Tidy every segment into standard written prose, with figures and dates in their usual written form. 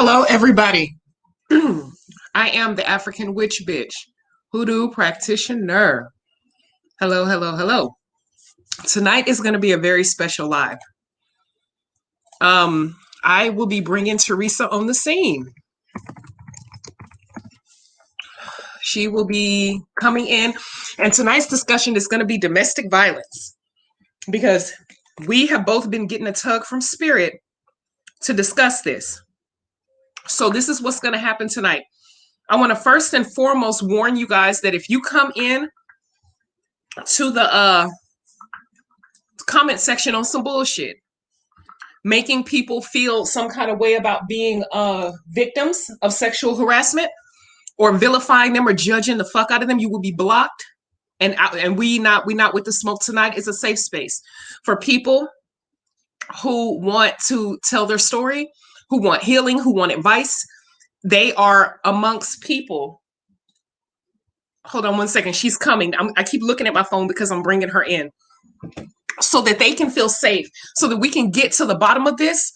Hello, everybody. I am the African witch bitch, hoodoo practitioner. Hello, hello, hello. Tonight is going to be a very special live. I will be bringing Teresa on the scene. She will be coming in, and tonight's discussion is going to be domestic violence because we have both been getting a tug from spirit to discuss this. So this is what's going to happen tonight. I want to first and foremost warn you guys that if you come in to the comment section on some bullshit, making people feel some kind of way about being victims of sexual harassment, or vilifying them or judging the fuck out of them, you will be blocked. And we not with the smoke tonight. Is a safe space for people who want to tell their story, who want healing, who want advice. They are amongst people. Hold on one second. She's coming. I keep looking at my phone because I'm bringing her in so that they can feel safe, so that we can get to the bottom of this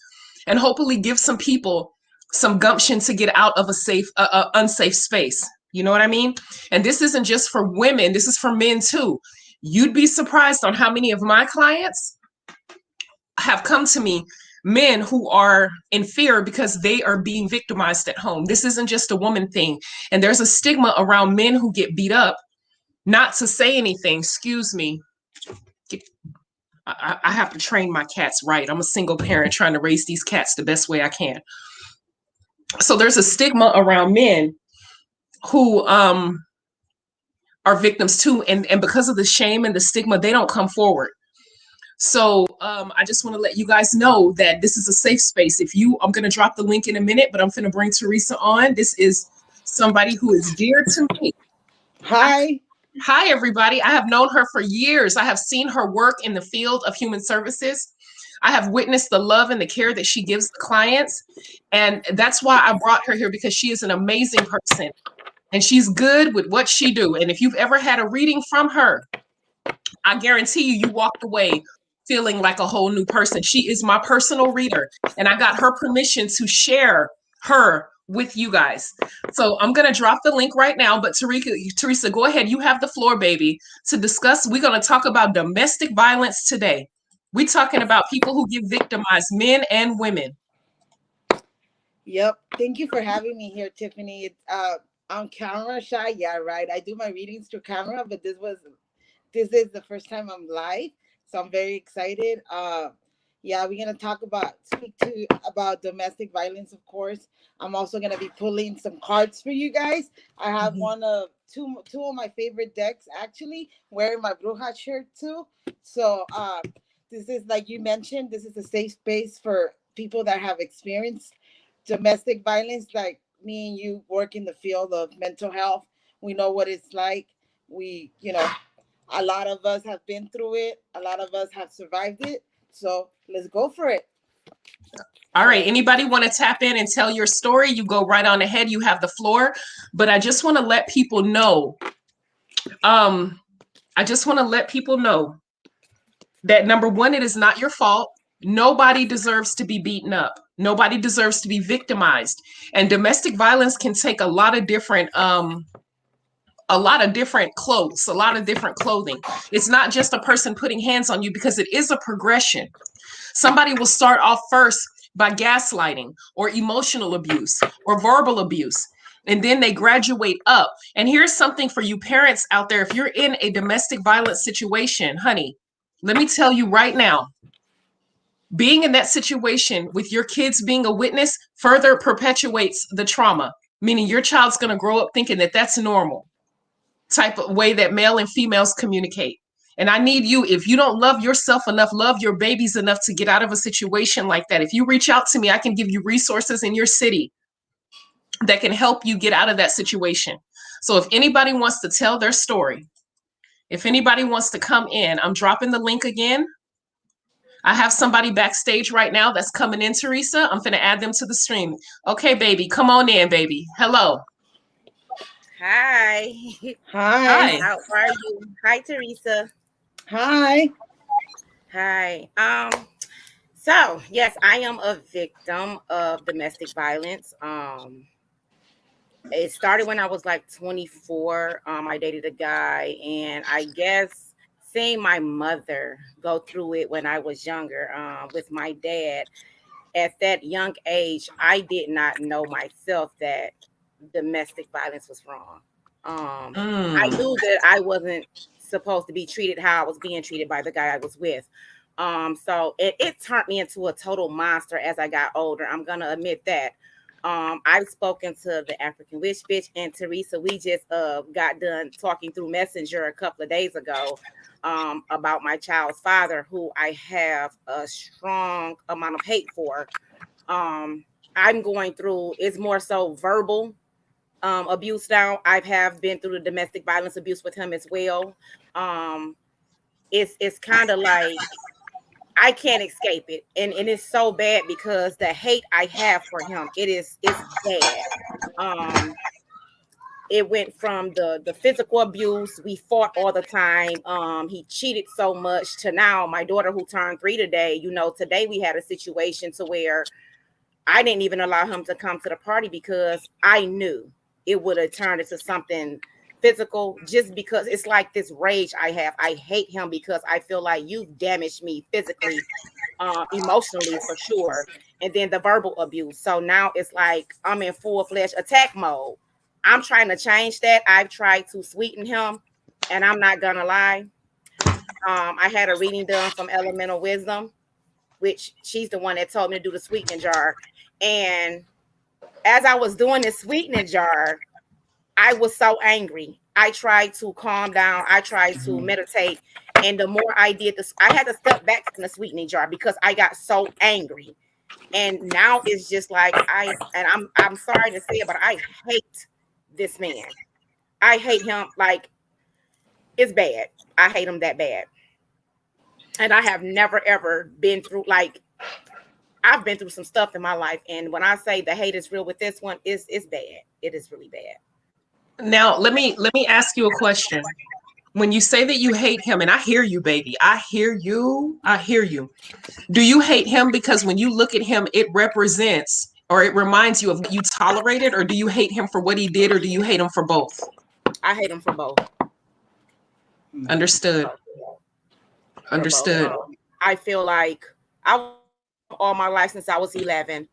and hopefully give some people some gumption to get out of a safe, unsafe space. You know what I mean? And this isn't just for women. This is for men too. You'd be surprised on how many of my clients have come to me, men who are in fear because they are being victimized at home. This isn't just a woman thing. And there's a stigma around men who get beat up not to say anything. Excuse me. I have to train my cats right. I'm a single parent trying to raise these cats the best way I can. So there's a stigma around men who are victims too. And because of the shame and the stigma, they don't come forward. So I just want to let you guys know that this is a safe space. I'm going to drop the link in a minute, but I'm going to bring Teresa on. This is somebody who is dear to me. Hi. Hi, everybody. I have known her for years. I have seen her work in the field of human services. I have witnessed the love and the care that she gives the clients. And that's why I brought her here, because she is an amazing person and she's good with what she do. And if you've ever had a reading from her, I guarantee you walked away feeling like a whole new person. She is my personal reader, and I got her permission to share her with you guys. So I'm going to drop the link right now, but Teresa, go ahead. You have the floor, baby, to discuss. We're going to talk about domestic violence today. We're talking about people who get victimized, men and women. Yep. Thank you for having me here, Tiffany. It's on camera shy. Yeah, right. I do my readings through camera, but this is the first time I'm live, so I'm very excited. Yeah, we're gonna speak about domestic violence, of course. I'm also gonna be pulling some cards for you guys. I have one of two of my favorite decks, actually, wearing my Bruja shirt too. So this is, like you mentioned, this is a safe space for people that have experienced domestic violence. Like me and you work in the field of mental health. We know what it's like. A lot of us have been through it. A lot of us have survived it. So let's go for it. All right. Anybody want to tap in and tell your story? You go right on ahead. You have the floor. But I just want to let people know. That, number one, it is not your fault. Nobody deserves to be beaten up. Nobody deserves to be victimized. And domestic violence can take a lot of different clothes, a lot of different clothing. It's not just a person putting hands on you, because it is a progression. Somebody will start off first by gaslighting or emotional abuse or verbal abuse, and then they graduate up. And here's something for you parents out there. If you're in a domestic violence situation, honey, let me tell you right now, being in that situation with your kids being a witness further perpetuates the trauma, meaning your child's going to grow up thinking that that's normal type of way that male and females communicate. And I need you, if you don't love yourself enough, love your babies enough to get out of a situation like that. If you reach out to me, I can give you resources in your city that can help you get out of that situation. So if anybody wants to tell their story, if anybody wants to come in, I'm dropping the link again. I have somebody backstage right now that's coming in, Teresa. I'm going to add them to the stream. Okay, baby, come on in, baby. Hello. Hi. Hi. How are you? Hi, Teresa. Hi. Hi. So, yes, I am a victim of domestic violence. It started when I was like 24. I dated a guy, and I guess seeing my mother go through it when I was younger, with my dad at that young age, I did not know myself that domestic violence was wrong. I Mm. knew that I wasn't supposed to be treated how I was being treated by the guy I was with. So it turned me into a total monster as I got older. I'm gonna admit that. I've spoken to the African Witch Bitch and Teresa. We just got done talking through Messenger a couple of days ago about my child's father, who I have a strong amount of hate for. I'm going through, it's more so verbal abuse now. I have been through the domestic violence abuse with him as well. Um, it's kind of like I can't escape it, and it's so bad because the hate I have for him, it's bad. Um, it went from the physical abuse. We fought all the time. He cheated so much to now my daughter, who turned 3 today. Today we had a situation to where I didn't even allow him to come to the party because I knew it would have turned into something physical, just because it's like this rage I have. I hate him because I feel like you've damaged me physically, emotionally for sure. And then the verbal abuse. So now it's like I'm in full-fledged attack mode. I'm trying to change that. I've tried to sweeten him, and I'm not gonna lie. I had a reading done from Elemental Wisdom, which she's the one that told me to do the sweetening jar. And as I was doing this sweetening jar, I was so angry. I tried to calm down. I tried to meditate. And the more I did this, I had to step back from the sweetening jar because I got so angry. And now it's just like I'm sorry to say it, but I hate this man. I hate him like it's bad. I hate him that bad. And I have never ever been through like I've been through some stuff in my life, and when I say the hate is real with this one, it's bad. It is really bad. Now let me ask you a question. When you say that you hate him, and I hear you, baby, I hear you, I hear you. Do you hate him because when you look at him, it represents or it reminds you of what you tolerated, or do you hate him for what he did, or do you hate him for both? I hate him for both. Understood. For both. Understood. I feel like I all my life since I was 11.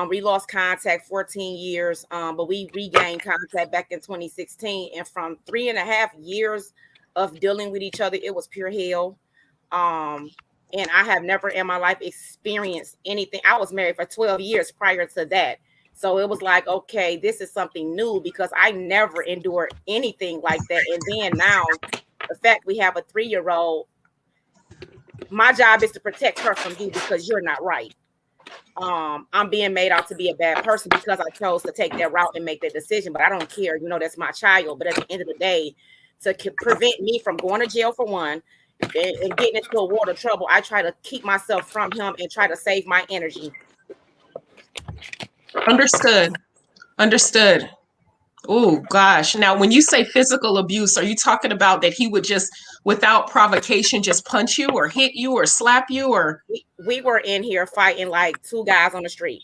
We lost contact 14 years, but we regained contact back in 2016. And from 3.5 years of dealing with each other, it was pure hell. Um, and I have never in my life experienced anything. I was married for 12 years prior to that. So it was like, okay, this is something new because I never endured anything like that. And then now, the fact we have a 3-year-old, my job is to protect her from you because you're not right. I'm being made out to be a bad person because I chose to take that route and make that decision, but I don't care. That's my child. But at the end of the day, to prevent me from going to jail for one and getting into a world of trouble, I try to keep myself from him and try to save my energy. Understood. Understood. Oh gosh. Now, when you say physical abuse, are you talking about that he would just, without provocation, just punch you or hit you or slap you or? We were in here fighting like two guys on the street.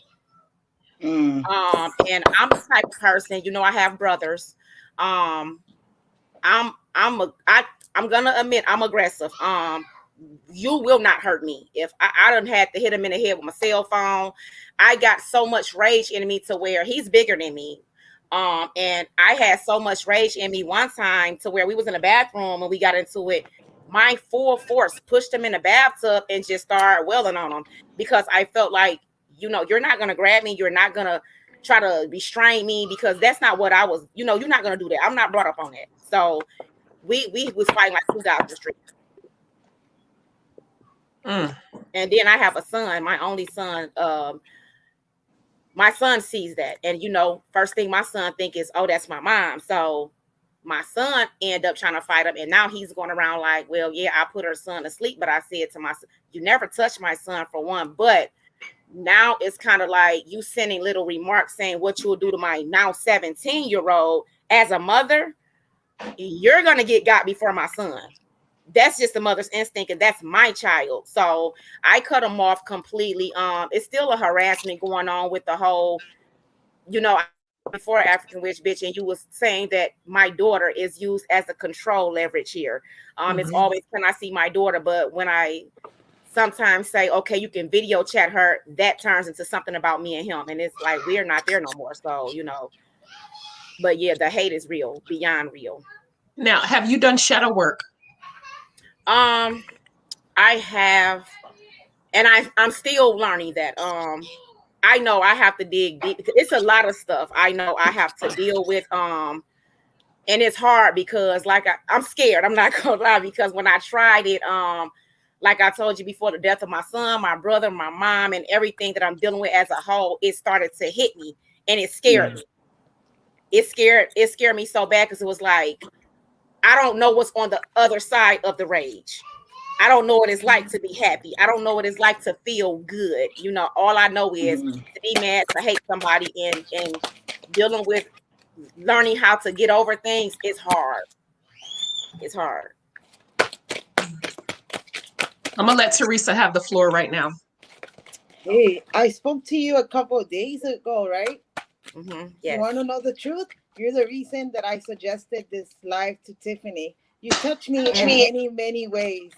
And I'm the type of person, I have brothers. Um, I'm gonna admit I'm aggressive. You will not hurt me. If I done had to hit him in the head with my cell phone, I got so much rage in me to where he's bigger than me. And I had so much rage in me one time to where we was in the bathroom and we got into it. My full force pushed him in the bathtub and just started wailing on him because I felt like, you're not gonna grab me, you're not gonna try to restrain me because that's not what I was, you're not gonna do that. I'm not brought up on that. So we was fighting like two guys in the street. Mm. And then I have a son, my only son. My son sees that, and first thing my son think is, oh, that's my mom. So my son end up trying to fight him, and now he's going around like, well, yeah, I put her son to sleep, but I said to my son, you never touched my son for one. But now it's kind of like you sending little remarks saying what you'll do to my now 17-year-old as a mother. You're gonna get got before my son. that's just the mother's instinct, and that's my child. So I cut them off completely. It's still a harassment going on with the whole, you know, before African witch bitch, and you was saying that my daughter is used as a control leverage here. It's always, can I see my daughter? But when I sometimes say, okay, you can video chat her, that turns into something about me and him, and it's like we're not there no more. So, you know, but yeah, the hate is real, beyond real. Now, have you done shadow work? I have, and I'm still learning that. I know I have to dig deep because it's a lot of stuff I know I have to deal with. And it's hard because like I'm scared. I'm not gonna lie, because when I tried it, like I told you before, the death of my son, my brother, my mom, and everything that I'm dealing with as a whole, it started to hit me, and it scared me. It scared me so bad because it was like, I don't know what's on the other side of the rage. I don't know what it's like to be happy. I don't know what it's like to feel good. You know, all I know is to be mad, to hate somebody, and dealing with learning how to get over things is hard. It's hard. I'm gonna let Teresa have the floor right now. Hey, I spoke to you a couple of days ago, right? Yes. You want to know the truth? You're the reason that I suggested this live to Tiffany. You touch me in many, many ways.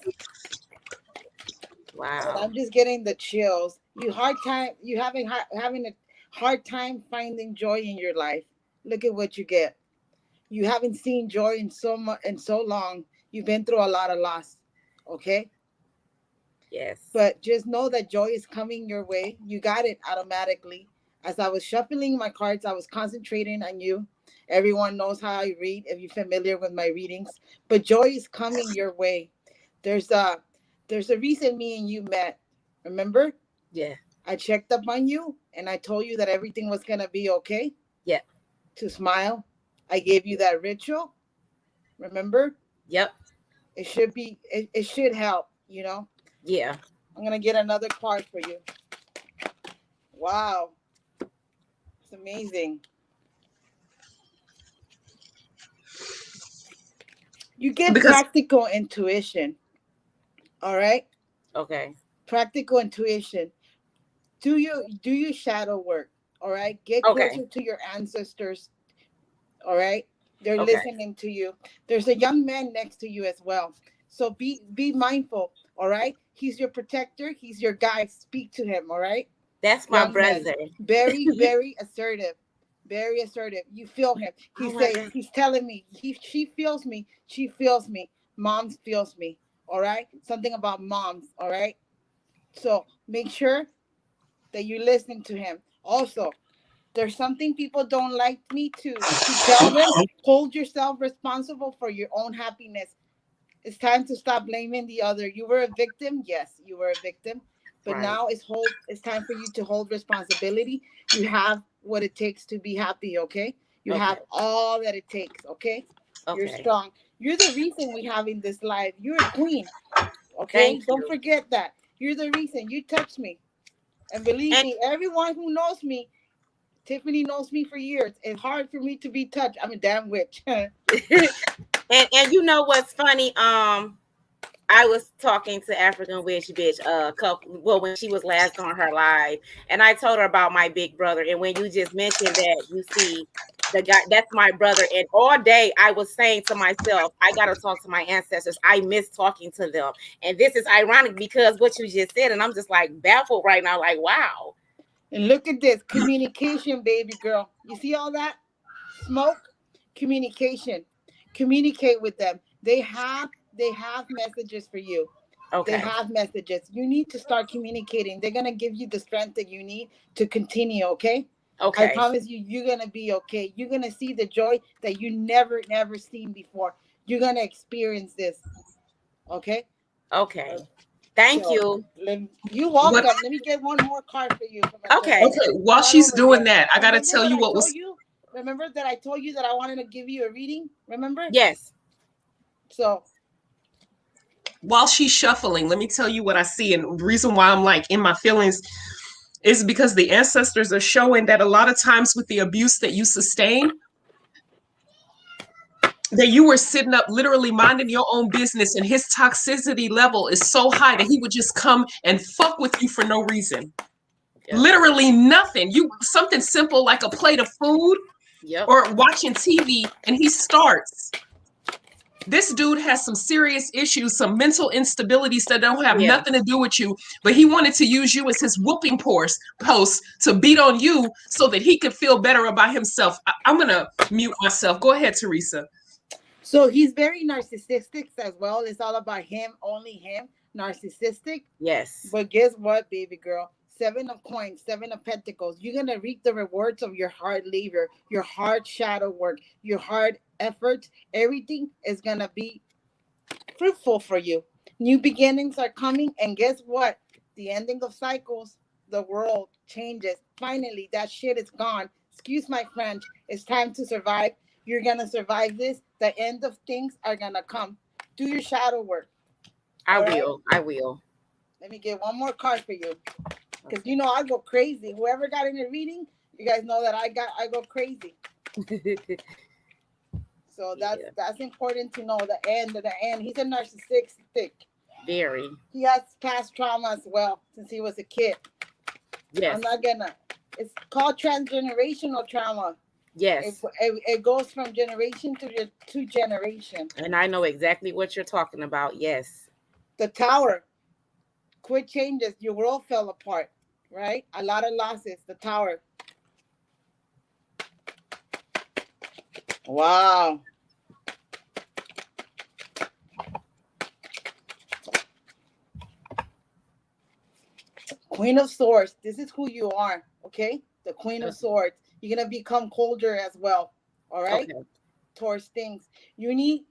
Wow. And I'm just getting the chills. You having a hard time finding joy in your life. Look at what you get. You haven't seen joy in so long. You've been through a lot of loss. Okay? Yes. But just know that joy is coming your way. You got it automatically. As I was shuffling my cards, I was concentrating on you. Everyone knows how I read, if you're familiar with my readings. But joy is coming your way. There's a reason me and you met. Remember? Yeah. I checked up on you and I told you that everything was going to be okay. Yeah. To smile. I gave you that ritual. Remember? Yep. It should help, you know? Yeah. I'm going to get another card for you. Wow. It's amazing. You get practical intuition. All right? Okay. Practical intuition. Do your shadow work. All right? Get closer to your ancestors. All right? They're listening to you. There's a young man next to you as well. So be mindful. All right? He's your protector. He's your guide. Speak to him. All right? That's my brother. Very, very assertive. Very assertive. You feel him. He's telling me. She feels me. She feels me. Mom feels me. All right? Something about moms. All right? So make sure that you're listening to him. Also, there's something people don't like me to tell them. Hold yourself responsible for your own happiness. It's time to stop blaming the other. You were a victim. Yes, you were a victim. But now it's time for you to hold responsibility. You have what it takes to be happy, okay? You have all that it takes, okay? You're strong. You're the reason we're having this life. You're a queen, okay? Don't forget that. You're the reason. You touched me. And believe me, everyone who knows me, Tiffany knows me for years. It's hard for me to be touched. I'm a damn witch. and you know what's funny? I was talking to African Witch Bitch when she was last on her live, and I told her about my big brother. And when you just mentioned that, you see the guy, that's my brother. And all day I was saying to myself, I gotta talk to my ancestors. I miss talking to them. And this is ironic because what you just said, and I'm just like baffled right now, like wow. And look at this communication, baby girl. You see all that smoke? Communication. Communicate with them. They have messages for you. They have messages. You need to start communicating. They're gonna give you the strength that you need to continue. Okay. I promise you, you're gonna be okay. You're gonna see the joy that you never seen before. You're gonna experience this. Okay. Thank you. You're welcome. Let me get one more card for you. Okay. While she's doing that, I gotta tell you what was. Remember that I told you that I wanted to give you a reading? Remember? Yes. So while she's shuffling, let me tell you what I see. And the reason why I'm like in my feelings is because the ancestors are showing that a lot of times with the abuse that you sustain, that you were sitting up literally minding your own business, and his toxicity level is so high that he would just come and fuck with you for no reason. Yep. Literally nothing. You something simple like a plate of food Yep. or watching TV, and he starts. This dude has some serious issues, some mental instabilities that don't have nothing to do with you, but he wanted to use you as his whooping post to beat on you so that he could feel better about himself. I'm going to mute myself. Go ahead, Teresa. So he's very narcissistic as well. It's all about him, only him, narcissistic. Yes. But guess what, baby girl? 7 of coins, 7 of pentacles. You're going to reap the rewards of your hard labor, your hard shadow work, your hard efforts. Everything is going to be fruitful for you. New beginnings are coming. And guess what? The ending of cycles, the world changes. Finally, that shit is gone. Excuse my French. It's time to survive. You're going to survive this. The end of things are going to come. Do your shadow work. I will. Let me get one more card for you. Because you know I go crazy. Whoever got in the reading, you guys know that I go crazy. So that's important to know. The end. He's a narcissistic. Very. He has past trauma as well since he was a kid. Yes. I'm not gonna. It's called transgenerational trauma. Yes. It goes from generation to generation. And I know exactly what you're talking about. Yes. The Tower. Quick changes. Your world fell apart, right? A lot of losses. The Tower. Wow. Queen of Swords. This is who you are, okay? The Queen of Swords. You're gonna become colder as well, all right? Okay. Towards things. You need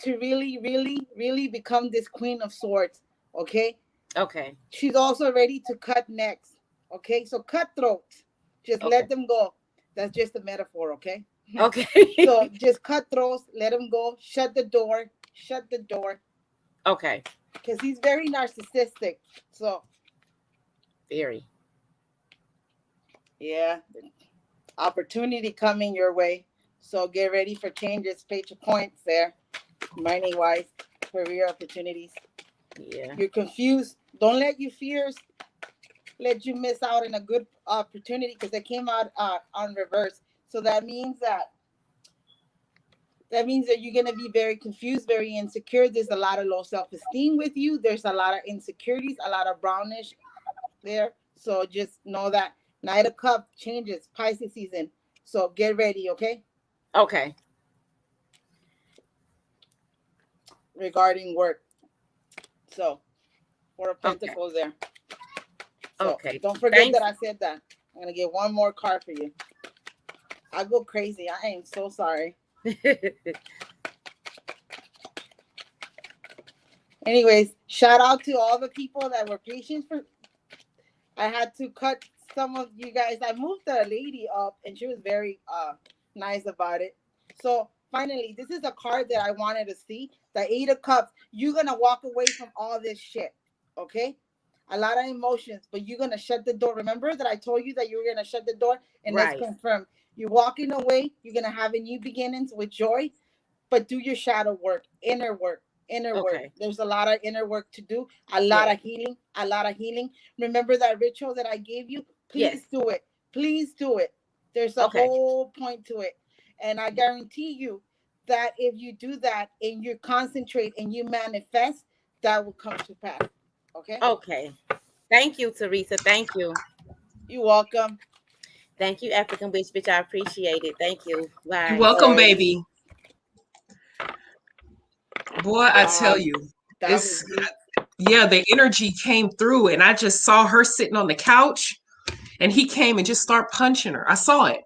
to really, really, really become this Queen of Swords, okay? Okay. She's also ready to cut necks, okay? So cutthroats, just let them go. That's just a metaphor, okay? Okay. So just cutthroats, let them go. Shut the door. Okay. Because he's very narcissistic. So. Very. Yeah. Opportunity coming your way. So get ready for changes. Page of points there. Money-wise, career opportunities. Yeah. You're confused. Don't let your fears let you miss out on a good opportunity because they came out on reverse. So that means that you're going to be very confused, very insecure. There's a lot of low self-esteem with you. There's a lot of insecurities, a lot of brownish there. So just know that Knight of Cups changes, Pisces season. So get ready, okay? Okay. Regarding work. So 4 of Pentacles there. So okay. Don't forget that I said that. I'm going to get one more card for you. I go crazy. I am so sorry. Anyways, shout out to all the people that were patient for. I had to cut some of you guys. I moved the lady up and she was very nice about it. So finally, this is a card that I wanted to see. The 8 of Cups. You're going to walk away from all this shit. Okay? A lot of emotions, but you're going to shut the door. Remember that I told you that you were going to shut the door? And that's confirmed. You're walking away. You're going to have a new beginnings with joy, but do your shadow work, inner work. There's a lot of inner work to do, a lot of healing. Remember that ritual that I gave you? Please do it. There's a whole point to it. And I guarantee you that if you do that and you concentrate and you manifest, that will come to pass. Okay. Thank you, Teresa. Thank you. You're welcome. Thank you, African Witch Bitch. I appreciate it. Thank you. Bye. You're welcome, baby. Boy, I tell you, the energy came through, and I just saw her sitting on the couch, and he came and just start punching her. I saw it.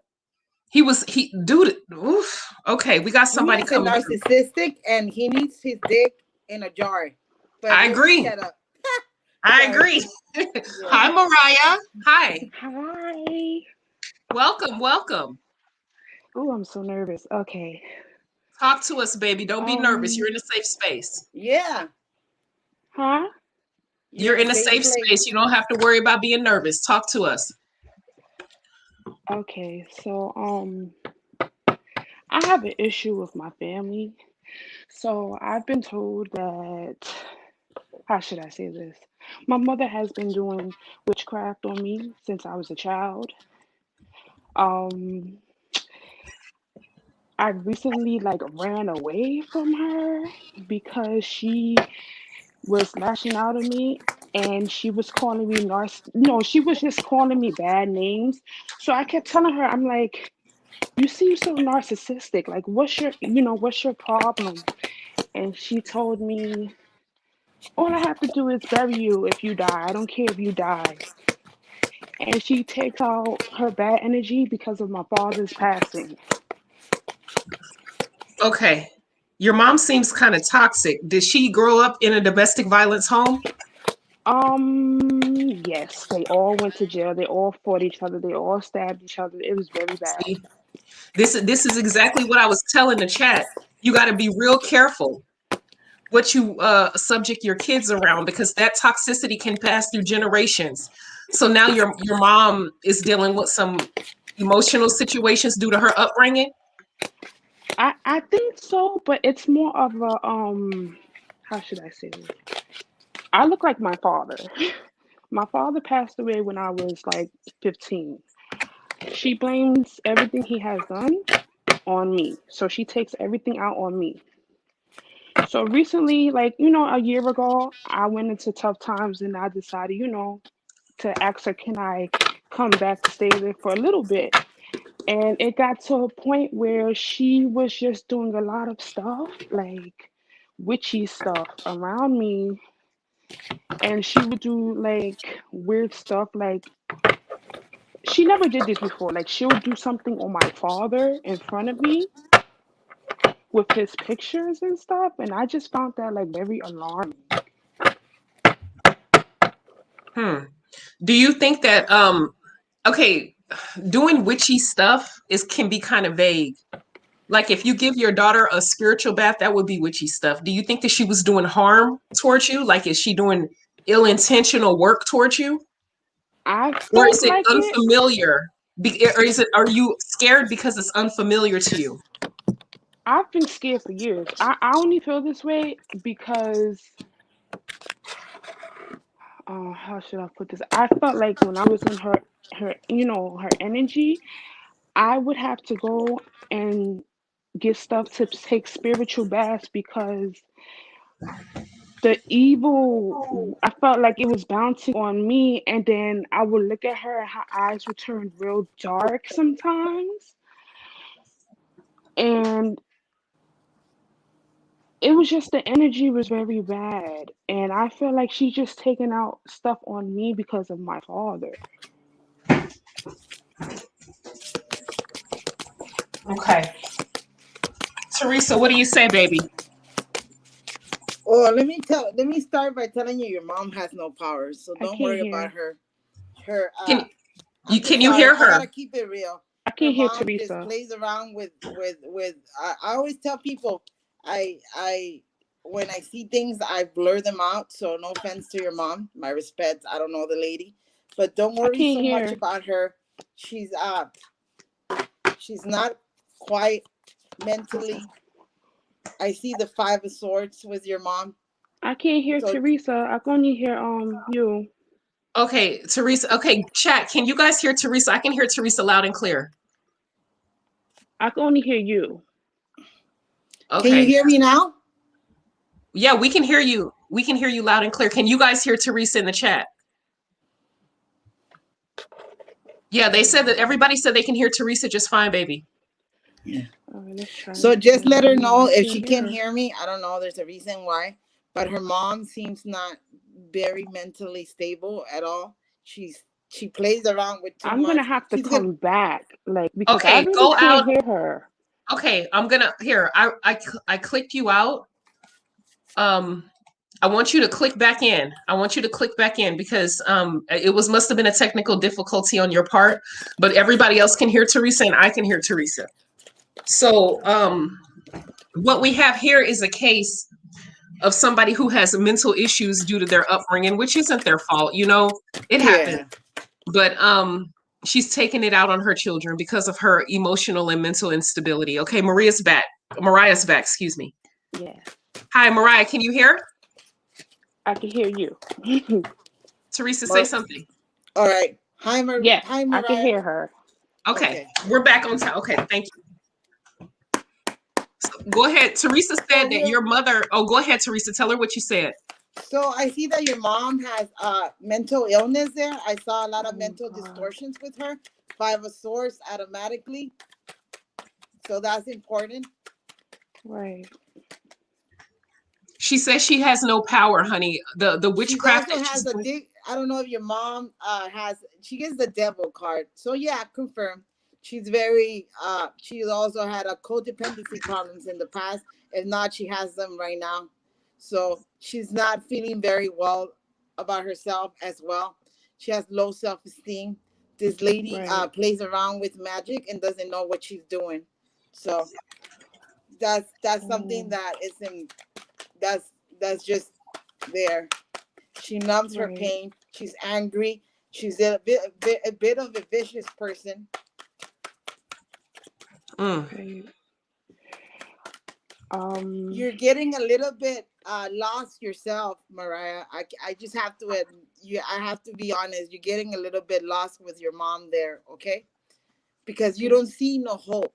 Oof. Okay, we got somebody coming. Narcissistic, and he needs his dick in a jar. But I agree. I agree. Hi, Mariah. Hi. Hi. Welcome. Oh, I'm so nervous. Okay. Talk to us, baby. Don't be nervous. You're in a safe space. Yeah. Huh? You're in a safe space. You don't have to worry about being nervous. Talk to us. Okay. So, I have an issue with my family. So I've been told that, how should I say this? My mother has been doing witchcraft on me since I was a child. Um, I recently like ran away from her because she was lashing out at me and she was calling me no, she was just calling me bad names. So I kept telling her, I'm like, you seem so narcissistic. Like, what's your problem? And she told me, all I have to do is bury you if you die. I don't care if you die. And she takes out her bad energy because of my father's passing. Okay. Your mom seems kind of toxic. Did she grow up in a domestic violence home? Yes, they all went to jail. They all fought each other. They all stabbed each other. It was very bad. See, this is exactly what I was telling the chat. You got to be real careful what you subject your kids around, because that toxicity can pass through generations. So now your mom is dealing with some emotional situations due to her upbringing. I think so, but it's more of a how should I say this? I look like my father. My father passed away when I was like 15. She blames everything he has done on me. So she takes everything out on me. So recently, like, a year ago, I went into tough times and I decided, to ask her, can I come back to stay there for a little bit? And it got to a point where she was just doing a lot of stuff, like witchy stuff around me. And she would do like weird stuff. Like, she never did this before. Like, she'll do something on my father in front of me with his pictures and stuff. And I just found that like very alarming. Do you think that okay, doing witchy stuff can be kind of vague? Like if you give your daughter a spiritual bath, that would be witchy stuff. Do you think that she was doing harm towards you? Like, is she doing ill-intentional work towards you? I Or is felt it like it. unfamiliar? Are you scared because it's unfamiliar to you? I've been scared for years. I only feel this way because, how should I put this? I felt like when I was in her energy, I would have to go and get stuff to take spiritual baths because the evil, I felt like it was bouncing on me, and then I would look at her and her eyes would turn real dark sometimes. And it was just the energy was very bad. And I feel like she's just taking out stuff on me because of my father. Okay. Teresa, what do you say, baby? Well, let me start by telling you your mom has no power, so I don't can't worry hear. about her. Her Can you hear I her? gotta keep it real. I Her can't hear mom just Teresa. plays around with I always tell people I when I see things I blur them out. So no offense to your mom. My respect. I don't know the lady. But don't I worry can't so much hear. about her. She's not quite mentally. I see the 5 of Swords with your mom. I can't hear So Teresa. I can only hear you. Okay, Teresa. Okay, chat. Can you guys hear Teresa? I can hear Teresa loud and clear. I can only hear you. Okay. Can you hear me now? Yeah, we can hear you. We can hear you loud and clear. Can you guys hear Teresa in the chat? Yeah, they said that everybody said they can hear Teresa just fine, baby. Yeah. All right, let's try So this just again. let her No, know I if can't she hear can her. hear me. I don't know. There's a reason why, but her mom seems not very mentally stable at all. She plays around with too I'm gonna much. have to She's gonna. come back, like, because I Okay, really go can't out. hear her. Okay, I'm gonna here. I clicked you out. I want you to click back in. I want you to click back in because it must have been a technical difficulty on your part, but everybody else can hear Teresa and I can hear Teresa. So what we have here is a case of somebody who has mental issues due to their upbringing, which isn't their fault, it happens. Yeah. But She's taking it out on her children because of her emotional and mental instability. Okay, Mariah's back, excuse me. Yeah, Hi, Mariah, can you hear? I can hear you. Teresa, say Mar- something. All right. Yes, Hi, I can Mariah. hear her. Okay, we're back on time. Okay, thank you. So go ahead. Teresa said that your mother, oh, go ahead, Teresa. Tell her what you said. So I see that your mom has mental illness there. I saw a lot of Oh, mental God. distortions with her. Five of Swords automatically. So that's important. Right. She says she has no power, honey. The She witchcraft also that has she's a doing. I don't know if your mom she gets the devil card. So yeah, confirmed. She's very she's also had a codependency problems in the past. If not, she has them right now. So she's not feeling very well about herself as well. She has low self-esteem. This lady Right. plays around with magic and doesn't know what she's doing. So that's something Oh, that isn't that's just there. She numbs her right. pain. She's angry. She's a bit of a vicious person. Mm. Right. You're getting a little bit lost yourself, Mariah. I just have to I have to be honest. You're getting a little bit lost with your mom there, okay? Because you don't see no hope.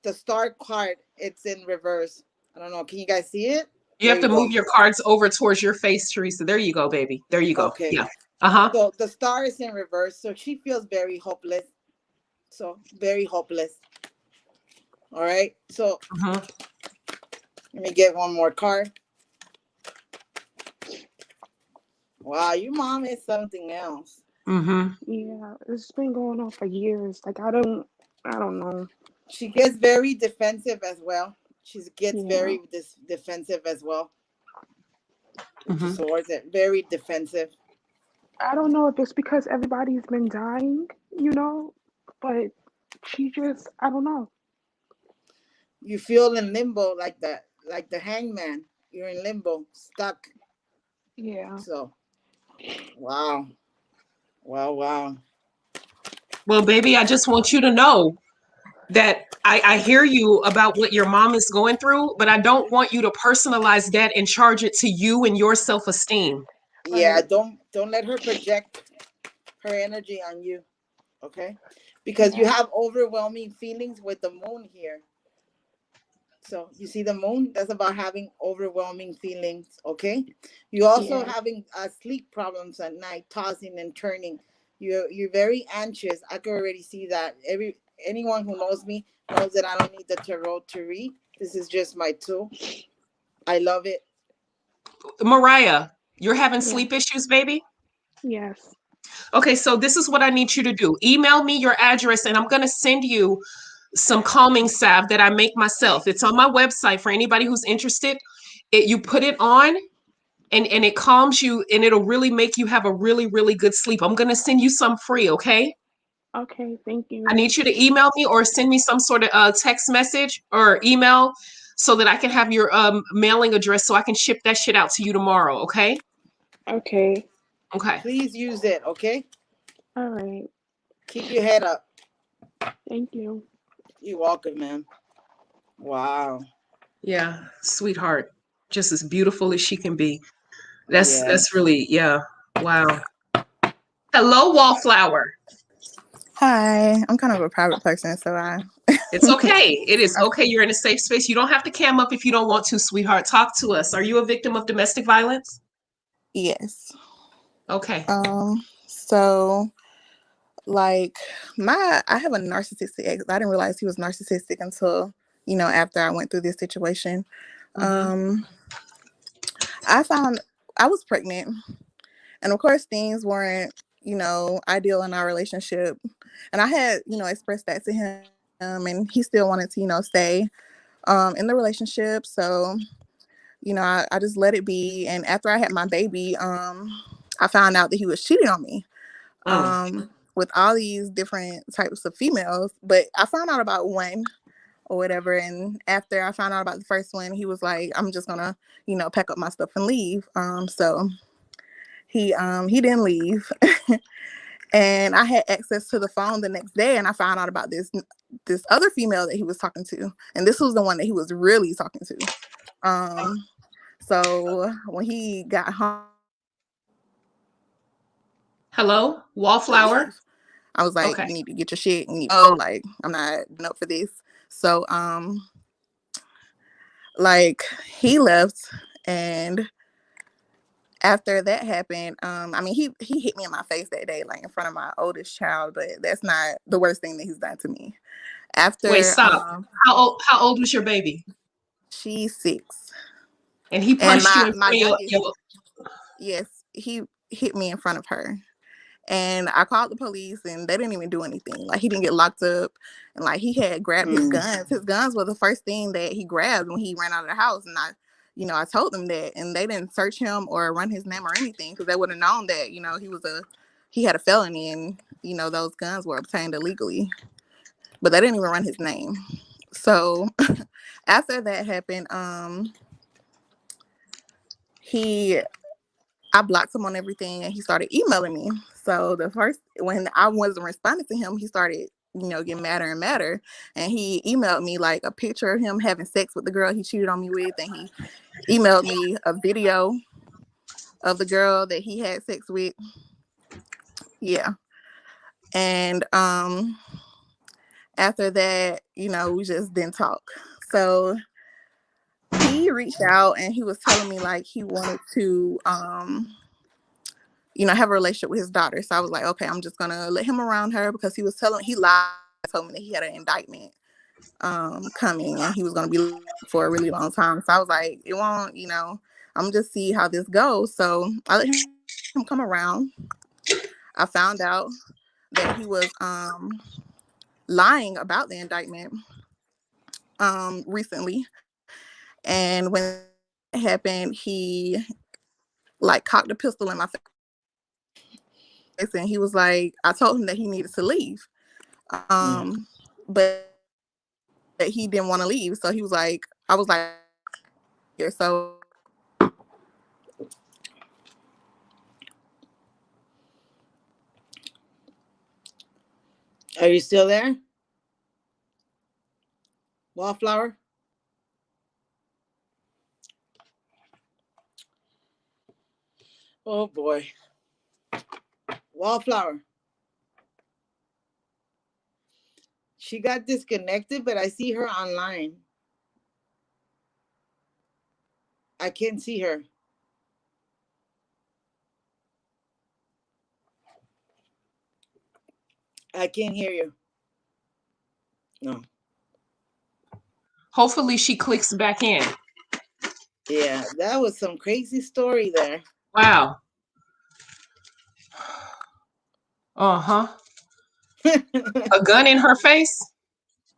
The star card, it's in reverse. I don't know. Can you guys see it? You There have you to go. move your cards over towards your face, Teresa. There you go, baby. There you go. Okay. Yeah. Uh-huh. So the star is in reverse. So she feels very hopeless. So very hopeless. All right. So Uh-huh. let me get one more card. Wow, your mom is something else. Mm-hmm. Yeah, it's been going on for years. Like I don't know. She gets very defensive as well. She gets Yeah. very defensive as well. With the Mm-hmm. swords, very defensive. I don't know if it's because everybody's been dying, but she just, I don't know. You feel in limbo like the hangman. You're in limbo, stuck. Yeah. So, wow, wow. Well, baby, I just want you to know that I hear you about what your mom is going through, but I don't want you to personalize that and charge it to you and your self-esteem. Yeah, Right. don't let her project her energy on you, okay? Because you Yeah. have overwhelming feelings with the moon here. So you see the moon, that's about having overwhelming feelings, okay? You also Yeah. having sleep problems at night, tossing and turning. You're very anxious. I can already see that. Anyone who knows me knows that I don't need the tarot to read. This is just my tool. I love it. Mariah, you're having Yeah. sleep issues, baby? Yes. Okay, so this is what I need you to do. Email me your address and I'm going to send you some calming salve that I make myself. It's on my website for anybody who's interested. You put it on and it calms you and it'll really make you have a really, really good sleep. I'm going to send you some free, okay? Okay, thank I you. need you to email me or send me some sort of text message or email so that I can have your mailing address so I can ship that shit out to you tomorrow, okay? Okay. Okay. Please use it, okay? All right. Keep your head up. Thank you. You're welcome, man. Wow. Yeah, sweetheart. Just as beautiful as she can be. Yeah. That's really, yeah. Wow. Hello, Wallflower. Hi, I'm kind of a private person, so I. It's okay. It is Okay. okay. You're in a safe space. You don't have to cam up if you don't want to, sweetheart. Talk to us. Are you a victim of domestic violence? Yes. Okay. So like I have a narcissistic ex. I didn't realize he was narcissistic until, after I went through this situation. Mm-hmm. I found I was pregnant, and of course things weren't, ideal in our relationship. And I had, expressed that to him, and he still wanted to, stay in the relationship. So I just let it be. And after I had my baby, I found out that he was cheating on me Mm. with all these different types of females. But I found out about one or whatever. And after I found out about the first one, he was like, I'm just gonna, pack up my stuff and leave. So he didn't leave. And I had access to the phone the next day, and I found out about this other female that he was talking to, and this was the one that he was really talking to. So when he got home, Hello, Wallflower. I was like, Okay. you need to get your shit. And like, I'm not up for this. So like he left, and after that happened, I mean, he hit me in my face that day, like in front of my oldest child, but that's not the worst thing that he's done to me. After Wait, stop. How old was your baby? she's 6. And he And punched you in my front of youngest, your yes, he hit me in front of her. And I called the police, and they didn't even do anything. Like, he didn't get locked up, and like he had grabbed his guns. His guns were the first thing that he grabbed when he ran out of the house. And I told them that, and they didn't search him or run his name or anything, because they would have known that he had a felony, and those guns were obtained illegally. But they didn't even run his name. So after that happened, I blocked him on everything, and he started emailing me. So when I wasn't responding to him, he started, getting madder and madder. And he emailed me like a picture of him having sex with the girl he cheated on me with. And he emailed me a video of the girl that he had sex with. Yeah. And after that, we just didn't talk. So he reached out, and he was telling me like he wanted to have a relationship with his daughter. So I was like, okay, I'm just gonna let him around her, because he lied, told me that he had an indictment coming, and he was gonna be for a really long time. So I was like, it won't, I'm just see how this goes. So I let him come around. I found out that he was lying about the indictment recently. And when it happened, he like cocked a pistol in my face, and he was like, I told him that he needed to leave. But he didn't want to leave. So he was like, I was like, here. So Are you still there? Wallflower? Oh boy. Wallflower. She got disconnected, but I see her online. I can't see her. I can't hear you. No. Hopefully she clicks back in. Yeah, that was some crazy story there. Wow. Uh-huh. A gun in her face?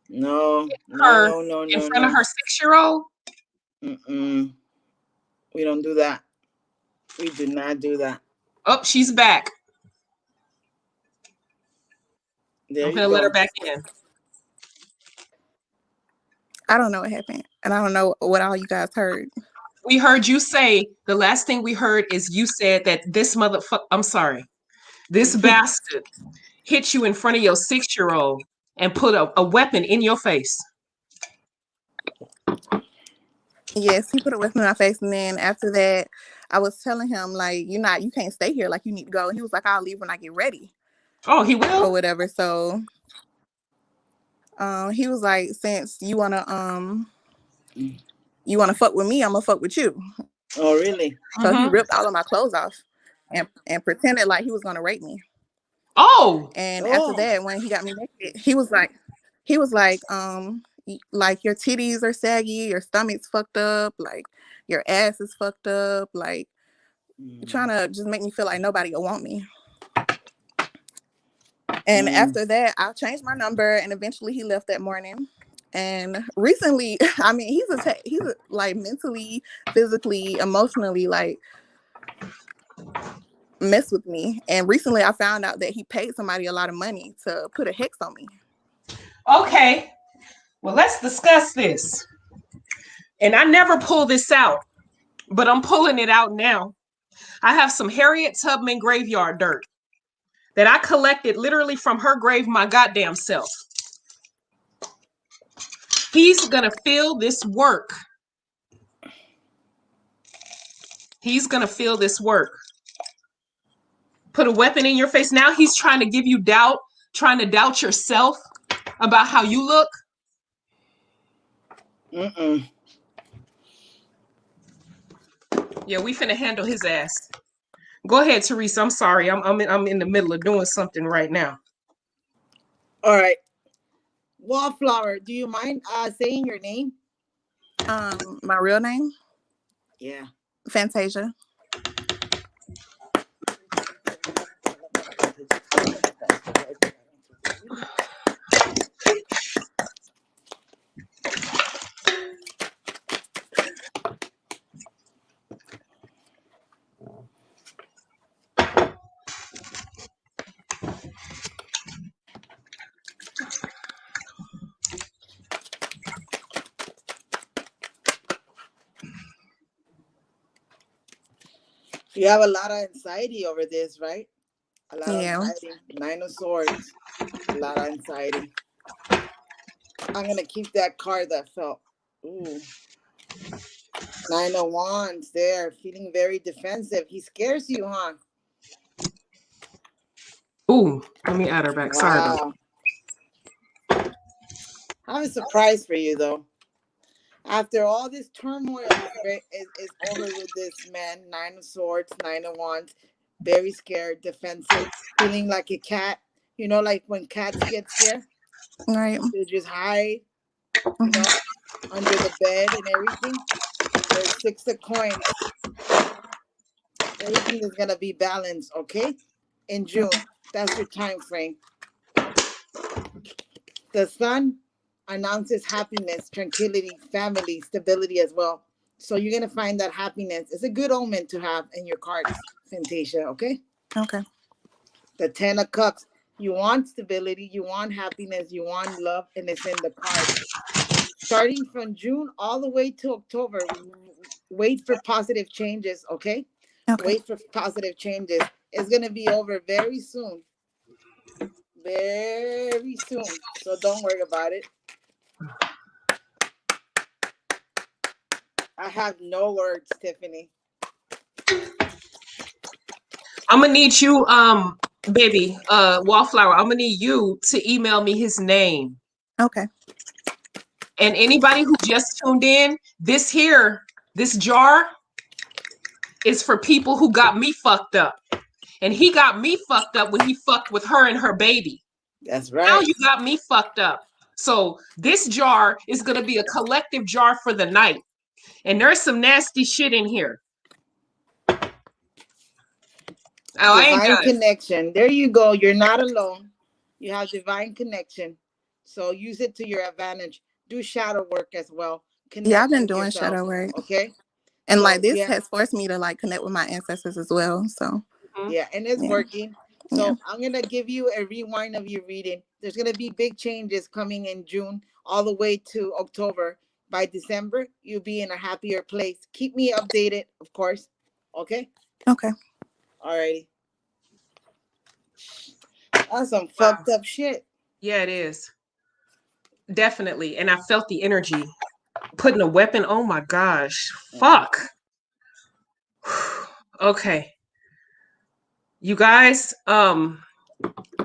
No. In front of her 6-year-old? We don't do that. We do not do that. Oh, she's back. There I'm you gonna go. let her back in. I don't know what happened, and I don't know what all you guys heard. We heard you say, the last thing we heard is you said that this bastard hit you in front of your 6-year-old and put a weapon in your face. Yes, he put a weapon in my face, and then after that, I was telling him like, you can't stay here. Like, you need to go. And he was like, I'll leave when I get ready. Oh, he will? Or whatever. So he was like, since you wanna fuck with me, I'm gonna fuck with you. Oh, really? So he ripped all of my clothes off and pretended like he was gonna rape me. Oh. And after that, when he got me naked, he was like, like, your titties are saggy, your stomach's fucked up, like your ass is fucked up, like trying to just make me feel like nobody will want me. And after that, I changed my number, and eventually he left that morning. And recently, I mean, he's like mentally, physically, emotionally, like mess with me. And recently I found out that he paid somebody a lot of money to put a hex on me. Okay. Well, let's discuss this. And I never pull this out, but I'm pulling it out now. I have some Harriet Tubman graveyard dirt that I collected literally from her grave, my goddamn self. He's gonna feel this work. He's gonna feel this work. Put a weapon in your face. Now he's trying to give you doubt, trying to doubt yourself about how you look. Yeah, we finna handle his ass. Go ahead, Teresa. I'm sorry. I'm in the middle of doing something right now. All right. Wallflower, do you mind saying your name? My real name? Yeah. Fantasia. You have a lot of anxiety over this, right? A lot of anxiety. 9 of Swords. A lot of anxiety. I'm going to keep that card that felt. Ooh. 9 of Wands there. Feeling very defensive. He scares you, huh? Ooh, let me add her back. Wow. Sorry about that. I have a surprise for you, though. After all this turmoil is over with this man, 9 of Swords, 9 of Wands, very scared, defensive, feeling like a cat. You know, like when cats get scared? Right. They just hide, you know, under the bed and everything. There's 6 of Coins. Everything is going to be balanced, okay? In June. That's your time frame. The Sun announces happiness, tranquility, family, stability as well. So you're going to find that happiness. It's a good omen to have in your cards, Fantasia, okay? Okay. The 10 of Cups. You want stability, you want happiness, you want love, and it's in the cards. Starting from June all the way to October, wait for positive changes, okay? Wait for positive changes. It's going to be over very soon. Very soon. So don't worry about it. I have no words, Tiffany. I'm gonna need you, baby, Wallflower. I'm gonna need you to email me his name. Okay. And anybody who just tuned in, this jar is for people who got me fucked up. And he got me fucked up when he fucked with her and her baby. That's right. Now you got me fucked up. So this jar is gonna be a collective jar for the night. And there's some nasty shit in here. Oh, divine connection. There you go. You're not alone. You have divine connection. So use it to your advantage. Do shadow work as well. Yeah, I've been doing shadow work. Okay. And so, like this has forced me to like connect with my ancestors as well. So yeah, and it's working. So I'm gonna give you a rewind of your reading. There's gonna be big changes coming in June all the way to October. By December, you'll be in a happier place. Keep me updated, of course. Okay? Okay. Alrighty. That's some fucked up shit. Yeah, it is. Definitely. And I felt the energy. Putting a weapon, oh my gosh. Fuck. Okay. You guys,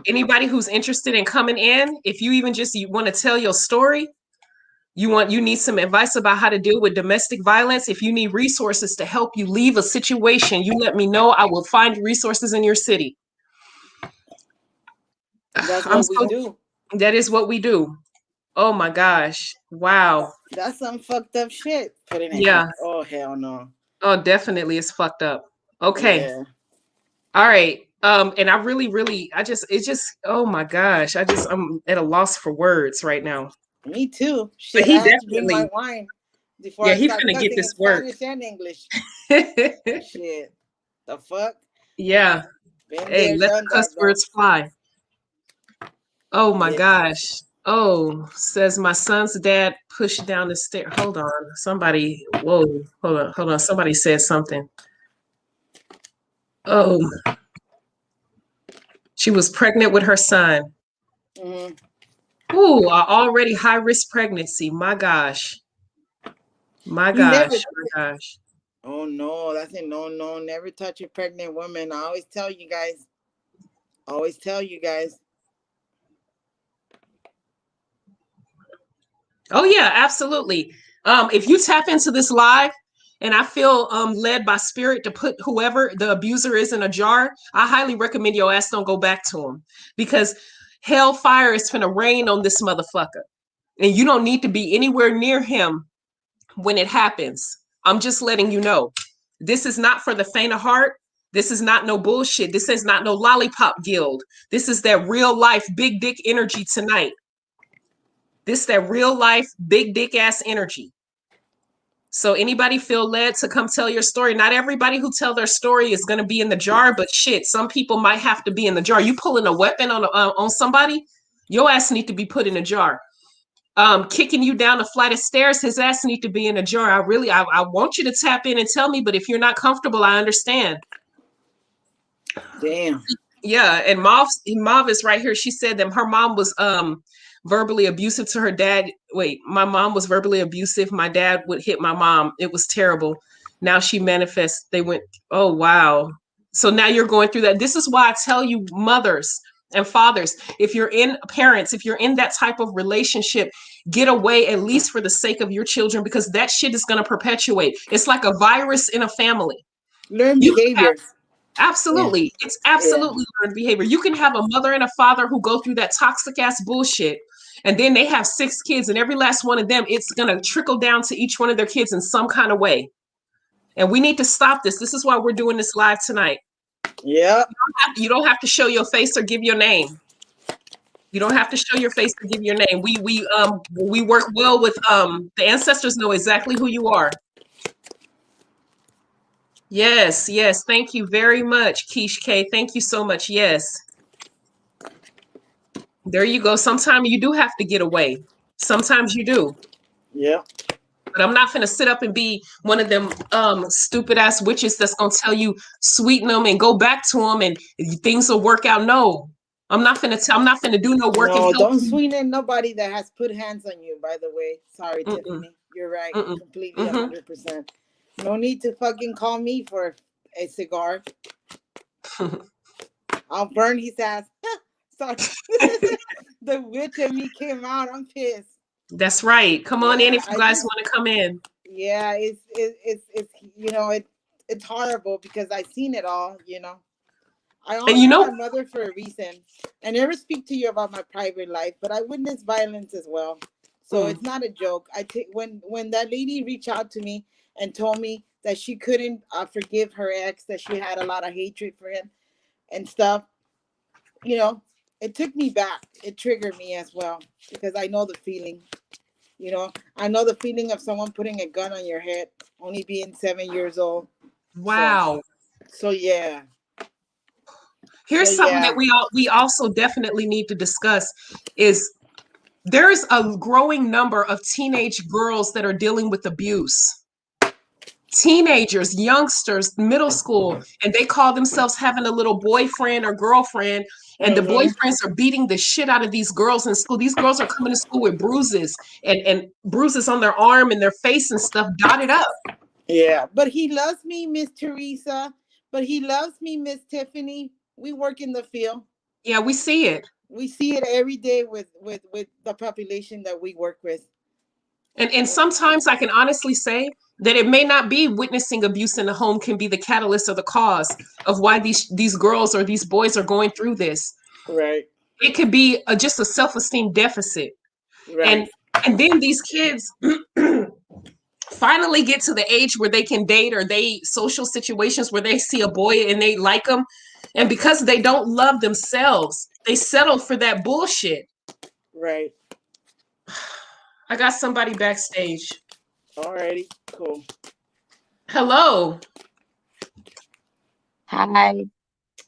anybody who's interested in coming in, if you even just you want to tell your story, you need some advice about how to deal with domestic violence. If you need resources to help you leave a situation, you let me know. I will find resources in your city. That's what we do. That is what we do. Oh my gosh. Wow. That's some fucked up shit. Yeah. Oh, hell no. Oh, definitely. It's fucked up. Okay. Yeah. All right. And I really, oh my gosh. I'm at a loss for words right now. Me too. Shit, I had to drink my wine before I start cussing get this in work. Spanish and English. Shit. The fuck? Yeah. Hey, let the cuss words fly. Oh my gosh. Oh, says my son's dad pushed down the stair. Hold on. Somebody, whoa, hold on. Somebody said something. Oh. She was pregnant with her son. Mhm. Ooh, a already high risk pregnancy. My gosh. My Never. gosh. My gosh. Oh no, that's a no, no. Never touch a pregnant woman. I always tell you guys. Always tell you guys. Oh yeah, absolutely. If you tap into this live and I feel led by spirit to put whoever the abuser is in a jar, I highly recommend your ass don't go back to him, because hellfire is gonna rain on this motherfucker. And you don't need to be anywhere near him when it happens. I'm just letting you know. This is not for the faint of heart. This is not no bullshit. This is not no lollipop guild. This is that real life big dick energy tonight. This that real life big dick ass energy. So anybody feel led to come tell your story? Not everybody who tell their story is going to be in the jar, but shit, some people might have to be in the jar. You pulling a weapon on somebody, your ass need to be put in a jar. Kicking you down a flight of stairs, his ass need to be in a jar. I want you to tap in and tell me, but if you're not comfortable, I understand. Damn. Yeah, and Mav is right here. She said that her mom was verbally abusive to her dad. Wait, my mom was verbally abusive. My dad would hit my mom. It was terrible. Now she manifests. They went, oh wow. So now you're going through that. This is why I tell you, mothers and fathers, if you're in parents, if you're in that type of relationship, get away at least for the sake of your children, because that shit is going to perpetuate. It's like a virus in a family. Learn You behavior. Absolutely. Yeah. It's absolutely learned behavior. You can have a mother and a father who go through that toxic ass bullshit, and then they have 6 kids, and every last one of them, it's going to trickle down to each one of their kids in some kind of way. And we need to stop this. This is why we're doing this live tonight. Yep. You don't have to show your face or give your name. You don't have to show your face or give your name. We work well with the ancestors know exactly who you are. Yes, yes. Thank you very much, Keish K. Thank you so much. Yes. There you go. Sometimes you do have to get away. Sometimes you do. Yep. But I'm not gonna sit up and be one of them stupid ass witches that's gonna tell you sweeten them and go back to them and things will work out. No, I'm not gonna do no work and No, help don't you. sweeten nobody that has put hands on you, by the way. Sorry, Mm-mm, Tiffany. You're right. mm-mm, Completely mm-hmm. 100%. No need to fucking call me for a cigar. I'll burn his ass. Sorry. The witch in me came out. I'm pissed. That's right. Come on in Yeah, if you guys want to come in. yeah, it's it's horrible because I've seen it all, you know. I And you honor know, my mother for a reason. I never speak to you about my private life, but I witnessed violence as well. So it's not a joke. I take when that lady reached out to me and told me that she couldn't forgive her ex, that she had a lot of hatred for him and stuff. You know, it took me back. It triggered me as well because I know the feeling. You know, I know the feeling of someone putting a gun on your head, only being 7 years old. wow. So yeah. So Here's something that yeah. we also definitely need to discuss is there's a growing number of teenage girls that are dealing with abuse. Teenagers, youngsters, middle school, and they call themselves having a little boyfriend or girlfriend, and the Mm-hmm. boyfriends are beating the shit out of these girls in school. These girls are coming to school with bruises and bruises on their arm and their face and stuff dotted up. Yeah, but he loves me, Miss Teresa. But he loves me, Miss Tiffany. We work in the field. Yeah, we see it. We see it every day with the population that we work with. And sometimes I can honestly say that it may not be witnessing abuse in the home can be the catalyst or the cause of why these girls or these boys are going through this. Right. It could be just a self-esteem deficit. Right. And then these kids finally get to the age where they can date, or they social situations where they see a boy and they like him. And because they don't love themselves, they settle for that bullshit. Right. I got somebody backstage. Alrighty. Cool. Hello. Hi,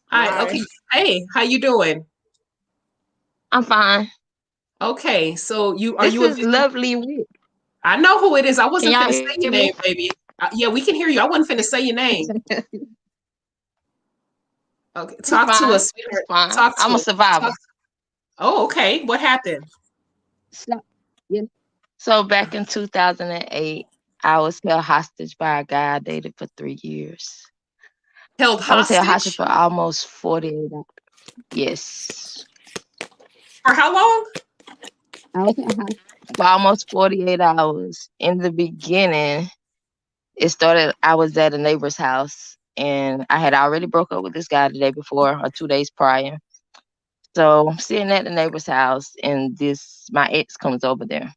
Hi. Okay. Hey, how you doing? I'm fine. Okay. So are This you is lovely. I know who it is. I Can wasn't y'all finna say your hear name, me? baby. Yeah, we can hear you. I wasn't finna say your name. Okay, It's talk to fine. us, It's sweetheart. fine. Talk I'm to a us. survivor. Oh, okay. What happened? So, yeah. So back in 2008, I was held hostage by a guy I dated for 3 years. Held I was held hostage hostage for almost 48 hours. Yes. for how long? I was held hostage for almost 48 hours. In the beginning, it started, I was at a neighbor's house and I had already broke up with this guy the day before or 2 days prior. So I'm sitting at the neighbor's house and my ex comes over there.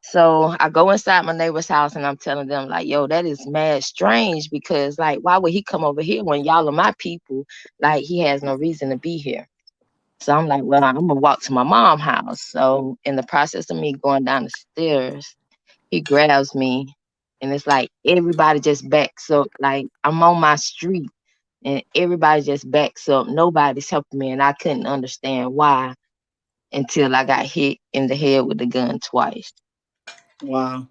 So I go inside my neighbor's house and I'm telling them, like, yo, that is mad strange because, like, why would he come over here when y'all are my people? Like, he has no reason to be here. So I'm like, well, I'm going to walk to my mom's house. So in the process of me going down the stairs, he grabs me and it's like everybody just backs up. Like, I'm on my street and everybody just backs up. Nobody's helping me. And I couldn't understand why until I got hit in the head with the gun twice. Wow.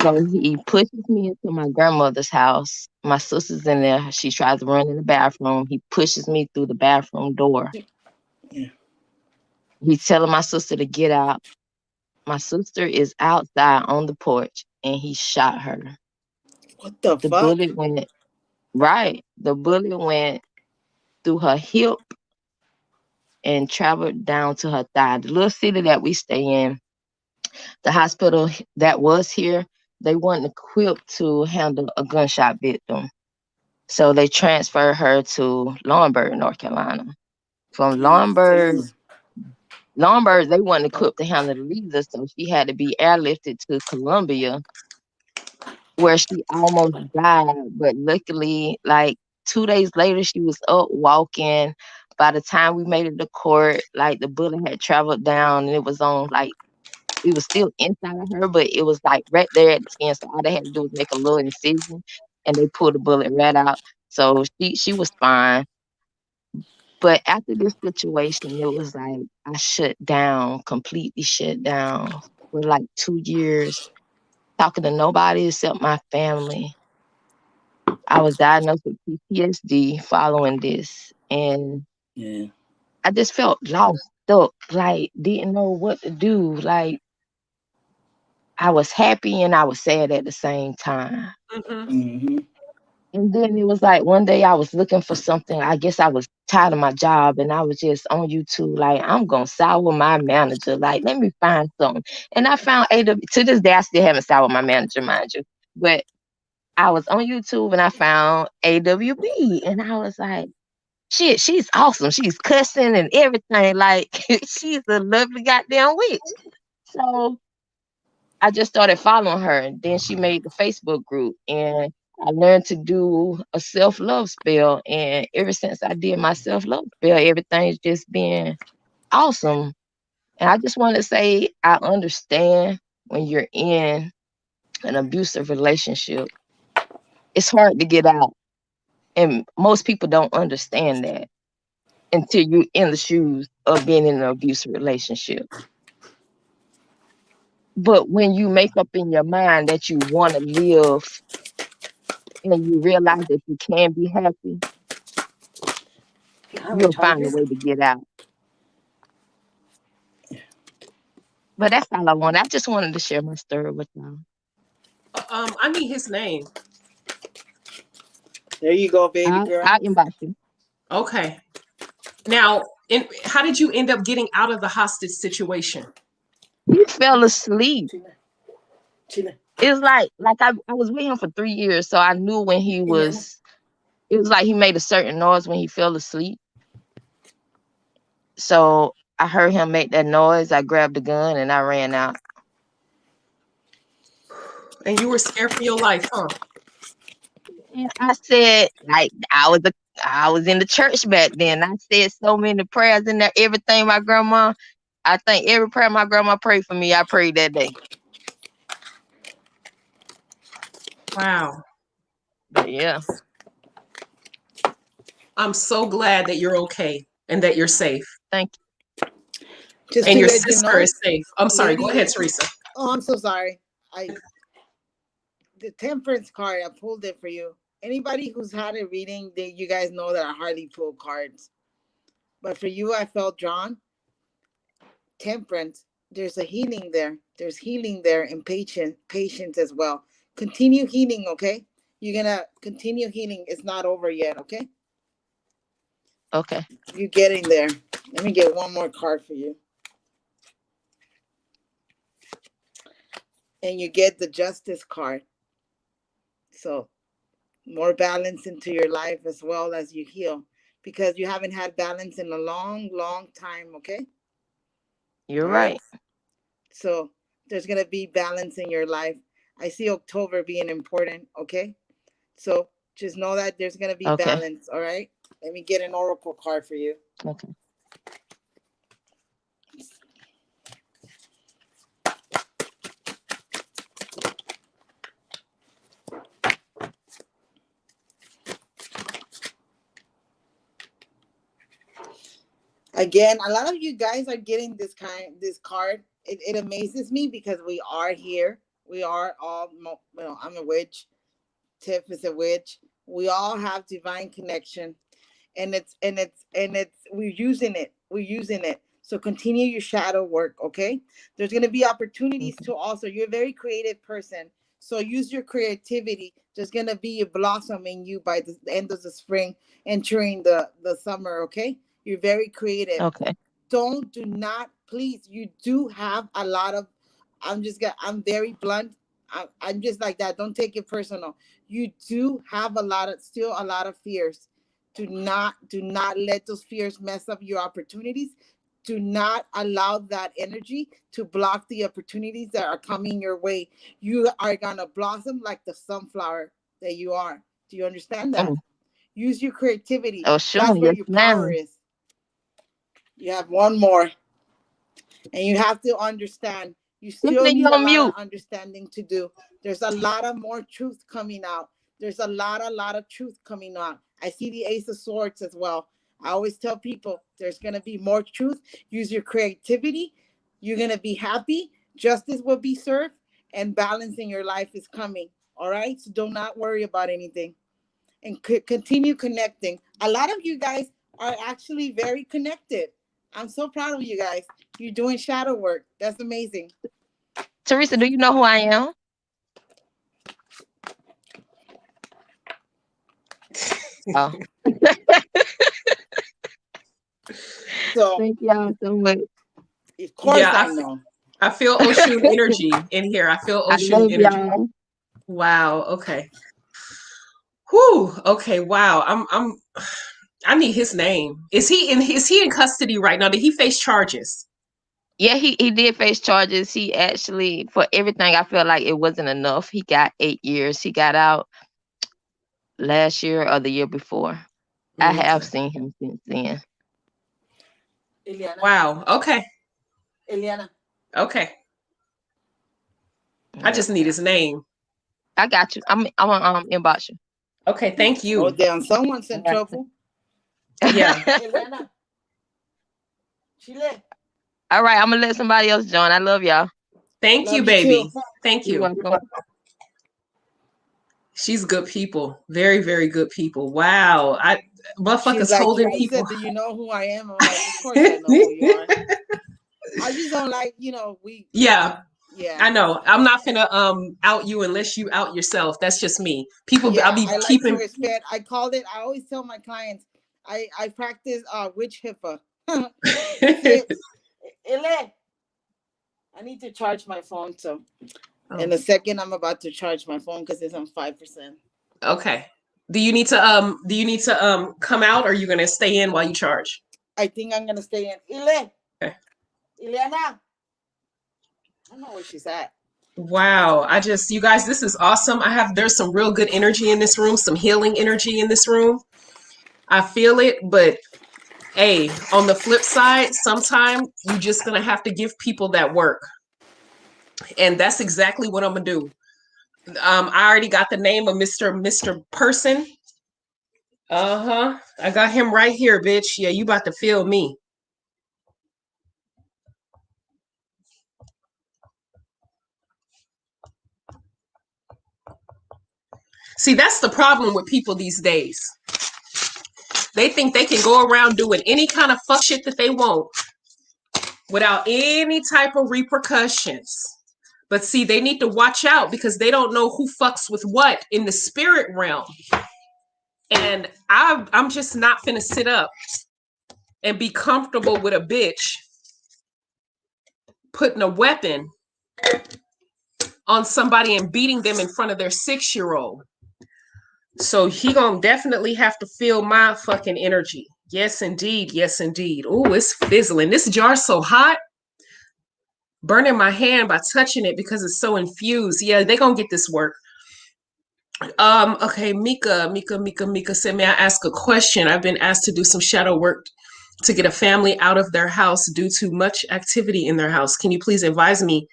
So he pushes me into my grandmother's house. My sister's in there. She tries to run in the bathroom. He pushes me through the bathroom door. Yeah. He's telling my sister to get out. My sister is outside on the porch and he shot her. What the The fuck? bullet went right. The bullet went through her hip and traveled down to her thigh. The little city that we stay in, the hospital that was here, they weren't equipped to handle a gunshot victim. So they transferred her to Laurinburg, North Carolina. From Damn. Laurinburg, they weren't equipped to handle it either, so she had to be airlifted to Columbia, where she almost died. But luckily, like 2 days later, she was up walking. By the time we made it to court, like the bullet had traveled down and it was on, like, it was still inside of her, but it was like right there at the skin. So all they had to do was make a little incision and they pulled the bullet right out. So she was fine. But after this situation, it was like I shut down, completely shut down for like 2 years, talking to nobody except my family. I was diagnosed with PTSD following this, and Yeah. I just felt lost up, like didn't know what to do. Like I was happy and I was sad at the same time. Mm-hmm. Mm-hmm. And then it was like one day I was looking for something. I guess I was tired of my job and I was just on YouTube, like, I'm going to side with my manager. Like, let me find something. And I found AWB. To this day, I still haven't sided with my manager, mind you. But I was on YouTube and I found AWB. And I was like, shit, she's awesome. She's cussing and everything. Like, she's a lovely goddamn witch. So I just started following her. And then she made the Facebook group. And I learned to do a self-love spell. And ever since I did my self-love spell, everything's just been awesome. And I just want to say I understand when you're in an abusive relationship, it's hard to get out. And most people don't understand that until you're in the shoes of being in an abusive relationship. But when you make up in your mind that you want to live and you realize that you can be happy, You have a you'll find a charger? way to get out. But that's all I wanted. I just wanted to share my story with y'all. I need his name. There you go, baby girl. I'll inbox you. Okay. Now, how did you end up getting out of the hostage situation? He fell asleep. Chile. Chile. It was like I was with him for 3 years, so I knew when he was. It was like he made a certain noise when he fell asleep. So I heard him make that noise. I grabbed the gun and I ran out. And you were scared for your life, huh? And I said, like, I was in the church back then. I said so many prayers in there. Everything my grandma, I think every prayer my grandma prayed for me, I prayed that day. Wow. But yeah, I'm so glad that you're okay and that you're safe. thank Just And to your let you sister know, is safe. I'm sorry. Go lady. ahead, Teresa. Oh, I'm so sorry. The temperance card, I pulled it for you. Anybody who's had a reading, you guys know that I hardly pull cards. But for you, I felt drawn. Temperance. There's a healing there. There's healing there, and patience as well. Continue healing, okay? You're gonna continue healing. It's not over yet, okay? Okay. You're getting there. Let me get one more card for you. And you get the Justice card. So more balance into your life as well as you heal, because you haven't had balance in a long, long time, okay? You're All right. right. So there's going to be balance in your life. I see October being important, okay? So just know that there's going to be Okay. balance, all right? Let me get an oracle card for you. Okay. Again, a lot of you guys are getting this card. It amazes me because we are here. We are all, I'm a witch. Tiff is a witch. We all have divine connection, and we're using it. So continue your shadow work, okay? There's going to be opportunities Okay. to also, you're a very creative person, so use your creativity. There's going to be a blossom in you by the end of the spring, entering the summer, okay? You're very creative. Okay. Do not, please, you do have a lot of, I'm very blunt. I'm just like that. Don't take it personal. You do have still a lot of fears. Do not let those fears mess up your opportunities. Do not allow that energy to block the opportunities that are coming your way. You are gonna blossom like the sunflower that you are. Do you understand that? Oh, Use your creativity. oh, sure. That's where Yes, your power ma'am. is. You have one more. And you have to understand, you still Tiffany, you need a on lot of mute. understanding to do. There's a lot of more truth coming out. There's a lot of truth coming out. I see the Ace of Swords as well. I always tell people there's going to be more truth. Use your creativity. You're going to be happy. Justice will be served, and balance in your life is coming. All right. So do not worry about anything, and continue connecting. A lot of you guys are actually very connected. I'm so proud of you guys. You're doing shadow work. That's amazing. Teresa, do you know who I am? Oh, So, thank y'all so much. of course, Yeah, I know. I feel Oshun energy in here. I feel I Oshun love energy. y'all. Wow. Okay. Whew. Okay. Wow. I need his name. Is he in custody right now? Did he face charges? Yeah, he did face charges. He actually, for everything, I feel like it wasn't enough. He got 8 years. He got out last year or the year before. I have Okay. seen him since then. Eliana. Wow. Okay. Eliana. Okay. I Yeah. just need his name. I got you. I'm on inbox you. Okay. Thank Oh, you. damn. Someone's All in right. trouble. Yeah. Eliana. Chile. All right, I'm gonna let somebody else join. I love y'all. Thank you, Love you too. baby. Thank You're you. welcome. She's good people. Very, very good people. Wow. She's Motherfuckers like, holding Teresa, people. do you know who I am? I'm like, of course I know who you are. I just don't like, Yeah. yeah. I know. I'm not gonna out you unless you out yourself. That's just me. People, I'll Yeah, be I like to keeping. respect. I called it. I always tell my clients, I practice witch HIPAA. See, Ele, I need to charge my phone. So in Oh, a second, I'm about to charge my phone because it's on 5%. okay. Do you need to come out, or are you gonna stay in while you charge? I think I'm gonna stay in. Ele, Okay. Ileana, I don't know where she's at. Wow. You guys, this is awesome. There's some real good energy in this room, some healing energy in this room. I feel it, but hey, on the flip side, sometimes you just gonna have to give people that work. And that's exactly what I'm gonna do. I already got the name of Mr. Person. Uh-huh. I got him right here, bitch. Yeah, you about to feel me. See, that's the problem with people these days. They think they can go around doing any kind of fuck shit that they want without any type of repercussions. But see, they need to watch out because they don't know who fucks with what in the spirit realm. And I'm just not finna sit up and be comfortable with a bitch putting a weapon on somebody and beating them in front of their 6-year-old. So he gonna definitely have to feel my fucking energy. Yes, indeed. Yes, indeed. Oh, it's fizzling. This jar's so hot. Burning my hand by touching it because it's so infused. Yeah, they gonna get this work. Okay, Mika said, may I ask a question? I've been asked to do some shadow work to get a family out of their house due to much activity in their house. Can you please advise me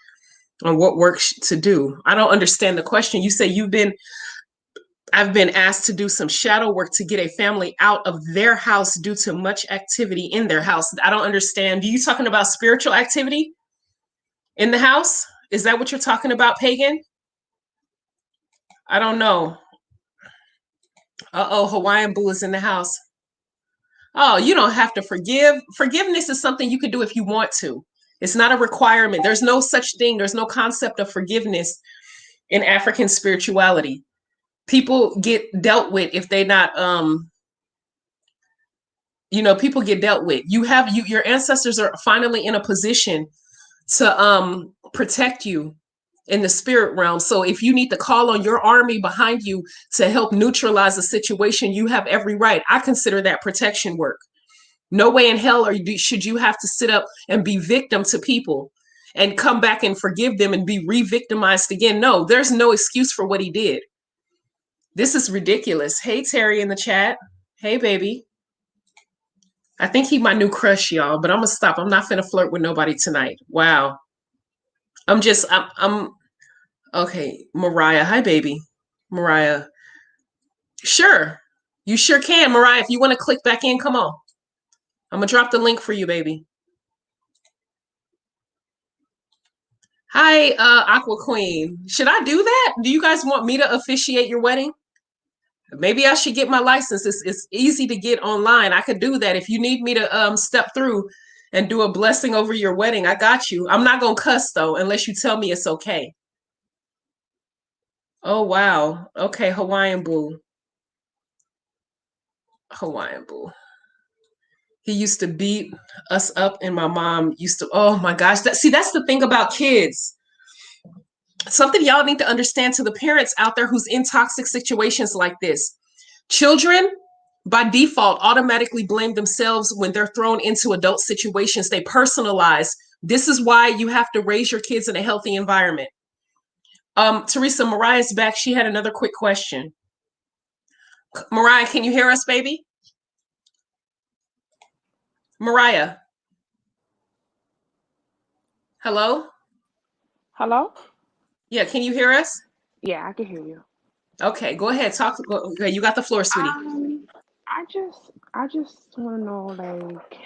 on what work to do? I don't understand the question. You say I've been asked to do some shadow work to get a family out of their house due to much activity in their house. I don't understand. Are you talking about spiritual activity in the house? Is that what you're talking about, Pagan? I don't know. Uh-oh, Hawaiian Boo is in the house. Oh, you don't have to forgive. Forgiveness is something you can do if you want to. It's not a requirement. There's no such thing. There's no concept of forgiveness in African spirituality. People get dealt with if they not, people get dealt with. Your ancestors are finally in a position to protect you in the spirit realm. So if you need to call on your army behind you to help neutralize a situation, you have every right. I consider that protection work. No way in hell should you have to sit up and be victim to people and come back and forgive them and be re-victimized again. No, there's no excuse for what he did. This is ridiculous. Hey, Terry in the chat. Hey, baby. I think he my new crush, y'all, but I'm gonna stop. I'm not finna flirt with nobody tonight. Wow. I'm okay. Mariah. Hi, baby. Mariah. Sure. You sure can, Mariah. If you want to click back in, come on. I'm gonna drop the link for you, baby. Hi, Aqua Queen. Should I do that? Do you guys want me to officiate your wedding? Maybe I should get my license. It's easy to get online. I could do that. If you need me to step through and do a blessing over your wedding, I got you. I'm not gonna cuss though, unless you tell me it's okay. Oh wow. Okay, Hawaiian Boo. Hawaiian Boo. He used to beat us up, and my mom used to. Oh my gosh. That's the thing about kids. Something y'all need to understand to the parents out there who's in toxic situations like this. Children, by default, automatically blame themselves when they're thrown into adult situations. They personalize. This is why you have to raise your kids in a healthy environment. Teresa, Mariah's back. She had another quick question. Mariah, can you hear us, baby? Mariah. Hello? Hello? Yeah, can you hear us? Yeah, I can hear you. Okay, go ahead. Talk. Okay, you got the floor, sweetie. I just want to know, like,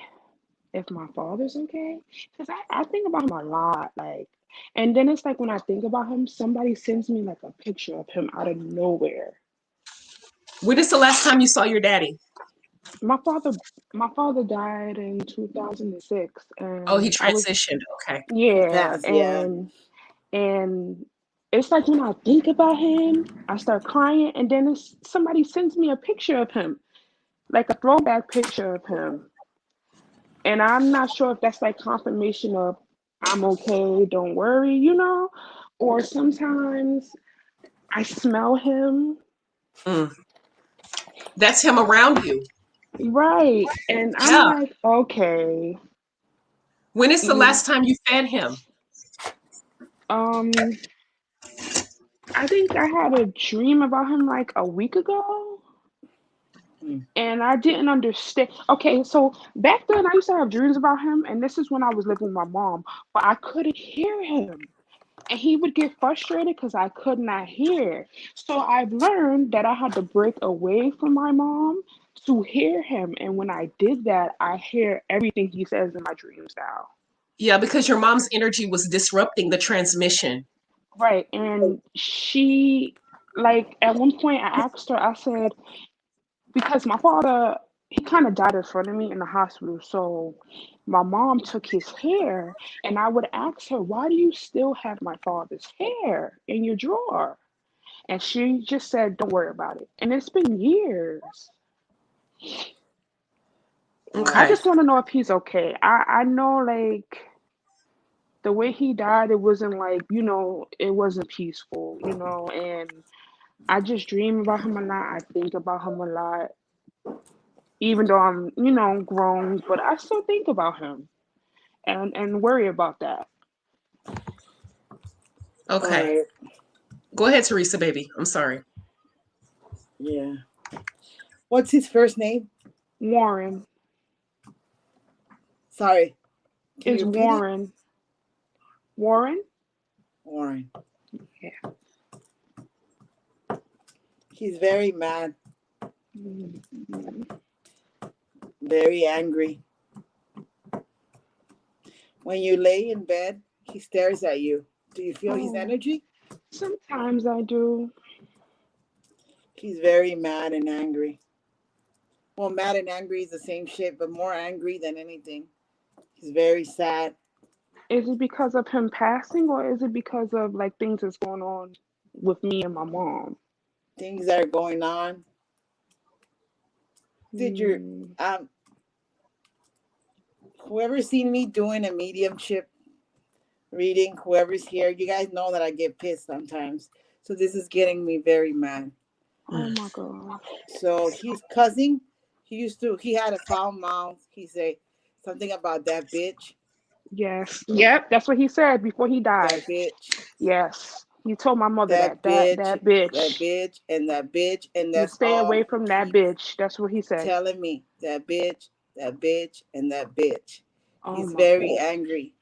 if my father's okay, because I think about him a lot, like, and then it's like when I think about him, somebody sends me like a picture of him out of nowhere. When is the last time you saw your daddy? My father died in 2006, Oh, he and transitioned. Okay. yeah, Yes, yeah. and it's like when I think about him, I start crying, and then somebody sends me a picture of him, like a throwback picture of him. And I'm not sure if that's like confirmation of I'm okay, don't worry, or sometimes I smell him. That's him around you. Right. And I'm Yeah. like, okay. When is the last time you fed him? I think I had a dream about him like a week ago. And I didn't understand. Okay, so back then I used to have dreams about him, and this is when I was living with my mom, but I couldn't hear him. And he would get frustrated because I could not hear. So I've learned that I had to break away from my mom to hear him. And when I did that, I hear everything he says in my dreams now. Yeah, because your mom's energy was disrupting the transmission. Right. And she like at one point I asked her, I said, because my father, he kind of died in front of me in the hospital. So my mom took his hair, and I would ask her, why do you still have my father's hair in your drawer? And she just said, don't worry about it. And it's been years. I Okay. Wow. just want to know if he's okay. I know, like, the way he died, it wasn't like, it wasn't peaceful, and I just dream about him a lot. I think about him a lot, even though I'm, grown, but I still think about him and worry about that. All Okay. right. Go ahead, Teresa, baby. I'm sorry. Yeah. What's his first name? Warren Sorry. Can is you repeat it? Warren. Warren? Warren. Yeah. He's very mad, Mhm. very angry. When you lay in bed, he stares at you. Do you feel his Oh, energy? sometimes I do. He's very mad and angry. Well, mad and angry is the same shit, but more angry than anything. He's very sad. Is it because of him passing, or is it because of like things that's going on with me and my mom? Things that are going on. Did your Hmm. um whoever's seen me doing a mediumship reading, whoever's here, you guys know that I get pissed sometimes. So this is getting me very mad. Oh my gosh. So he's cussing. He had a foul mouth. He say something about that bitch, Yes. Yep. That's what he said before he died. that bitch, Yes. He told my mother that that that bitch, that that bitch. bitch, and that bitch, and You that's stay away all he from that keeps bitch. That's what he said. telling me. That bitch, and that bitch. Oh He's my very god. angry.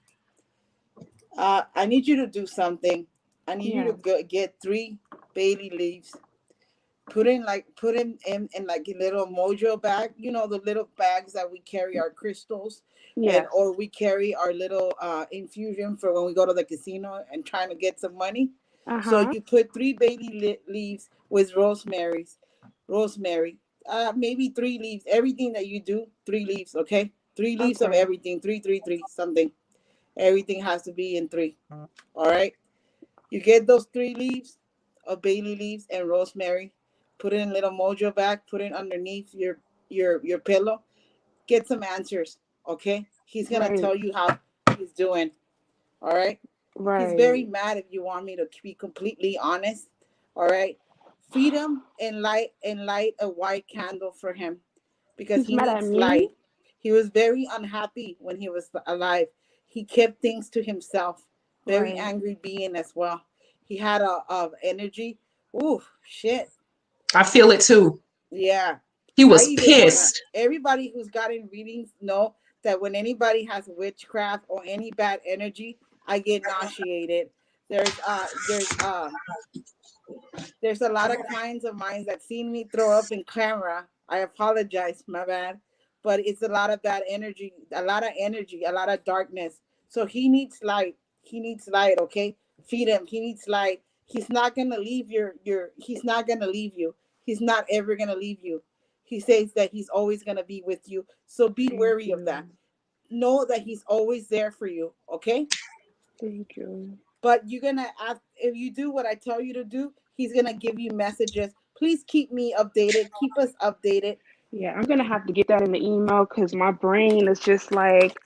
I need you to do something. I need you to Yeah. get 3 bay leaves. Put him in like a little mojo bag, the little bags that we carry our crystals, and Yes. or we carry our little infusion for when we go to the casino and trying to get some money. So Uh-huh. you put 3 bay leaves with rosemary, maybe 3 leaves. Everything that you do, 3 leaves, okay? 3 leaves of Okay. everything, three, something. Everything has to be in three. All right. You get those 3 leaves of bay leaves and rosemary. Put it in a little mojo bag. Put it underneath your pillow. Get some answers. Okay. He's gonna Right. tell you how he's doing. All right. He's very Right. mad. If you want me to be completely honest. All right. Feed him and light a white candle for him because He's he mad at needs me? light. He was very unhappy when he was alive. He kept things to himself. Very Right. angry being as well. He had a energy. Ooh, shit. I feel it too. Yeah. He I was even wanna. pissed. Everybody who's gotten readings know that when anybody has witchcraft or any bad energy, I get nauseated. There's a lot of clients of mine that seen me throw up in camera. I apologize, my bad. But it's a lot of bad energy, a lot of darkness. So he needs light. He needs light, okay? Feed him. He needs light. He's not gonna leave he's not gonna leave you. He's not ever gonna leave you. He says that he's always gonna be with you. So be Thank wary of that. you. Know that he's always there for you, okay? Thank you. But you're gonna ask, if you do what I tell you to do, he's gonna give you messages. Please keep me updated. Keep us updated. Yeah, I'm gonna have to get that in the email because my brain is just like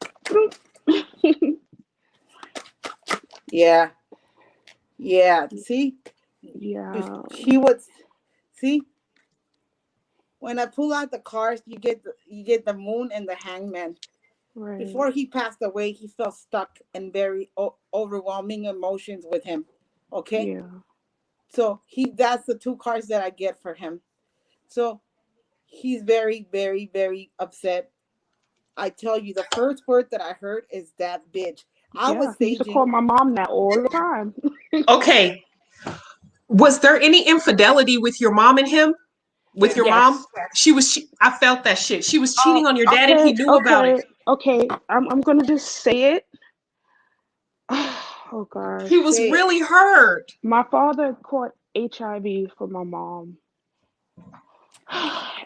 Yeah, yeah. See, yeah. he was. See, when I pull out the cards, you get the moon and the hangman. Right. Before he passed away, he felt stuck and very overwhelming emotions with him. Okay, Yeah. so that's the 2 cards that I get for him. So he's very, very, very upset. I tell you, the first word that I heard is that bitch. I Yeah. was He used to call saging. my mom that all the time. Okay. Was there any infidelity with your mom and him? With your Yes. mom? Yes. I felt that shit. She was Oh, cheating on your dad and he okay, knew about it. okay, okay. I'm gonna just say it. Oh He gosh. was Say it. really hurt. My father caught HIV for my mom.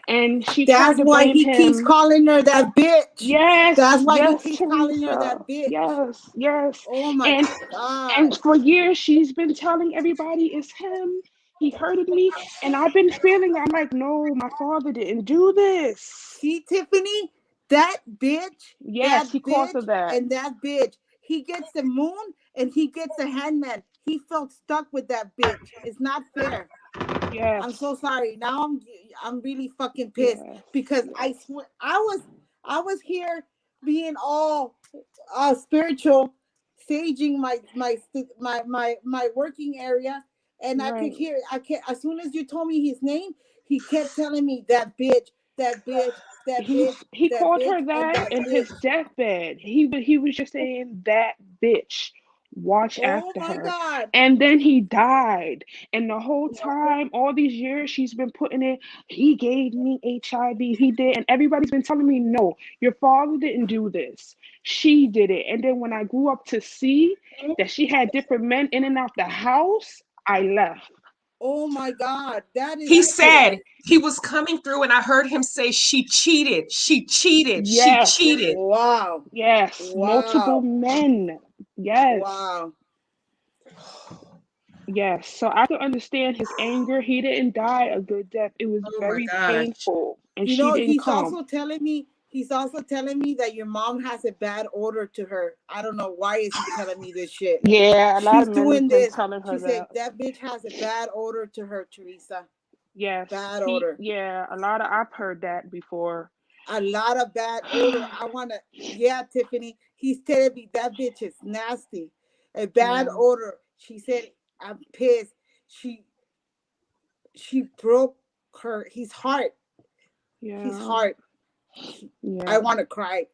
And she tried That's to why blame he keeps him. calling her that bitch. Yes, That's why he yes, keeps calling her Teresa. that bitch. Yes, yes. Oh my And God. and for years she's been telling everybody it's him. He hurted me. And I've been feeling, I'm like, no, my father didn't do this. See, Tiffany, that bitch, Yes, he calls her that. and that bitch. He gets the moon and he gets the hangman. He felt stuck with that bitch. It's not fair. I'm Yes, so sorry. Now I'm really fucking pissed yes, because I yes. swear I was here being all spiritual, saging my working area, and I could Right. hear. I can As soon as you told me his name, he kept telling me that bitch, that bitch, that bitch, He that called bitch, her and that that in his bitch. deathbed. He was just saying that bitch. Watch Oh after my her. God. And then he died. And the whole time, all these years, she's been putting it, he gave me HIV. He did. And everybody's been telling me, no, your father didn't do this. She did it. And then when I grew up to see that she had different men in and out the house, I left. Oh my God. That is He said he was coming through, and I heard him say, she cheated, she cheated, she Yes. cheated. wow. Yes. Multiple Wow. men. Yes. Wow. Yes, so I could understand his anger. He didn't die a good death. It was Oh my very gosh. painful, and You she know, didn't come. he's also telling me that your mom has a bad odor to her. I don't know why is he telling me this shit. Yeah, a lot She's of men have doing been this. telling She her said that. that bitch has a bad odor to her, Teresa. Yes, Bad odor. yeah, a lot of I've heard that before. A lot of bad odor. I wanna Yeah, Tiffany. He's telling me that bitch is nasty. A bad Yeah, odor. She said, I'm pissed. She she broke his heart. His yeah, heart. I yeah. want to cry.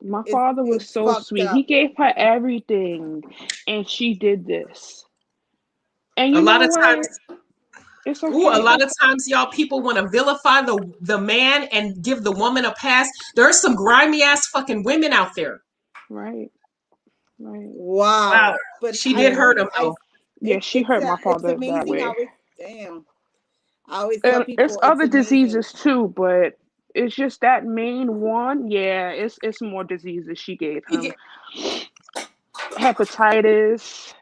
My father was It's so fucked sweet. He up. gave her everything, and she did this. And A you lot know of what? times, It's a okay. lot of times, y'all, people want to vilify the man and give the woman a pass. There's some grimy ass fucking women out there. Right, right. Wow. Wow. But She I did Yeah, hurt always him though. yeah. She hurt my it's father that amazing. way. Damn. I always tell And it's people it's other amazing. diseases too, but it's just that main one. Yeah, it's more diseases she gave He him. get, Hepatitis.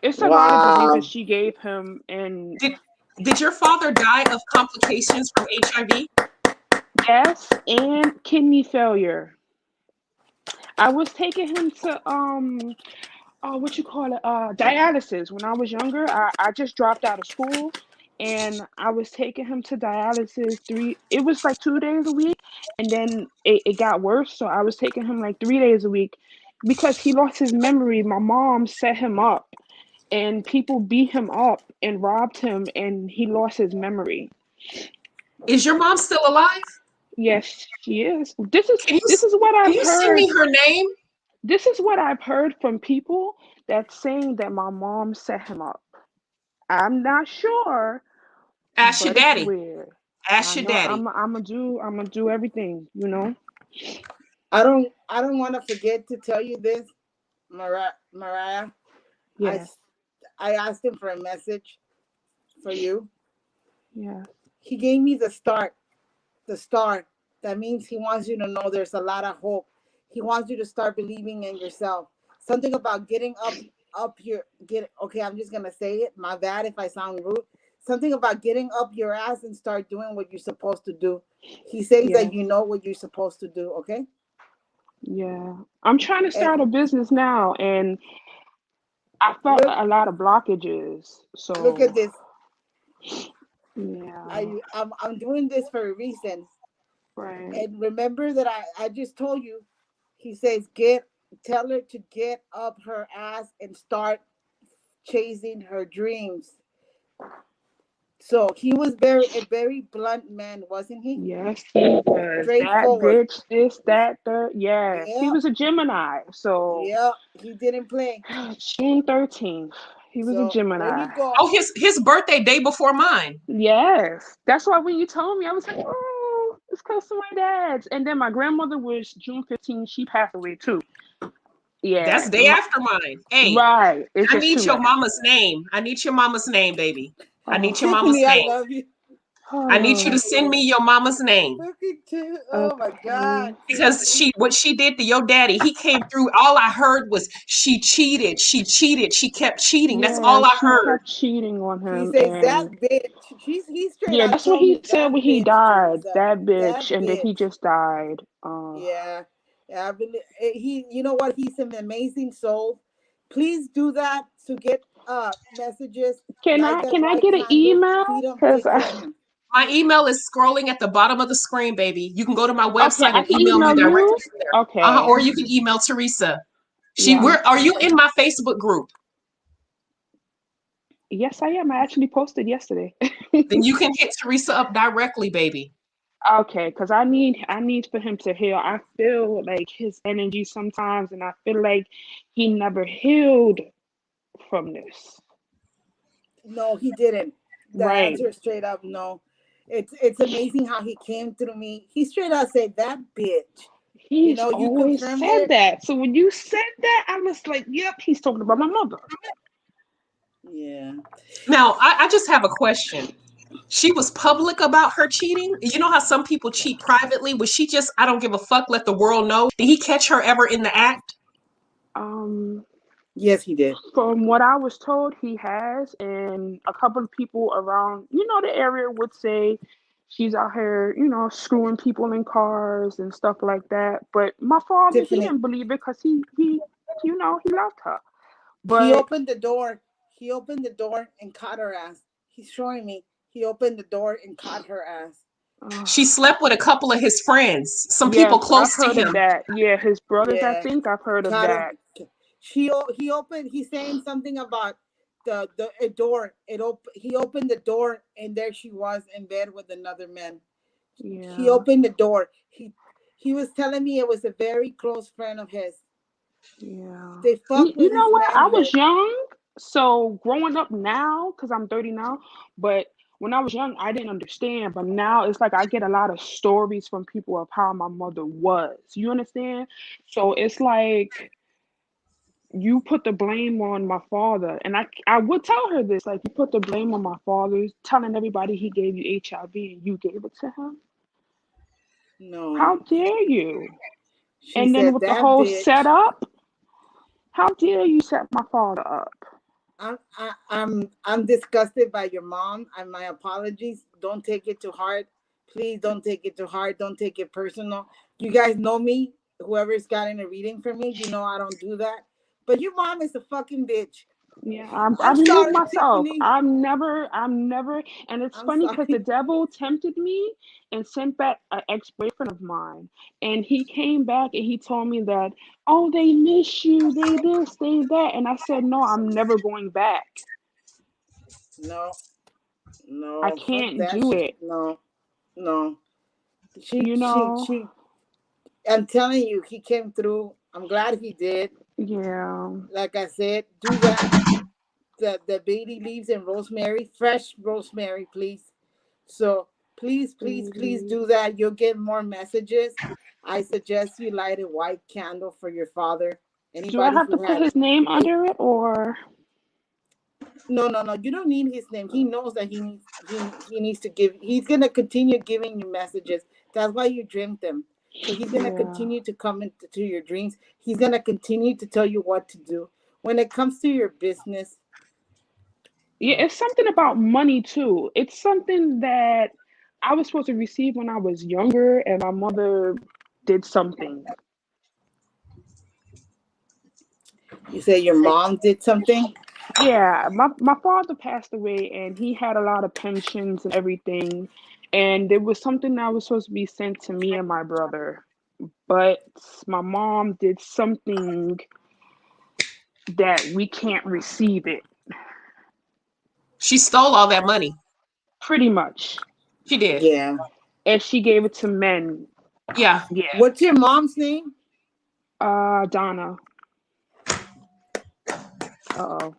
It's a lot of diseases Wow. she gave him, and did did your father die of complications from HIV? yes, and kidney failure. I was taking him to what you call it, dialysis. When I was younger, I just dropped out of school, and I was taking him to dialysis it was like 2 days a week, and then it got worse, so I was taking him like 3 days a week because he lost his memory. My mom set him up, and people beat him up and robbed him, and he lost his memory. Is your mom still alive? Yes, she is. This is Can you this is what can I've you send heard. me her name? This is what I've heard from people that's saying that my mom set him up. I'm not sure, Ask your but it's daddy. weird. I Ask your know daddy. I'm gonna do everything, you know? I don't want to forget to tell you this, Mariah. I Yeah, I asked him for a message for you. yeah, He gave me the star. That means he wants you to know there's a lot of hope. He wants you to start believing in yourself. Something about getting up your get okay, I'm just gonna say it. My bad if I sound rude. Something about getting up your ass and start doing what you're supposed to do. He says that yeah, you know what you're supposed to do, okay? yeah. I'm trying to And start a business now, and I felt look a lot of blockages. look So at this. yeah, I'm doing this for a reason. right. And remember that I just told you, he says, tell her to get up her ass and start chasing her dreams. So he was a very blunt man, wasn't he? Yes, he was. That Straightforward. bitch, this, that, the yes. He Yeah, was a Gemini. So yeah, he didn't play. June 13th. He was a So there Gemini. you go. Oh, his birthday day before mine. Yes. That's why when you told me, I was like, oh, it's close to my dad's. And then my grandmother was June 15th. She passed away too. Yeah, That's day after mine. Hey, right. It's I just need too your late. mama's name. I need your mama's name, baby. I Oh, need your mama's Tiffany, I name. love you. I need you to send me your mama's name. Oh my God. okay. Because what she did to your daddy, he came through. All I heard was she cheated, she kept cheating. That's Yeah, all I she heard. kept cheating on He him, says that and bitch. He straight yeah, out that's what told he me said that when he bitch, died. Teresa. That That bitch, and then he bitch. just died. Yeah. Yeah, I believe he. You know what? He's an amazing soul. Please do that to get messages. Light that Can I white get an candle. email? Feed him. Cause Take care of him. My email is scrolling at the bottom of the screen, baby. You can go to my okay, website I and can email me email you. directly there. Okay, Or you can email Teresa. yeah, Are you in my Facebook group? yes, I am. I actually posted yesterday. Then you can hit Teresa up directly, baby. Okay, because I need for him to heal. I feel like his energy sometimes, and I feel like he never healed from this. No, he didn't. The Right. answer is straight up no. It's amazing how he came through me. He straight out said that bitch. You He's know, you always confirmed said it. that. So when you said that, I was like, yep, he's talking about my mother. Yeah. Now, I just have a question. She was public about her cheating. You know how some people cheat privately? Was she just, I don't give a fuck, let the world know? Did he catch her ever in the act? Um, Yes, he did. from what I was told, he has, and a couple of people around, the area would say she's out here, screwing people in cars and stuff like that. But my father, he Tiffany. didn't believe it because he loved her. He But opened the door. He opened the door and caught her ass. He's showing me. He opened the door and caught her ass. uh, She slept with a couple of his friends, some people yes, I've close to heard of him. that. Yeah, his brothers, I Yeah, think I've heard of caught him. that. He opened. He's saying something about the a door. He opened the door and there she was in bed with another man. He Yeah, opened the door. He was telling me it was a very close friend of his. yeah. They You, fucked you with know his what? I was manhood. young, so growing up now, because I'm 30 now, but when I was young, I didn't understand. But now it's like I get a lot of stories from people of how my mother was. You understand? So it's like you put the blame on my father, and I would tell her this, like, you put the blame on my father, telling everybody he gave you HIV and you gave it to him. No, How dare you? she And then said with the that whole bitch. setup, how dare you set my father up? I'm disgusted by your mom, and my apologies. Don't take it to heart. Please don't take it to heart. Don't take it personal. You guys know me. Whoever's gotten a reading from me, you know I don't do that. But your mom is a fucking bitch. Yeah, I I'm removed sorry, myself. Tiffany. I'm never, and it's I'm funny because the sorry. devil tempted me and sent back an ex-boyfriend of mine. And he came back and he told me that, oh, they miss you, they this, they that. And I said, no, I'm never going back. No, I no, fuck can't that do shit. it, No, no. She, you she, know? she. I'm telling you, he came through. I'm glad he did. Yeah. Like I said, do that. The baby leaves and rosemary, fresh rosemary, please. So please Mhm. do that. You'll get more messages. I suggest you light a white candle for your father. Do I Anybody have to who put has his name a under it or? no. You don't need his name. He knows that he needs to give. He's gonna continue giving you messages. That's why you dreamt them. So he's gonna Yeah. continue to come into your dreams. He's gonna continue to tell you what to do. When it comes to your business, Yeah, it's something about money too. It's something that I was supposed to receive when I was younger, and my mother did something. you say your mom did something. Yeah, my father passed away, and he had a lot of pensions and everything, and there was something that was supposed to be sent to me and my brother, but my mom did something that we can't receive it, She stole all that money. pretty much, She did. Yeah. and she gave it to men. Yeah. Yeah, What's your mom's name? Donna. Uh-oh.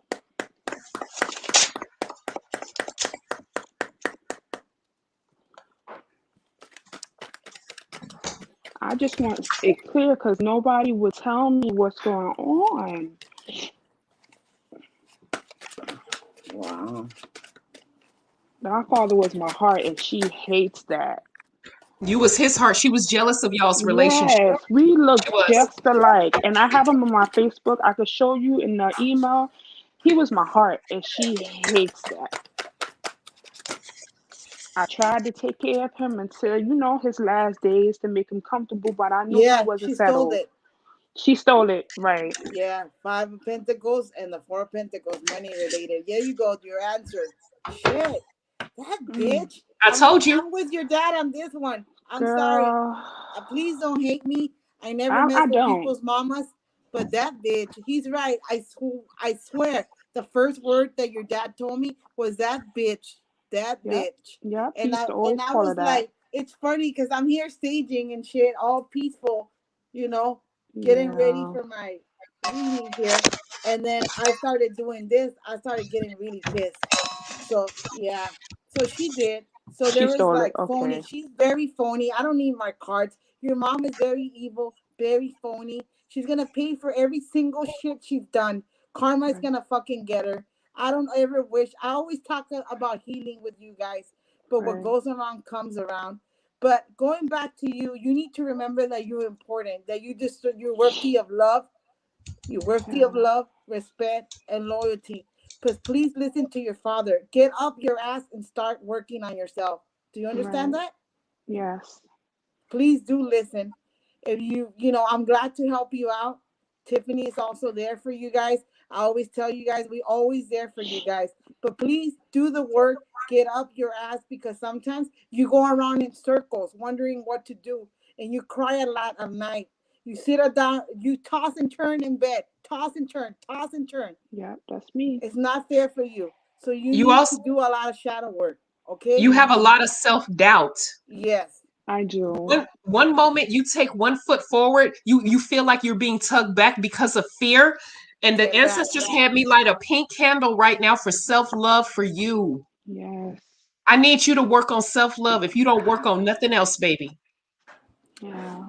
I just want it clear because nobody would tell me what's going on. Wow. My father was my heart, and she hates that. You was his heart. She was jealous of y'all's relationship. Yes, we look She was. just alike. And I have him on my Facebook. I could show you in the email. He was my heart, and she hates that. I tried to take care of him until, his last days to make him comfortable, but I knew he Yeah, wasn't she stole settled. it. She stole it, right? Yeah, 5 of Pentacles and the 4 of Pentacles, money related. There you go, your answer. Shit, that Mm, bitch. I told you. I'm with your dad on this one. I'm sorry. girl, Please don't hate me. I never mess I with don't. people's mamas, but that bitch, he's right. I swear, the first word that your dad told me was that bitch, that Yep, bitch, yep. He and used I to and always I call her was that. like, it's funny because I'm here staging and shit, all peaceful, you know, getting ready Yeah, for my reading here, and then I started doing this. I started getting really pissed. So yeah, so she did. So she there was stole it. like phony. Okay, She's very phony. I don't need my cards. Your mom is very evil, very phony. She's gonna pay for every single shit she's done. Karma is right, gonna fucking get her. I don't ever wish. I always talk about healing with you guys, but what right, goes around comes around. But going back to you, you need to remember that you're important. That you're worthy of love. You're worthy of yeah, love, respect, and loyalty. But please listen to your father. Get up your ass and start working on yourself. Do you understand right. that? Yes, Please do listen. If I'm glad to help you out. Tiffany is also there for you guys. I always tell you guys, we always there for you guys. But please do the work, get up your ass, because sometimes you go around in circles wondering what to do, and you cry a lot at night. You sit down, you toss and turn in bed, toss and turn, toss and turn. yep. That's me. It's not fair for you. So you You need also to do a lot of shadow work. Okay? you have a lot of self-doubt. Yes. I do. One moment you take one foot forward, you feel like you're being tugged back because of fear. And the ancestors Exactly. had me light a pink candle right now for self-love for you. Yes. I need you to work on self-love if you don't work on nothing else, baby. Yeah.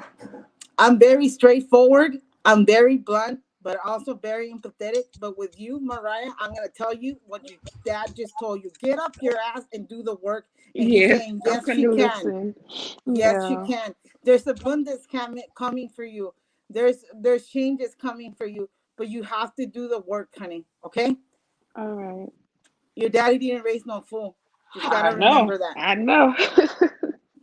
I'm very straightforward. I'm very blunt, but also very empathetic. But with you, Mariah, I'm gonna tell you what your dad just told you. Get up your ass and do the work. And he's Yes, saying, I'm yes, she gonna can. listen. Yes, she Yeah. can. There's abundance coming for you. There's changes coming for you, but you have to do the work, honey. Okay? All right. Your daddy didn't raise no fool. Just I gotta know. remember that. I know.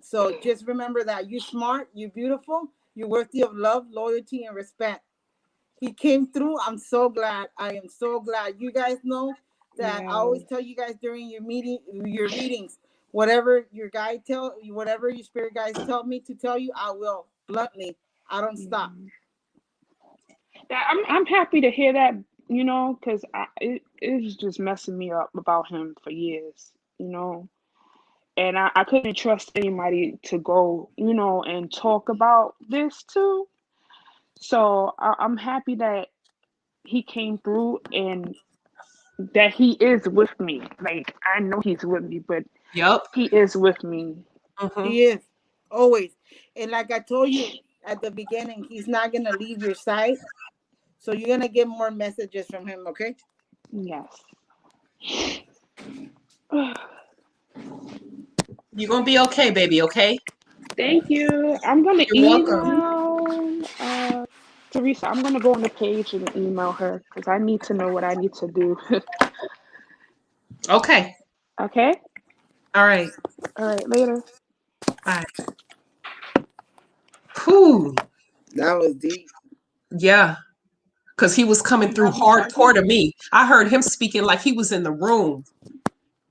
So just remember that you're smart, you're beautiful, you're worthy of love, loyalty, and respect. He came through. I'm so glad. I am so glad. You guys know that I always Yes. tell you guys during your readings, whatever whatever your spirit guides tell me to tell you, I will bluntly. I don't stop. Mhm. Yeah, I'm happy to hear that, because it was just messing me up about him for years, and I couldn't trust anybody to go, and talk about this too. So I'm happy that he came through and that he is with me. Like, I know he's with me, but Yup. he is with me. Hmm. He is always, and like I told you at the beginning, he's not gonna leave your side. So you're gonna get more messages from him. Okay? Yes. You're gonna be okay, baby, okay? Thank you. I'm gonna You're welcome. email Teresa. I'm gonna go on the page and email her because I need to know what I need to do. Okay. Okay. All right. All right. Later. Bye. Whew. That was deep. Yeah. Because he was coming You through have more hardcore cards? to me. I heard him speaking like he was in the room.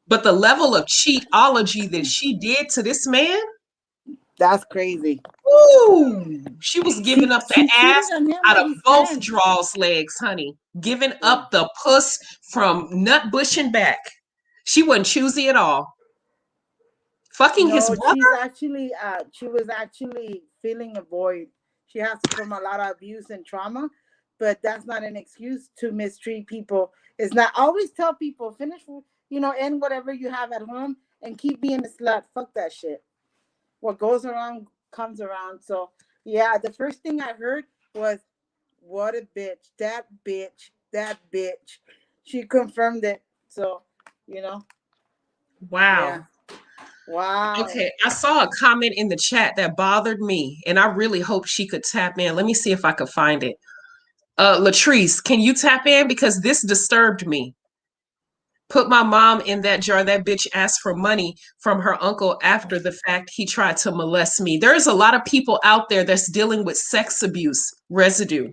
But the level of cheatology that she did to this man, That's crazy. ooh, she was giving up the She cheated ass on him out with of his both friends. draws legs, honey. Giving Yeah. up the puss from nut bush and back. She wasn't choosy at all. Fucking his No, brother? she was actually feeling a void. She has from a lot of abuse and trauma, but that's not an excuse to mistreat people. It's not. I always tell people finish, end whatever you have at home and keep being a slut. Fuck that shit. What goes around comes around. So Yeah, the first thing I heard was, "What a bitch! That bitch! That bitch!" She confirmed it. So, you know, yeah. Wow. Wow. Okay, I saw a comment in the chat that bothered me, and I really hope she could tap in. Let me see if I could find it. Latrice, can you tap in? Because this disturbed me. Put my mom in that jar. That bitch asked for money from her uncle after the fact he tried to molest me. There's a lot of people out there that's dealing with sex abuse residue.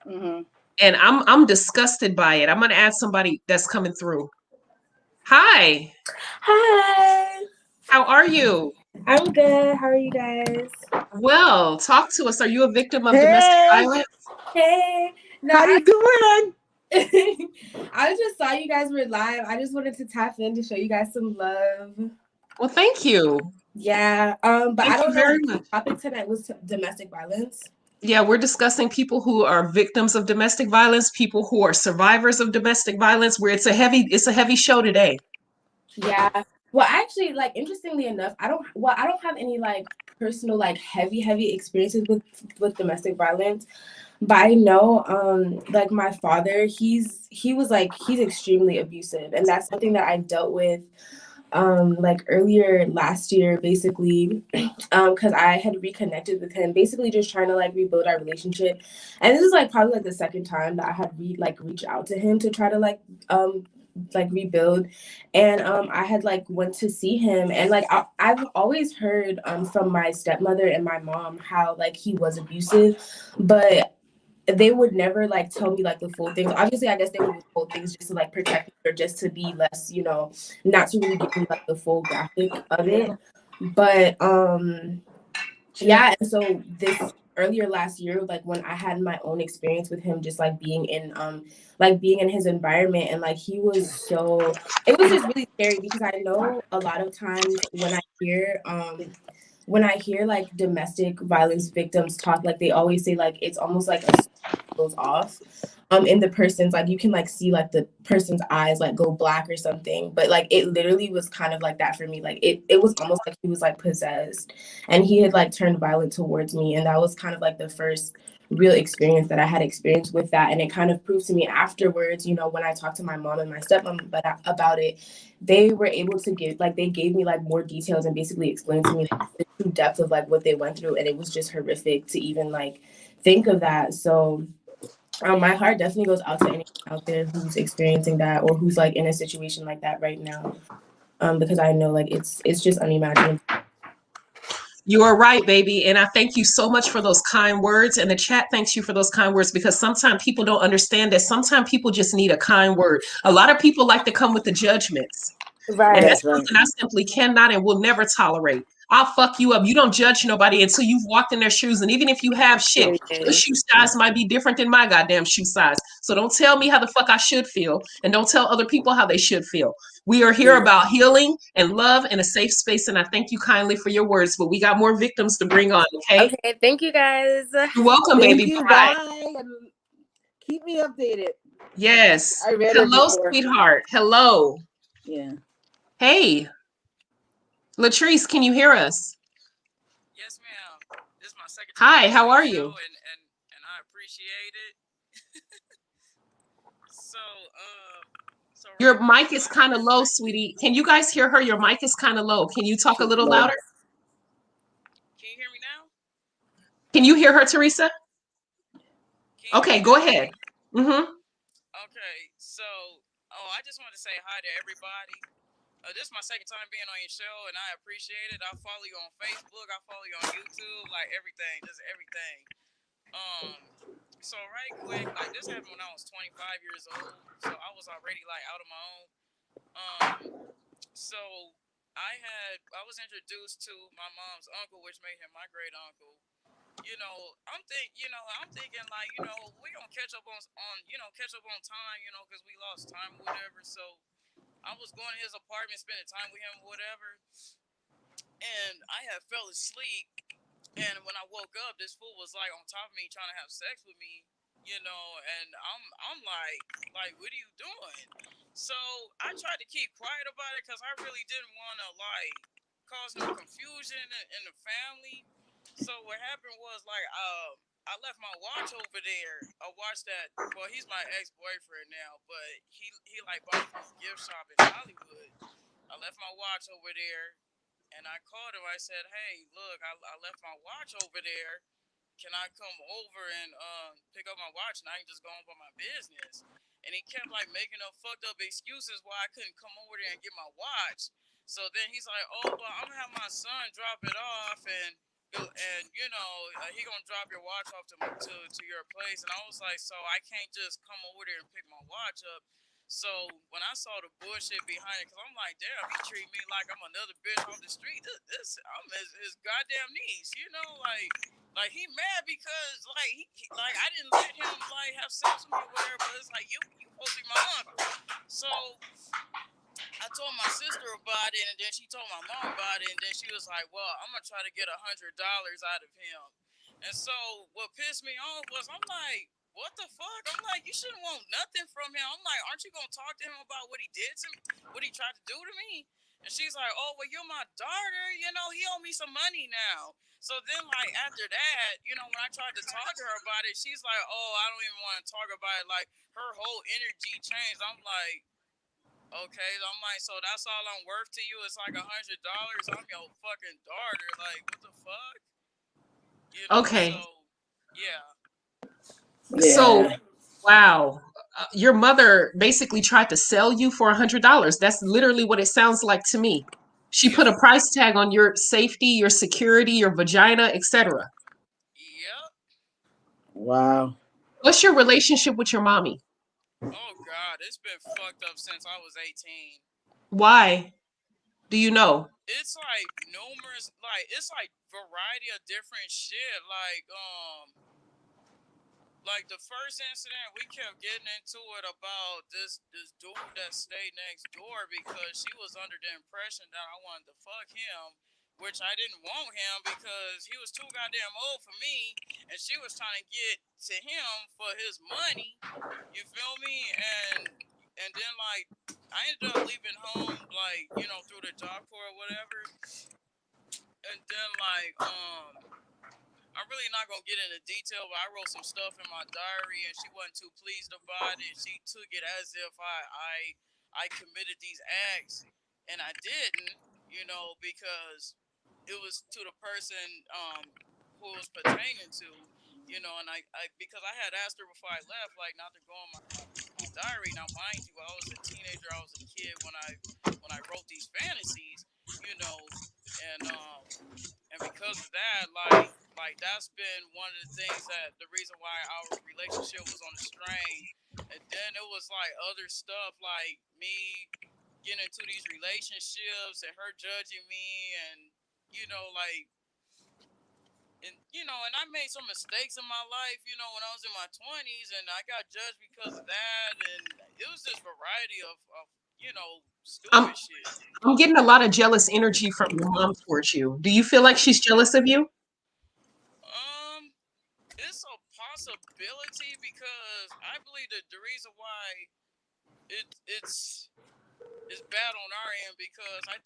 Hmm. And I'm disgusted by it. I'm gonna add somebody that's coming through. Hi, Hi, how are you? I'm good. How are you guys? Well, talk to us. Are you a victim of domestic Hey, violence? Hey, no, how you doing? I just saw you guys were live. I just wanted to tap in to show you guys some love. Well, thank you. Yeah, but I Thank you don't know. very The much. topic tonight was domestic violence. Yeah, we're discussing people who are victims of domestic violence, people who are survivors of domestic violence, where it's a heavy show today. Yeah. Well, actually, like interestingly enough, I don't have any like personal like heavy experiences with domestic violence. But I know, like my father, he's extremely abusive, and that's something that I dealt with, like earlier last year, basically, because I had reconnected with him, basically just trying to like rebuild our relationship, and this is like probably like the second time that I had reached out to him to try to like rebuild, and I had like went to see him, and like I've always heard from my stepmother and my mom how like he was abusive, but they would never like tell me like the full things. Obviously, I guess they would withhold things just to like protect me or just to be less, not to really give me like the full graphic of it. But yeah, and so this earlier last year, like when I had my own experience with him, just like being in his environment, and like it was just really scary because I know a lot of times when I hear like domestic violence victims talk, like they always say like it's almost like a switch goes off in the person's, like you can like see like the person's eyes like go black or something, but like it literally was kind of like that for me. Like it was almost like he was like possessed, and he had like turned violent towards me, and that was kind of like the first real experience that I had experienced with that. And it kind of proved to me afterwards, when I talked to my mom and my stepmom about it, they were able to they gave me like more details and basically explained to me like, the true depth of like what they went through, and it was just horrific to even like think of that. So my heart definitely goes out to anyone out there who's experiencing that or who's like in a situation like that right now, because I know like it's just unimaginable. You are right, baby. And I thank you so much for those kind words. And the chat thanks you for those kind words, because sometimes people don't understand that sometimes people just need a kind word. A lot of people like to come with the judgments. And Right. that's something I simply cannot and will never tolerate. I'll fuck you up. You don't judge nobody until you've walked in their shoes. And even if you have shit, your Period. shoe size might be different than my goddamn shoe size. So don't tell me how the fuck I should feel. And don't tell other people how they should feel. We are here about healing and love and a safe space. And I thank you kindly for your words. But we got more victims to bring on, okay? Okay, thank you guys. You're welcome, Thank baby. you. Bye. Bye. And keep me updated. Yes. I read it Hello, before. sweetheart. Hello. Yeah. Hey. Latrice, can you hear us? Yes, ma'am. This is my second time Hi, being how on are your you? show, and I appreciate it. So, Your right quick, mic is my kind of low, perspective. sweetie. Can you guys hear her? Your mic is kind of low. Can you talk a She's little low. louder? Can you hear me now? Can you hear her, Teresa? Can you hear Okay, me go now? ahead. Mm-hmm. Okay. So, I just want to say hi to everybody. This is my second time being on your show, and I appreciate it. I follow you on Facebook. I follow you on YouTube. Like everything, just everything. So right quick, like this happened when I was 25 years old. So I was already like out on my own. Um, so I was introduced to my mom's uncle, which made him my great uncle. I'm thinking like, we gonna catch up on time, because we lost time or whatever. So I was going to his apartment, spending time with him or whatever, and I had fell asleep. And when I woke up, this fool was like on top of me trying to have sex with me, and I'm like, what are you doing? So I tried to keep quiet about it because I really didn't want to like cause no confusion in the family. So what happened was like I left my watch over there. A watch that, well, he's my ex-boyfriend now, but he like bought it from a gift shop in Hollywood. I left my watch over there, and I called him. I said, "Hey, look, I left my watch over there. Can I come over and pick up my watch and I can just go on about my business?" And he kept like making up fucked up excuses why I couldn't come over there and get my watch. So then he's like, "Oh, well, I'm gonna have my son drop it off and you know he gonna drop your watch off to your place." And I was like, "So I can't just come over there and pick my watch up?" So when I saw the bullshit behind it, because I'm like, damn, he treat me like I'm another bitch off the street. This I'm his goddamn niece, you know, like he mad because like he like I didn't let him like have sex with me or whatever, but it's like you supposed to be my uncle. So I told my sister about it, and then she told my mom about it, and then she was like, "Well, I'm gonna try to get $100 out of him." And so what pissed me off was I'm like, "What the fuck?" I'm like, "You shouldn't want nothing from him." I'm like, "Aren't you gonna talk to him about what he did to me, what he tried to do to me?" And she's like, "Oh, well, you're my daughter. You know, he owe me some money now." So then, like after that, you know, when I tried to talk to her about it, she's like, "Oh, I don't even want to talk about it." Like her whole energy changed. I'm like, okay, I'm like, so that's all I'm worth to you? It's like $100. I'm your fucking daughter. Like, what the fuck? You know, so Okay. yeah. So, Yeah. wow. Your mother basically tried to sell you for $100. That's literally what it sounds like to me. She put Yep. a price tag on your safety, your security, your vagina, etc. Yep. Wow. What's your relationship with your mommy? Oh god, it's been fucked up since I was 18. Why? Do you know? It's like numerous, like it's like variety of different shit. Like the first incident, we kept getting into it about this dude that stayed next door because she was under the impression that I wanted to fuck him, which I didn't want him because he was too goddamn old for me, and she was trying to get to him for his money. You feel me? And then like I ended up leaving home like you know through the job corps or whatever, and then like I'm really not gonna get into detail, but I wrote some stuff in my diary, and she wasn't too pleased about it. She took it as if I committed these acts, and I didn't, you know, because it was to the person who it was pertaining to, you know, and I because I had asked her before I left, like not to go on my diary. Now, mind you, I was a teenager, I was a kid when I wrote these fantasies, you know, and because of that, like that's been one of the things that the reason why our relationship was on a strain. And then it was like other stuff like me getting into these relationships and her judging me and you know like and you know and I made some mistakes in my life, you know, when I was in my 20s and I got judged because of that and it was this variety of you know I'm stupid shit. I'm getting a lot of jealous energy from your mom towards you. Do you feel like she's jealous of you? Um it's a possibility because I believe that the reason why it's bad on our end because I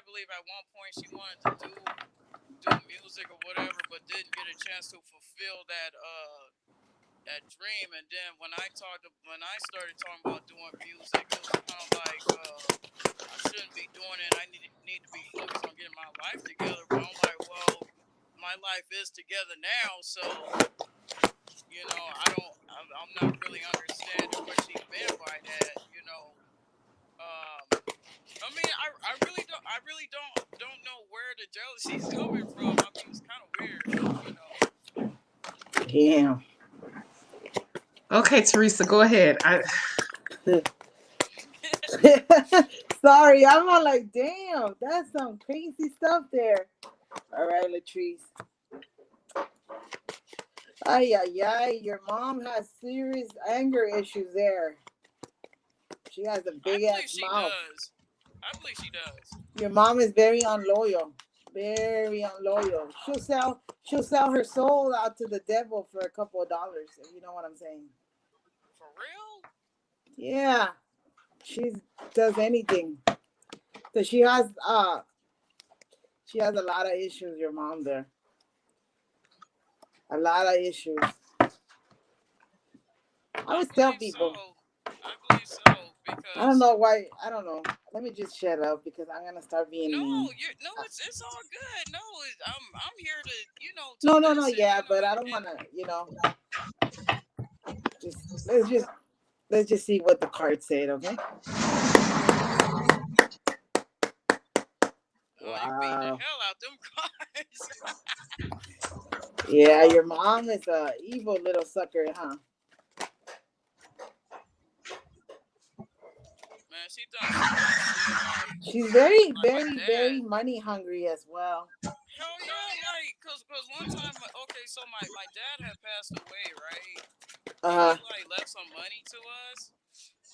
believe at one point she wanted to do music or whatever, but didn't get a chance to fulfill that dream. And then when I started talking about doing music, it was kind of like I shouldn't be doing it. I need to be focused on getting my life together. But I'm like, well, my life is together now, so you know, I'm not really understanding what she meant by that, you know. I mean, I really don't know where the jealousy's coming from. I mean, it's kind of weird, you know. Damn. Okay, Teresa, go ahead. Sorry, I'm all like, damn, that's some crazy stuff there. All right, Latrice. Ay, ay, ay. Your mom has serious anger issues there. She has a I big believe ass she mouth. does. I believe she does. Your mom is very unloyal. Very unloyal. She'll sell her soul out to the devil for a couple of dollars, if you know what I'm saying. For real? Yeah. She does anything. So she has a lot of issues, your mom there. A lot of issues. I I always tell believe people. so. I believe so I don't because know why. I don't know. Let me just shut up because I'm gonna start being no, mean. you no, it's all good. No, I'm here to to No, no, no. listen. Yeah, but I don't And wanna. Just let's just see what the card said. Okay. oh, you beating the Wow. hell out them cards. Yeah, your mom is a evil little sucker, huh? Man, she done so much shit. She's very, Like my very, dad. very money hungry as well. Hell yeah, like, cause one time, okay, so my dad had passed away, right? And Uh, he like left some money to us.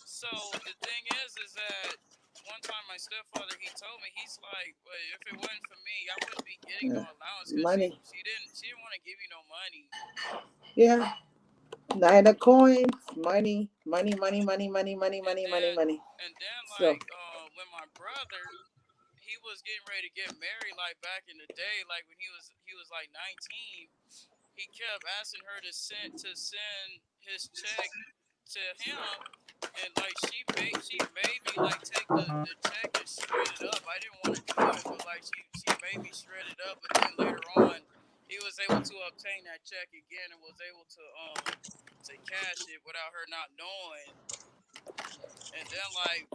So the thing is that one time my stepfather he told me he's like, well, if it wasn't for me, I wouldn't be getting no allowance because money. she didn't want to give you no money. Yeah. Nine of coins. Money. Money. Money. Money. Money. Money. And Money. Money. then Money. So. like when my brother he was getting ready to get married like back in the day, like when he was like 19, he kept asking her to send his check to him, and like she made me like take the check and shred it up. I didn't want to do it, but like she made me shred it up. But then later on, he was able to obtain that check again and was able to cash it without her not knowing. And then like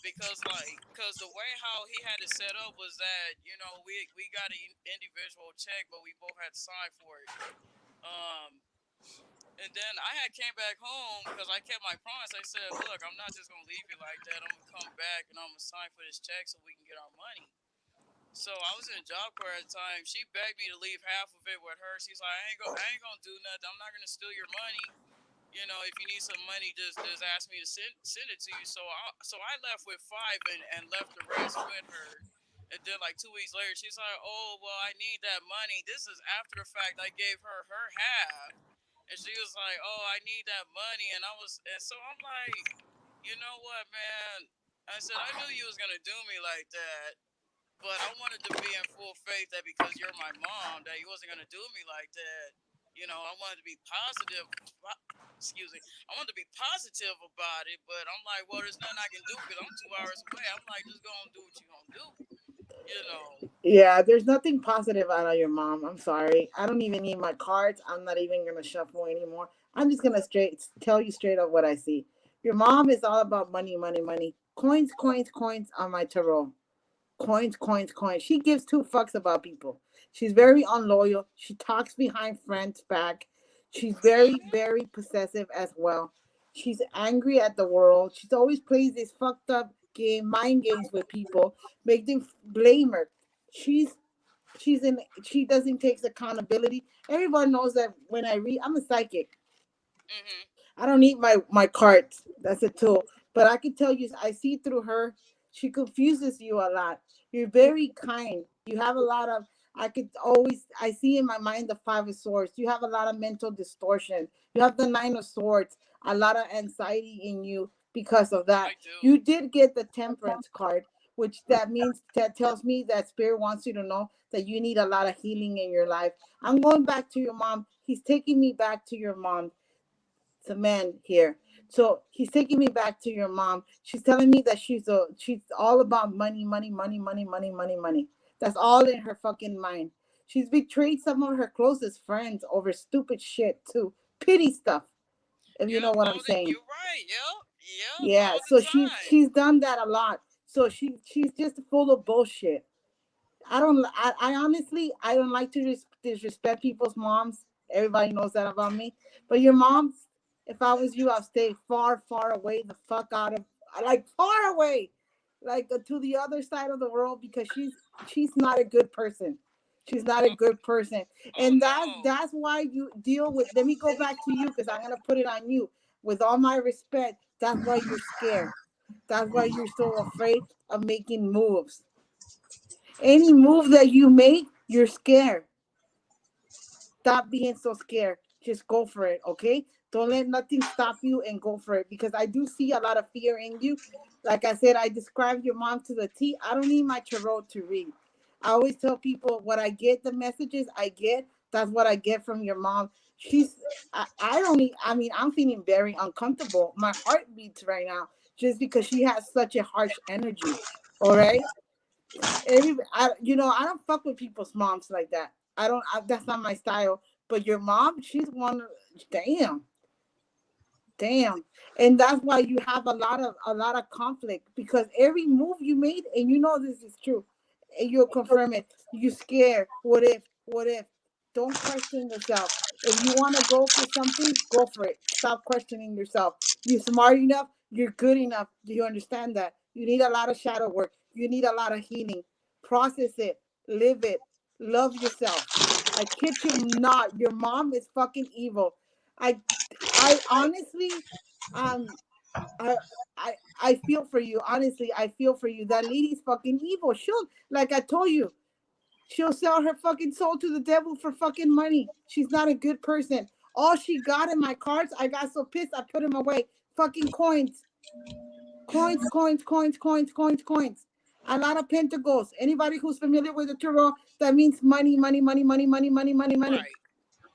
because the way how he had it set up was that we got an individual check, but we both had to sign for it. Um, and then I had came back home because I kept my promise. I said, "Look, I'm not just gonna leave you like that. I'm gonna come back and I'm gonna sign for this check so we can get our money." So I was in Job Corps at the time. She begged me to leave half of it with her. She's like, "I ain't gonna do nothing. I'm not gonna steal your money. If you need some money, just ask me to send it to you." So I left with five and left the rest with her. And then like 2 weeks later, she's like, "Oh well, I need that money." This is after the fact. I gave her half, and she was like, "Oh, I need that money," and so I'm like, you know what, man? I said I knew you was gonna do me like that, but I wanted to be in full faith that because you're my mom, that you wasn't gonna do me like that. I wanted to be positive. Excuse me. I wanted to be positive about it, but I'm like, well, there's nothing I can do because I'm 2 hours away. I'm like, just go and do what you're gonna do. You know. Yeah, there's nothing positive out of your mom. I'm sorry. I don't even need my cards. I'm not even gonna shuffle anymore. I'm just gonna straight tell you straight up what I see. Your mom is all about money, money, money. Coins, coins, coins on my tarot. Coins, coins, coins. She gives two fucks about people. She's very unloyal. She talks behind friends' back. She's very, Mhm. very possessive as well. She's angry at the world. She's always plays this fucked up game, mind games with people, make them blame her. She's she doesn't take accountability. Everyone knows that when I read, I'm a psychic. Mhm. I don't need my cards. That's a tool. But I can tell you, I see through her. She confuses you a lot. You're very kind. You have a lot of. I see in my mind the Five of Swords. You have a lot of mental distortion. You have the Nine of Swords. A lot of anxiety in you because of that. I do. You did get the Temperance card, which that tells me that Spirit wants you to know that you need a lot of healing in your life. I'm going back to your mom. He's taking me back to your mom. It's a man here. So he's taking me back to your mom. She's telling me that she's all about money, money, money, money, money, money, money. That's all in her fucking mind. She's betrayed some of her closest friends over stupid shit too. Pity stuff, if you know Yep. what I'm All the saying. you're right. Yep. Yep. Yeah, All the so time. she's done that a lot. So she's just full of bullshit. I honestly, I don't like to disrespect people's moms. Everybody knows that about me. But your moms, if I was you, I'd stay far, far away, the fuck out of, like far away, like to the other side of the world because she's not a good person. She's not a Oh, good person, oh and no. that's why you deal with. Let me go back to you because I'm gonna put it on you. With all my respect, that's why you're scared. That's why you're so afraid of making moves. Any move that you make, you're scared. Stop being so scared. Just go for it, okay? Don't let nothing stop you and go for it because I do see a lot of fear in you. Like I said, I described your mom to the T. I don't need my tarot to read. I always tell people what I get, the messages I get, That's what I get from your mom. I don't need, I mean, I'm feeling very uncomfortable. My heart beats right now just because she has such a harsh energy. All right. I don't fuck with people's moms like that. I don't, that's not my style. But your mom, she's one, damn. Damn. And that's why you have a lot of conflict because every move you made, and you know this is true, and you'll confirm it. You scared. What if? What if? Don't question yourself. If you want to go for something, go for it. Stop questioning yourself. You're smart enough, you're good enough. Do you understand that? You need a lot of shadow work. You need a lot of healing. Process it, live it, love yourself. I kid you not, your mom is fucking evil. I I honestly, um, I, I feel for you. Honestly, I feel for you. That lady's fucking evil. Like I told you, she'll sell her fucking soul to the devil for fucking money. She's not a good person. All she got in my cards, I got so pissed, I put them away. Fucking coins, coins, coins, coins, coins, coins, coins. A lot of pentacles. Anybody who's familiar with the tarot, that means money, money, money, money, money, money, money, money. Right.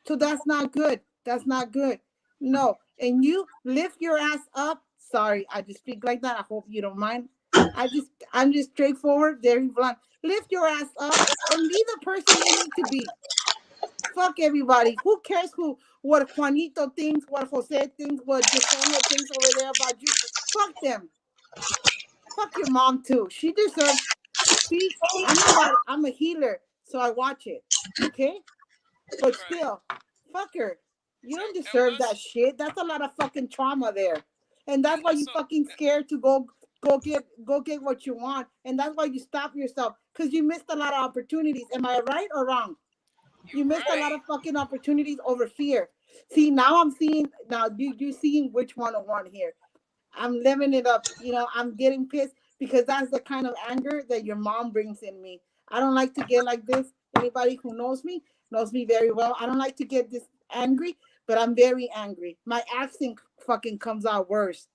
So that's not good. That's not good. No. And you lift your ass up. Sorry, I just speak like that. I hope you don't mind. I'm just straightforward, very blunt. Lift your ass up and be the person you need to be. Fuck everybody. Who cares what Juanito thinks, what Jose thinks, what Yesenia thinks over there about you? Fuck them. Fuck your mom too. She deserves. See, I'm a healer, so I watch it. Okay? But Right. still, fuck her. You don't And deserve that what's shit. That's a lot of fucking trauma there. And and that's why what's you so fucking scared to go get what you want. And that's why you stop yourself. Because you missed a lot of opportunities. Am I right or wrong? you You missed a lot right? of fucking opportunities over fear. See, now I'm seeing now you seeing which one I want here. I'm living it up. I'm getting pissed because that's the kind of anger that your mom brings in me. I don't like to get like this. Anybody who knows me very well. I don't like to get this angry, but I'm very angry. My accent fucking comes out worse.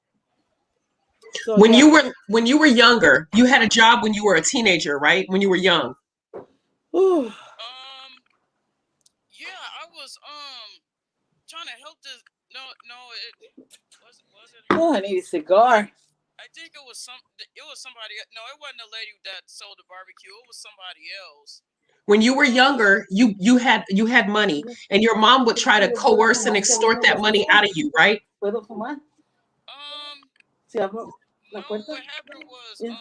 So When yeah. you were younger, you had a job when you were a teenager, right? When you were young. Ooh. Yeah, I was trying to help this. No, no, it was it Oh, I her? need a cigar. I think it was somebody. No, it wasn't the lady that sold the barbecue. It was somebody else. When you were Um, younger, you had money, and your mom would try to coerce and extort that money out of you, right? ¿Puedo fumar? um, Si abro la no. puerta? What happened was Yeah.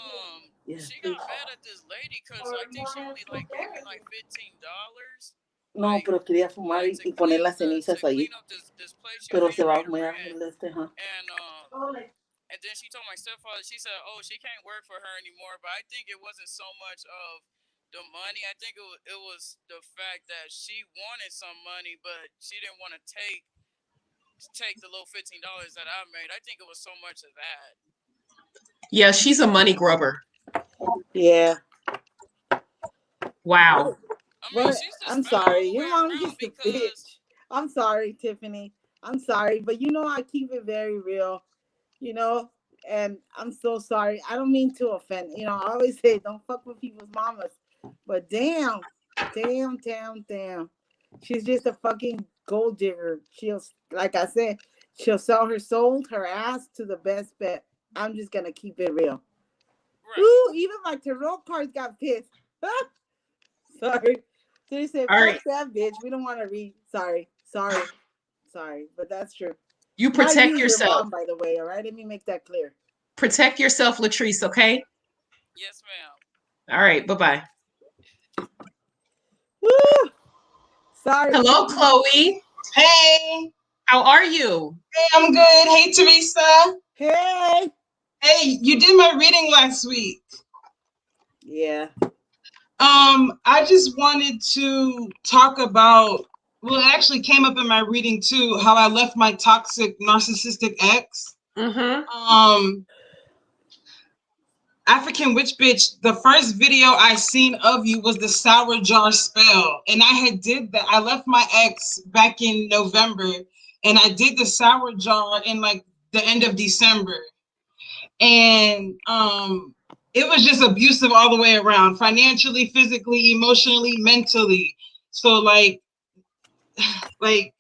Yeah, she please. got mad at this lady because I think she only like gave me like $15, No, pero quería fumar y poner las to cenizas clean ahí. up this place she was Pero se getting va a ready to humear rent, ajá. and then she told my stepfather. She said, "Oh, she can't work for her anymore." But I think it wasn't so much of the money. I think it was the fact that she wanted some money, but she didn't want to take the little $15 that I made. I think it was so much of that. Yeah, she's a money grubber. Yeah. Wow. I mean, But she's just I'm been all sorry. the way Your mom's around just a because bitch. I'm sorry, Tiffany. I'm sorry. But I keep it very real, you know? And I'm so sorry. I don't mean to offend. I always say don't fuck with people's mamas. But damn, damn, damn, damn. She's just a fucking gold digger. Like I said, she'll sell her soul, her ass to the best bet. I'm just going to keep it real. right. Ooh, even my tarot cards got pissed. Sorry. So they said, All fuck right. that bitch. We don't want to read. Sorry. Sorry. Sorry. But that's true. You Not protect you, your yourself. mom, by the way. All right. Let me make that clear. Protect yourself, Latrice, okay? Yes, ma'am. All right, bye-bye. Woo! Sorry, Hello, Tiffany. Chloe. Hey, How are you? hey, I'm good. Hey, Teresa. Hey. Hey, you did my reading last week. Yeah. I just wanted to talk about, well, it actually came up in my reading too, how I left my toxic narcissistic ex. Mm-hmm. African Witch Bitch, the first video I seen of you was the sour jar spell. And I had did that. I left my ex back in November and I did the sour jar in like the end of December. And it was just abusive all the way around, financially, physically, emotionally, mentally. So like like,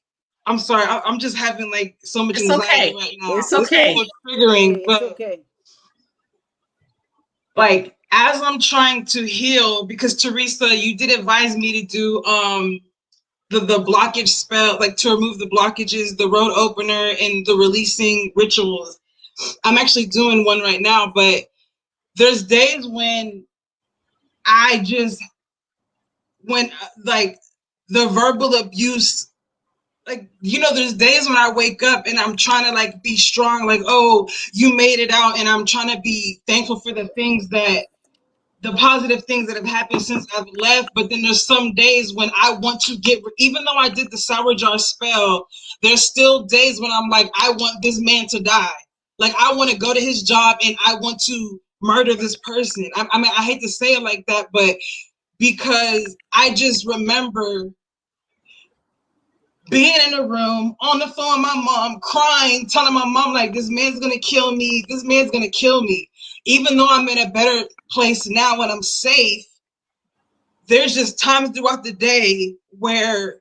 I'm sorry, I'm just having like so much It's anxiety okay. right now. It's okay. So triggering, It's but okay. like as I'm trying to heal, because Teresa, you did advise me to do the blockage spell, like to remove the blockages, the road opener, and the releasing rituals. I'm actually doing one right now, but there's days when I just when like the verbal abuse, like, you know, there's days when I wake up and I'm trying to like be strong, like, oh, you made it out, and I'm trying to be thankful for the positive things that have happened since I've left. But then there's some days when I want to even though I did the sour jar spell, there's still days when I'm like, I want this man to die. Like, I want to go to his job and I want to murder this person. I mean, I hate to say it like that, but because I just remember being in a room on the phone with my mom, crying, telling my mom, like, this man's gonna kill me. This man's gonna kill me. Even though I'm in a better place now when I'm safe, there's just times throughout the day where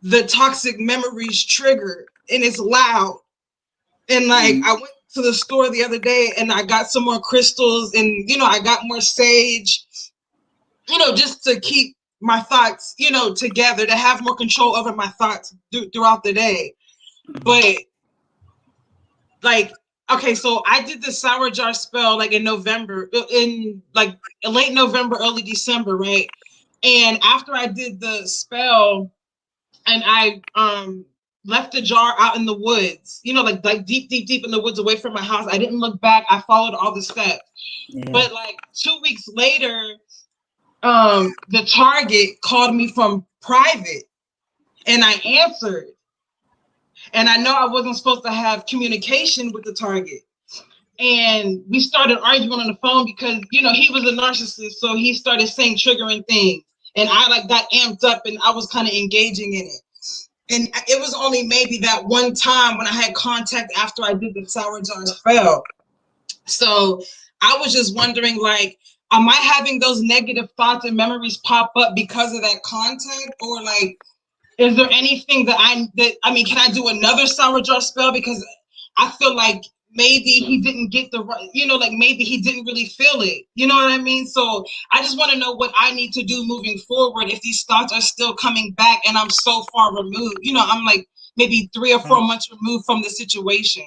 the toxic memories trigger and it's loud. And like, I went to the store the other day and I got some more crystals and, you know, I got more sage, you know, just to keep my thoughts, you know, together, to have more control over my thoughts throughout the day. But like, okay, so I did the sour jar spell like in November, in like late November, early December, right? And after I did the spell and I left the jar out in the woods, you know, like deep in the woods away from my house. I didn't look back. I followed all the steps. Yeah. But like 2 weeks later, the target called me from private and I answered. And I know I wasn't supposed to have communication with the target. And we started arguing on the phone because, you know, he was a narcissist. So he started saying triggering things. And I like got amped up and I was kind of engaging in it. And it was only maybe that one time when I had contact after I did the sour jar spell. So I was just wondering, like, am I having those negative thoughts and memories pop up because of that contact? Or like, is there anything that I mean, can I do another sour jar spell? Because I feel like maybe he didn't get the right, you know, like maybe he didn't really feel it. You know what I mean? So I just want to know what I need to do moving forward if these thoughts are still coming back and I'm so far removed. You know, I'm like maybe 3 or 4 months removed from the situation.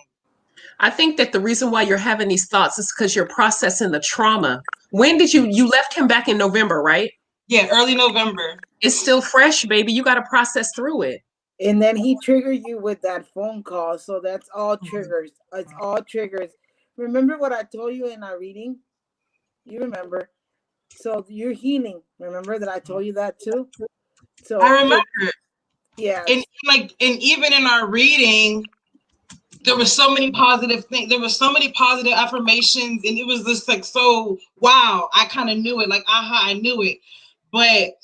I think that the reason why you're having these thoughts is because you're processing the trauma. When did you left him back in November, right? Yeah, early November. It's still fresh, baby. You got to process through it. And then he triggered you with that phone call. So that's all triggers. It's all triggers. Remember what I told you in our reading? You remember. So you're healing. Remember that I told you that too? So I remember. Yeah. And even in our reading, there were so many positive things. There were so many positive affirmations. And it was just like, so, wow, I kind of knew it. Like, aha, I knew it. But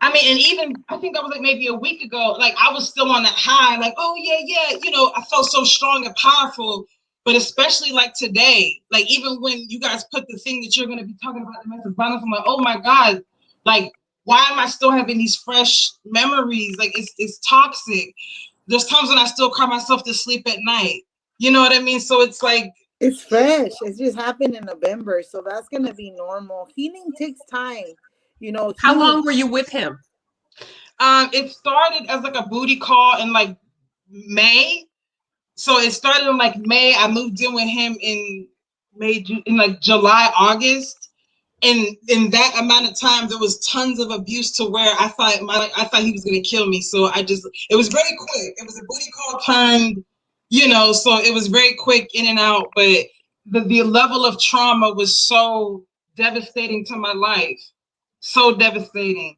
I mean, and even I think that was like maybe a week ago, like I was still on that high, like, oh yeah, you know, I felt so strong and powerful. But especially like today, like even when you guys put the thing that you're going to be talking about, domestic violence, I'm like, oh my God, like, why am I still having these fresh memories? Like, it's toxic. There's times when I still cry myself to sleep at night. You know what I mean? So it's like, it's fresh. It just happened in November. So that's going to be normal. Healing takes time. You know, how long were you with him? It started as like a booty call in like May. So it started in like May. I moved in with him in May, in like July, August. And in that amount of time, there was tons of abuse to where I thought he was gonna kill me. So it was very quick. It was a booty call turned, you know, so it was very quick in and out. But the level of trauma was so devastating to my life. So devastating.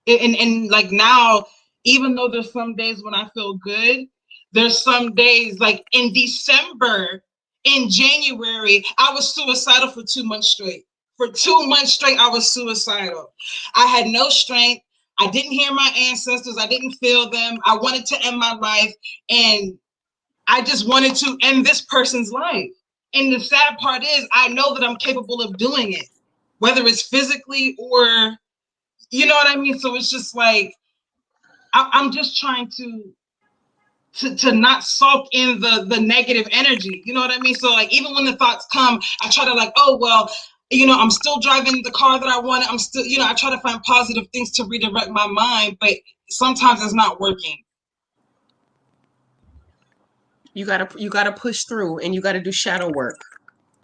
And like now, even though there's some days when I feel good, there's some days like in December, in January, I was suicidal for 2 months straight. For 2 months straight, I was suicidal. I had no strength. I didn't hear my ancestors. I didn't feel them. I wanted to end my life. And I just wanted to end this person's life. And the sad part is I know that I'm capable of doing it, whether it's physically or, you know what I mean? So it's just like, I'm just trying to not soak in the negative energy. You know what I mean? So like, even when the thoughts come, I try to like, oh, well, you know, I'm still driving the car that I want. I'm still, you know, I try to find positive things to redirect my mind, but sometimes it's not working. You gotta push through, and you gotta do shadow work.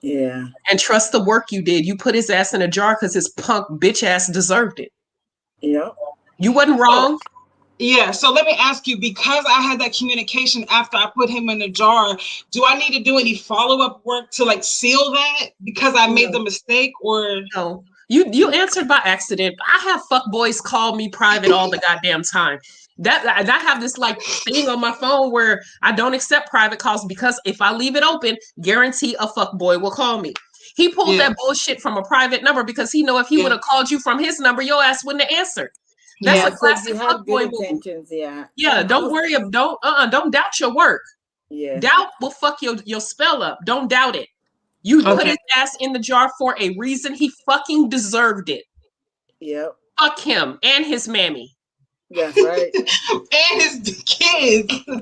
Yeah. And trust the work you did. You put his ass in a jar because his punk bitch ass deserved it. Yeah. You wasn't wrong. Yeah, so let me ask you, because I had that communication after I put him in the jar, do I need to do any follow-up work to like seal that because I made the mistake, or no? You answered by accident. I have fuck boys call me private all the goddamn time. That I have this like thing on my phone where I don't accept private calls because if I leave it open, guarantee a fuck boy will call me. He pulled that bullshit from a private number because he know if he would have called you from his number, your ass wouldn't have answered. That's a So classic you had fuck boy good move. intentions, yeah. Yeah, And don't worry. Don't doubt your work. Yeah. Doubt will fuck your spell up. Don't doubt it. You put his ass in the jar for a reason. He fucking deserved it. Yep. Fuck him and his mammy. That's right. and his kids. Wow.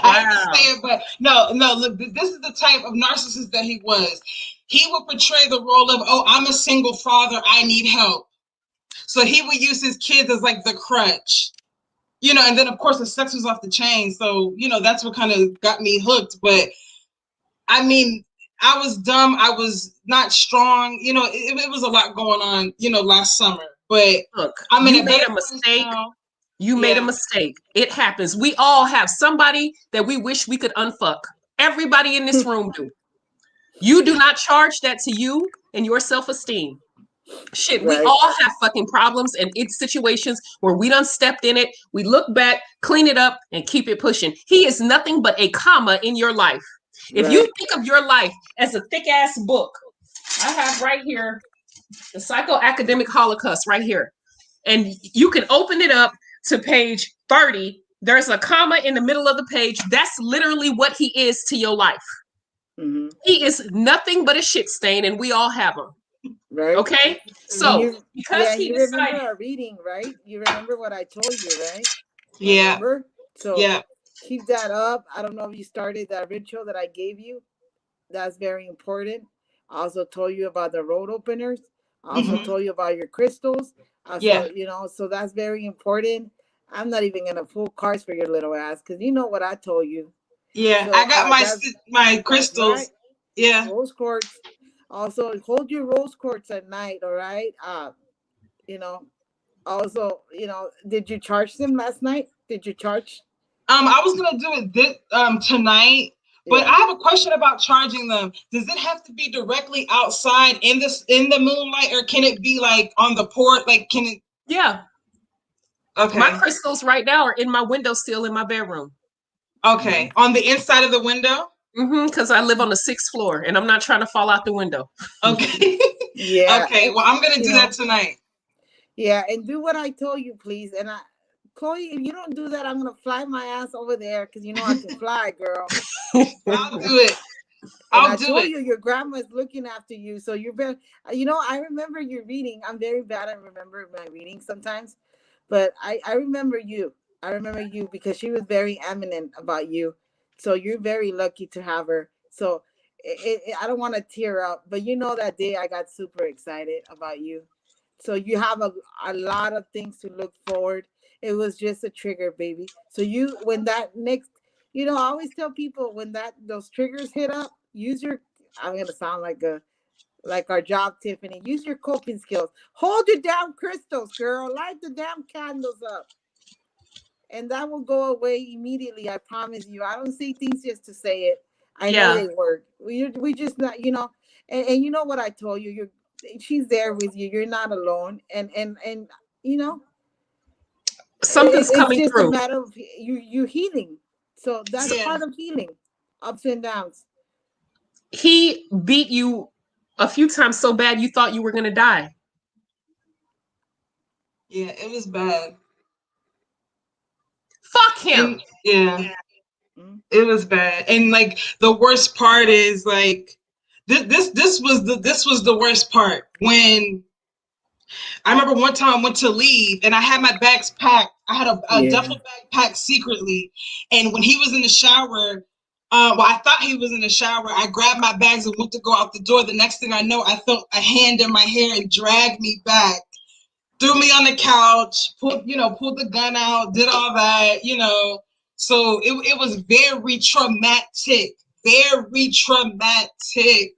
I hate to say it, but no, look, this is the type of narcissist that he was. He would portray the role of, oh, I'm a single father, I need help. So he would use his kids as like the crutch. You know, and then of course the sex was off the chain. So, you know, that's what kind of got me hooked. But I mean, I was dumb. I was not strong. You know, it was a lot going on, you know, last summer. But look, I'm in you a made better a place mistake. now. You made a mistake. It happens. We all have somebody that we wish we could unfuck. Everybody in this room do. You do not charge that to you and your self-esteem. Shit, we all have fucking problems and it's situations where we done stepped in it. We look back, clean it up, and keep it pushing. He is nothing but a comma in your life. If you think of your life as a thick ass book, I have right here the psychoacademic Holocaust right here. And you can open it up to page 30. There's a comma in the middle of the page. That's literally what he is to your life. Mm-hmm. He is nothing but a shit stain, and we all have him. Right. Okay. So because you remember our reading, right? You remember what I told you, right? Yeah. Remember? So keep that up. I don't know if you started that ritual that I gave you. That's very important. I also told you about the road openers. I also told you about your crystals. You know, so that's very important. I'm not even gonna pull cards for your little ass because you know what I told you. Yeah, so, I got my crystals. Right. Yeah, rose quartz. Also, hold your rose quartz at night. All right. You know. Also, you know, did you charge them last night? Did you charge? I was gonna do it tonight. But I have a question about charging them. Does it have to be directly outside in the moonlight, or can it be like on the port? Like, can it? Yeah. Okay. My crystals right now are in my windowsill in my bedroom. Okay, on the inside of the window. Because I live on the 6th floor, and I'm not trying to fall out the window. Okay. Yeah. Okay. Well, I'm gonna do that tonight. Yeah, and do what I told you, please. And Chloe, if you don't do that, I'm gonna fly my ass over there because you know I can fly, girl. I'll do it. I told you your grandma's looking after you, so you're very. You know, I remember your reading. I'm very bad at remember my reading sometimes, but I remember you. I remember you because she was very eminent about you. So you're very lucky to have her. So I don't want to tear up, but you know that day I got super excited about you. So you have a lot of things to look forward. It was just a trigger, baby. So when that next, you know, I always tell people when those triggers hit up, I'm gonna sound like our job, Tiffany. Use your coping skills. Hold your damn crystals, girl. Light the damn candles up. And that will go away immediately. I promise you. I don't say things just to say it. I know they work. We just not, you know, and you know what I told you. She's there with you. You're not alone. And you know, something's coming through. It's just a matter of you healing. So that's part of healing, ups and downs. He beat you a few times so bad you thought you were gonna die. Yeah, it was bad. Fuck him. And, it was bad. And like the worst part is like this was the worst part when I remember one time I went to leave and I had my bags packed. I had a Yeah. duffel bag packed secretly. And when he was in the shower, well, I thought he was in the shower. I grabbed my bags and went to go out the door. The next thing I know, I felt a hand in my hair and dragged me back, threw me on the couch, pulled the gun out, did all that, So it was very traumatic, very traumatic.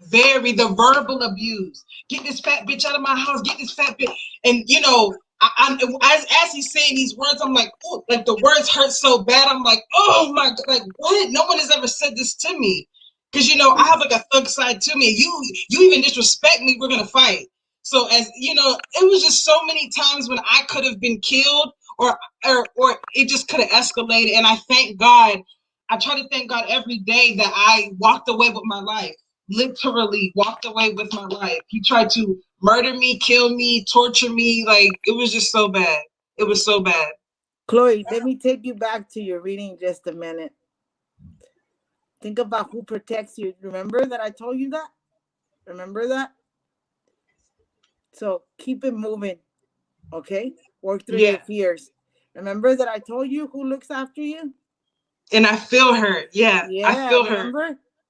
Very the verbal abuse. Get this fat bitch out of my house. Get this fat bitch. And I'm as he's saying these words, I'm like, oh, like the words hurt so bad. I'm like, oh my god, like what? No one has ever said this to me. Because I have like a thug side to me. You even disrespect me, we're gonna fight. So as it was just so many times when I could have been killed or it just could have escalated. And I thank God. I try to thank God every day that I walked away with my life. Literally walked away with my life. He tried to murder me, kill me, torture me. Like, it was just so bad. It was so bad. Chloe, let me take you back to your reading just a minute. Think about who protects you. Remember that I told you that? Remember that? So keep it moving, okay? Work through your fears. Remember that I told you who looks after you? And I feel her. Yeah, I feel her.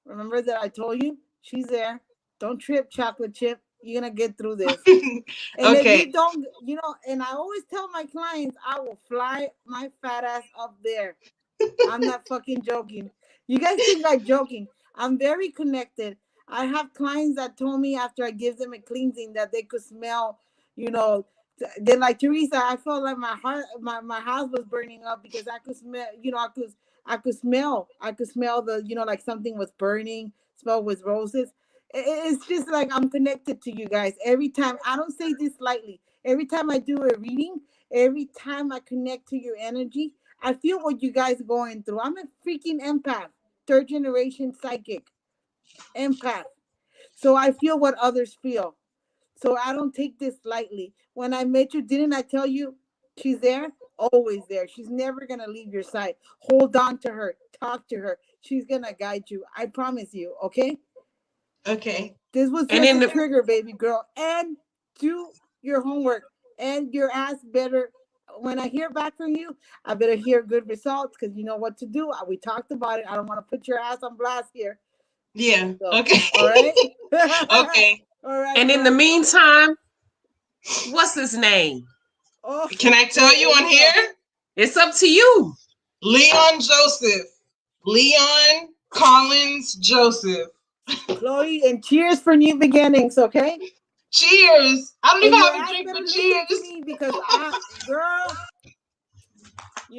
Remember that I told you? She's there. Don't trip, chocolate chip. You're going to get through this. And Okay. if you don't, and I always tell my clients, I will fly my fat ass up there. I'm not fucking joking. You guys think I'm joking. I'm very connected. I have clients that told me after I give them a cleansing that they could smell, they're like, Teresa, I felt like my heart, my house was burning up because I could smell, I could smell the, like something was burning, smell with roses. It's just like I'm connected to you guys every time. I don't say this lightly. Every time I do a reading, every time I connect to your energy, I feel what you guys are going through. I'm a freaking empath, third generation psychic, empath. So I feel what others feel. So I don't take this lightly. When I met you, didn't I tell you she's there? Always there. She's never going to leave your side. Hold on to her. Talk to her. She's going to guide you. I promise you. Okay? Okay. This was just a trigger, baby girl. And do your homework. And your ass better, when I hear back from you, I better hear good results because you know what to do. We talked about it. I don't want to put your ass on blast here. Yeah. So, okay. All right? Okay. All right. And in the meantime, what's his name? Oh, can I tell you on here? It's up to you. Leon Joseph. Leon Collins Joseph. Chloe, and cheers for new beginnings, okay? Cheers. I don't even have a drink, but cheers. To me because girl,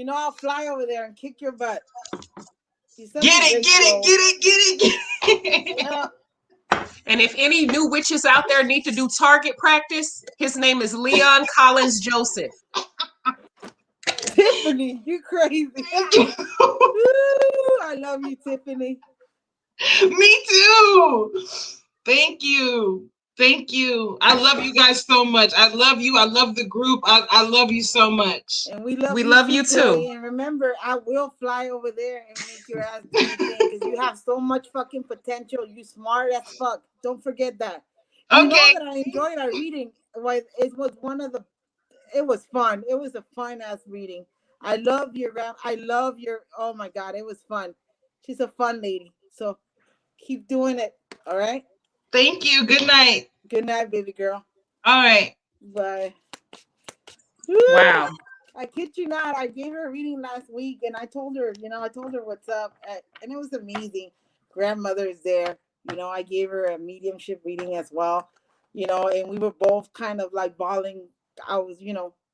I'll fly over there and kick your butt. Get it. Yeah. And if any new witches out there need to do target practice, his name is Leon Collins Joseph. Tiffany, you crazy. Ooh, I love you, Tiffany. Me too. Thank you. Thank you. I love you guys so much. I love you. I love the group. I love you so much. And we love you too. And remember, I will fly over there and make your ass do your thing because you have so much fucking potential. You smart as fuck. Don't forget that. You know that I enjoyed our reading. It was it was fun. It was a fun ass reading. I love your, oh my God, it was fun. She's a fun lady. So keep doing it. All right. Thank you. Good night. Good night, baby girl. All right. Bye. Wow. I kid you not. I gave her a reading last week and I told her, what's up. And it was amazing. Grandmother's there. I gave her a mediumship reading as well. And we were both kind of like bawling. I was,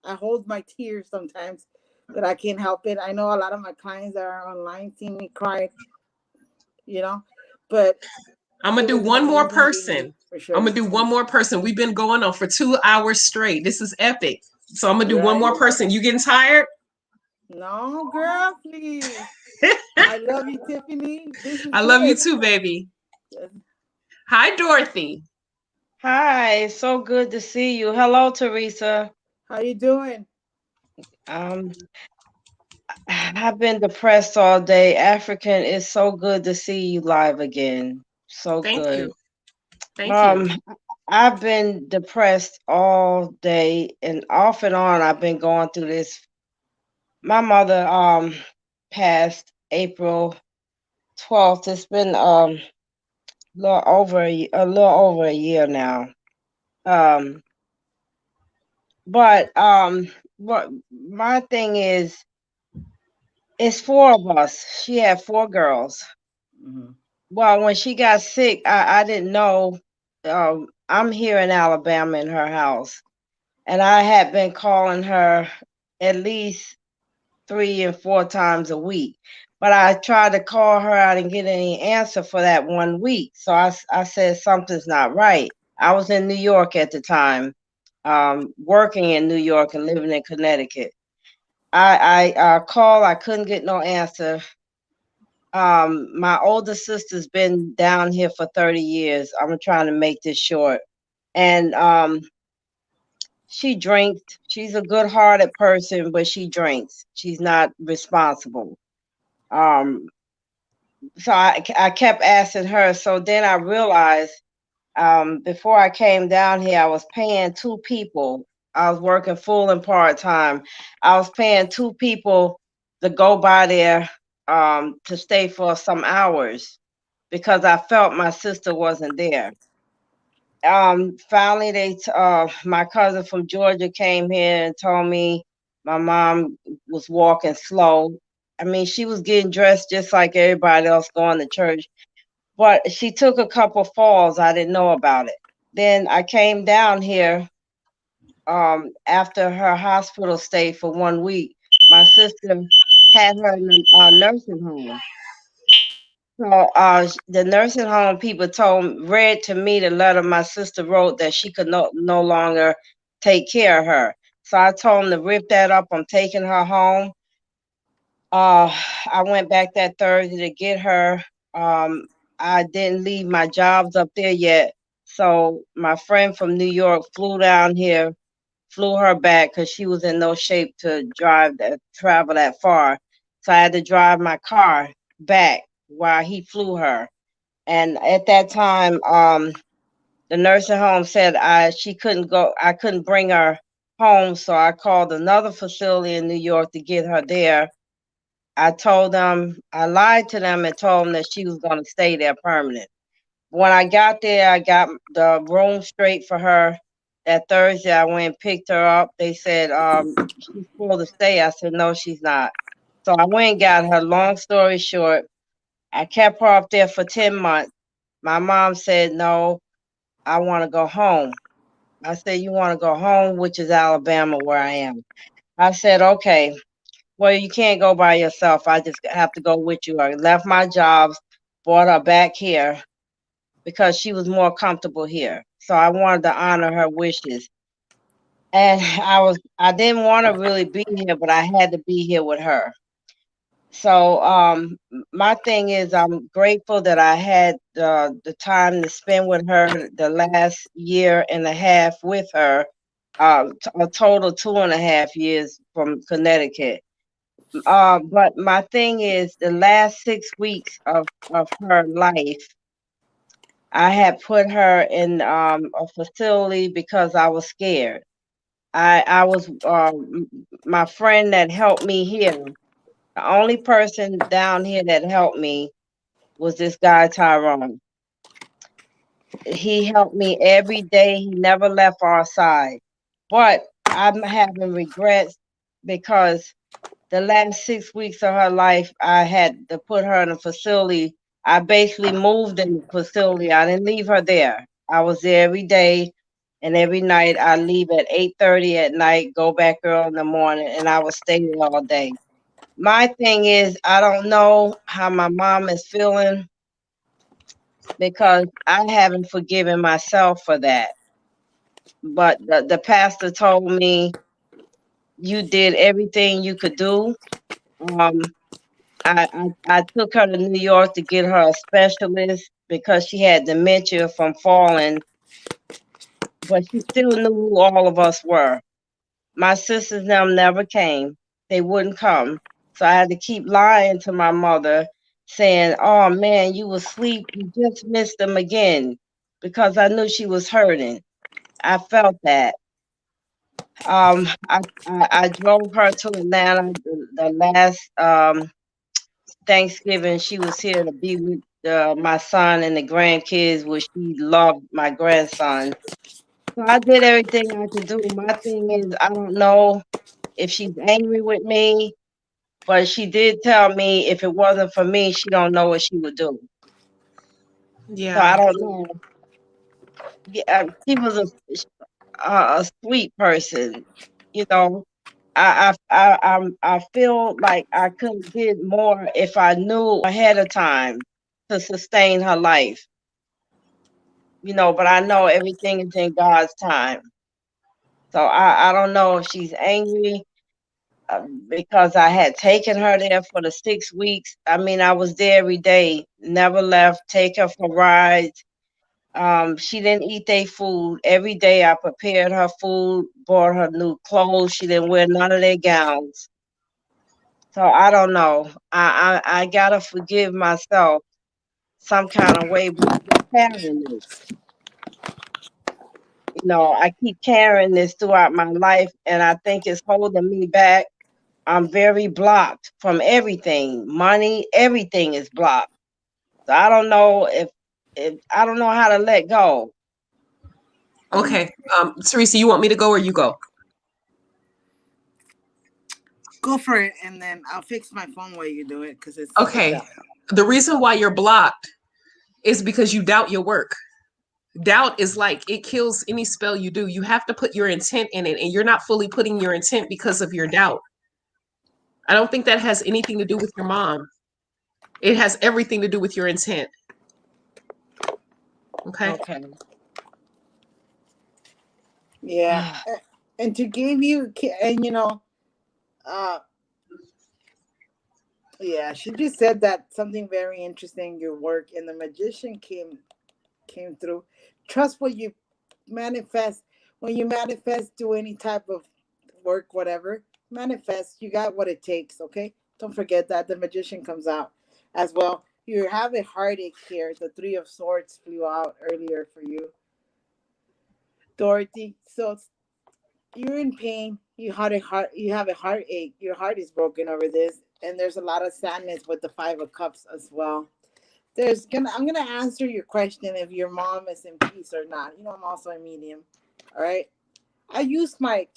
I hold my tears sometimes, but I can't help it. I know a lot of my clients that are online see me cry, but I'm going to do one more person. Sure. I'm going to do one more person. We've been going on for 2 hours straight. This is epic. So I'm going to do one more person. You getting tired? No, girl, please. I love you, Tiffany. I love you too, baby. Yes. Hi, Dorothy. Hi, so good to see you. Hello, Teresa. How you doing? I've been depressed all day. African, it's so good to see you live again. So Thank good. You. Thank you. I've been depressed all day and off and on. I've been going through this. My mother passed April 12th. It's been a little over a year now. Um, but what my thing is, it's four of us. She had four girls. Hmm. Well, when she got sick, I didn't know. I'm here in Alabama in her house, and I had been calling her at least 3 and 4 times a week. But I tried to call her, I didn't get any answer for that one week. So I said something's not right. I was in New York at the time, working in New York and living in Connecticut. I called, I couldn't get no answer. My older sister's been down here for 30 years. I'm trying to make this short. And she drinks. She's a good-hearted person, but she drinks. She's not responsible. Um, so I kept asking her. So then I realized, before I came down here, I was paying two people. I was working full and part time. I was paying two people to go by there, to stay for some hours because I felt my sister wasn't there. Finally, my cousin from Georgia came here and told me my mom was walking slow. I mean, she was getting dressed just like everybody else going to church, but she took a couple falls. I didn't know about it. Then I came down here, after her hospital stay for 1 week. My sister had her in a nursing home. So the nursing home people read to me the letter my sister wrote that she could no longer take care of her. So I told them to rip that up. I'm taking her home. Uh, I went back that Thursday to get her. Um, I didn't leave my jobs up there yet. So my friend from New York flew down here, flew her back because she was in no shape to travel that far. So I had to drive my car back while he flew her. And at that time, the nursing home said she couldn't go. I couldn't bring her home, so I called another facility in New York to get her there. I lied to them and told them that she was going to stay there permanent. When I got there, I got the room straight for her. That Thursday, I went and picked her up. They said, she's supposed to stay. I said, no, she's not. So I went and got her. Long story short, I kept her up there for 10 months. My mom said, no, I want to go home. I said, you want to go home, which is Alabama, where I am. I said, okay, well, you can't go by yourself. I just have to go with you. I left my jobs, brought her back here because she was more comfortable here. So I wanted to honor her wishes. And I didn't want to really be here, but I had to be here with her. So my thing is, I'm grateful that I had the time to spend with her the last year and a half with her, a total 2.5 years from Connecticut. But my thing is, the last 6 weeks of her life, I had put her in a facility because I was scared. I was my friend that helped me here. The only person down here that helped me was this guy Tyrone. He helped me every day. He never left our side. But I'm having regrets because the last 6 weeks of her life, I had to put her in a facility. I basically moved in the facility. I didn't leave her there. I was there every day, and every night I leave at 8:30 at night, go back early in the morning, and I would stay there all day. My thing is, I don't know how my mom is feeling because I haven't forgiven myself for that. But the pastor told me you did everything you could do. Um, I took her to New York to get her a specialist because she had dementia from falling, but she still knew who all of us were. My sisters and them never came. They wouldn't come. So I had to keep lying to my mother, saying, oh man, you was asleep. You just missed them again. because I knew she was hurting. I felt that. I drove her to Atlanta the last Thanksgiving. She was here to be with my son and the grandkids, which she loved my grandson. So I did everything I could do. My thing is, I don't know if she's angry with me, but she did tell me if it wasn't for me, she don't know what she would do. So Yeah. I don't know. Yeah, she was a sweet person, you know. I feel like I could have did more if I knew ahead of time to sustain her life, but I know everything is in God's time. So I don't know if she's angry because I had taken her there for the 6 weeks. I mean, I was there every day, never left, take her for rides. She didn't eat their food. Every day I prepared her food, bought her new clothes. She didn't wear none of their gowns. So I don't know. I gotta forgive myself some kind of way, but I keep carrying this. I keep carrying this throughout my life, and I think it's holding me back. I'm very blocked from everything. Money, everything is blocked. So I don't know if I don't know how to let go. Okay. Teresa, you want me to go or you go? Go for it, and then I'll fix my phone while you do it because it's Okay. up. The reason why you're blocked is because you doubt your work. Doubt is like it kills any spell you do. You have to put your intent in it, and you're not fully putting your intent because of your doubt. I don't think that has anything to do with your mom. It has everything to do with your intent. Okay. Okay. Yeah, and to give you, and uh, yeah, she just said that something very interesting. Your work and the magician came through. Trust what you manifest. When you manifest, do any type of work, whatever. Manifest. You got what it takes. Okay. Don't forget that the magician comes out as well. You have a heartache here. The Three of Swords flew out earlier for you, Dorothy. So you're in pain. You had a heart. You have a heartache. Your heart is broken over this, and there's a lot of sadness with the Five of Cups as well. I'm gonna answer your question if your mom is in peace or not. I'm also a medium. All right. I use my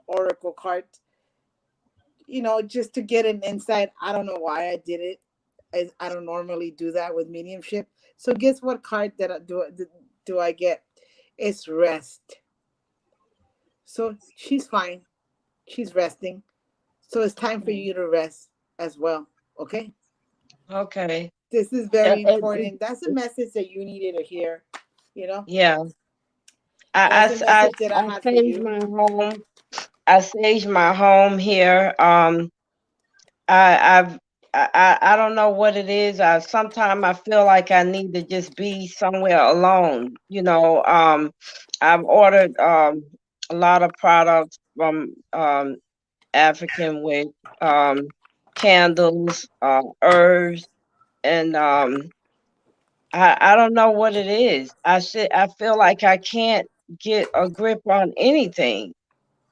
oracle card, just to get an insight. I don't know why I did it. I don't normally do that with mediumship. So guess what card that do I get? It's rest. So she's fine. She's resting. So it's time for you to rest as well. Okay. Okay. This is Uh, very uh, important. That's a message that you needed to hear. You know, yeah. that's a message that I I had for saved you. my home. I saved my home here. I I've I don't know what it is. Sometimes I feel like I need to just be somewhere alone. I've ordered a lot of products from African with candles, herbs, and I don't know what it is. I feel like I can't get a grip on anything.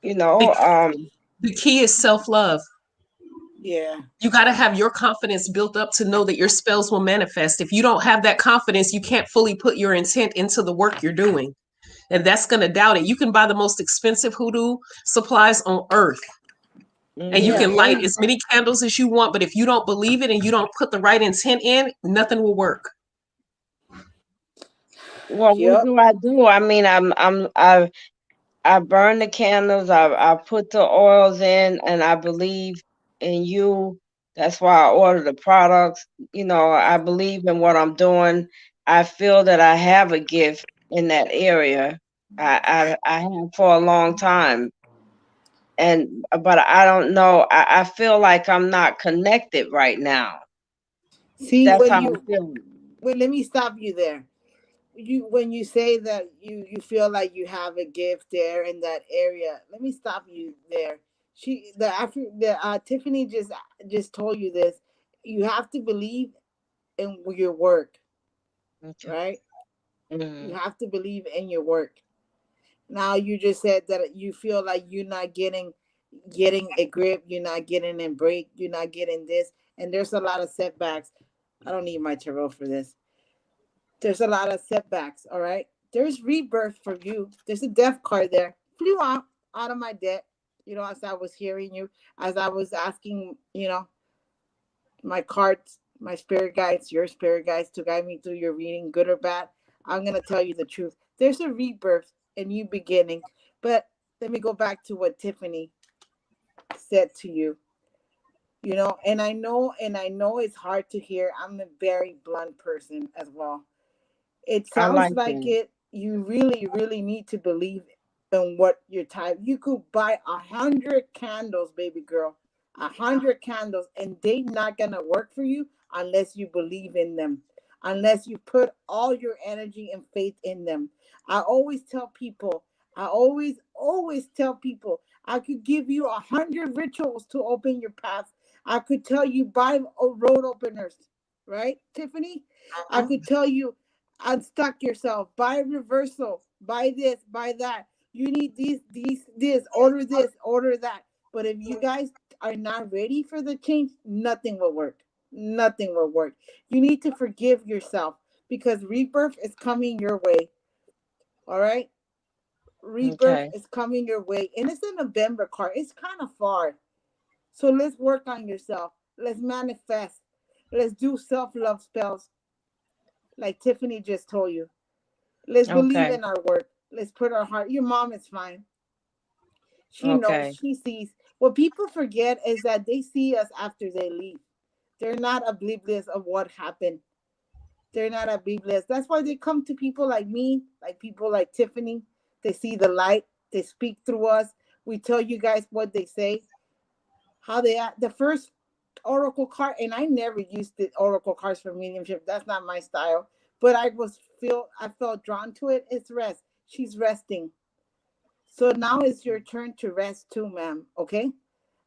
You The, know, um, the key is self love. Yeah. You got to have your confidence built up to know that your spells will manifest. If you don't have that confidence, you can't fully put your intent into the work you're doing. And that's going to doubt it. You can buy the most expensive hoodoo supplies on earth and you mhm. Yeah. can light as many candles as you want. But if you don't believe it and you don't put the right intent in, nothing will work. Well, what Yep. do I do? I mean, I burn the candles. I put the oils in, and I believe in you. That's why I order the products. I believe in what I'm doing. I feel that I have a gift in that area. I have for a long time, but I don't know. I feel like I'm not connected right now. See, That's when how I'm you feeling. wait, let me stop you there. When you say that you feel like you have a gift there in that area, let me stop you there. Tiffany just told you this. You have to believe in your work, Okay. right? You Mhm. have to believe in your work. Now you just said that you feel like you're not getting a grip, you're not getting a break, you're not getting this, and there's a lot of setbacks. I don't need my tarot for this. There's a lot of setbacks, all right? There's rebirth for you. There's a death card there. Flew out of my deck, as I was hearing you, as I was asking, my cards, my spirit guides, your spirit guides to guide me through your reading, good or bad. I'm gonna tell you the truth. There's a rebirth, a new beginning. But let me go back to what Tiffany said to you. And I know it's hard to hear. I'm a very blunt person as well. It I sounds like like that. it. You really, really need to believe in what your type. You could buy 100 candles, baby girl, 100 candles, and they not gonna work for you unless you believe in them, unless you put all your energy and faith in them. I always tell people. I always tell people. I could give you 100 rituals to open your path. I could tell you buy road openers, right, Tiffany? I Mhm. could tell you unstuck yourself, buy reversal, buy this, buy that. You need order that. But if you guys are not ready for the change, nothing will work. Nothing will work. You need to forgive yourself because rebirth is coming your way. All right? Rebirth Okay. is coming your way. And it's a November card. It's kind of far. So let's work on yourself. Let's manifest. Let's do self love spells like Tiffany just told you. Let's believe Okay. in our work. Let's put our heart. Your mom is fine. She knows. Okay. She sees. What people forget is that they see us after they leave. They're not oblivious of what happened. They're not oblivious. That's why they come to people like me, like people like Tiffany. They see the light. They speak through us. We tell you guys what they say, how they act. The first oracle card, and I never used the oracle cards for mediumship. That's not my style. But I felt drawn to it. It's rest. She's resting. So now it's your turn to rest too, ma'am. Okay?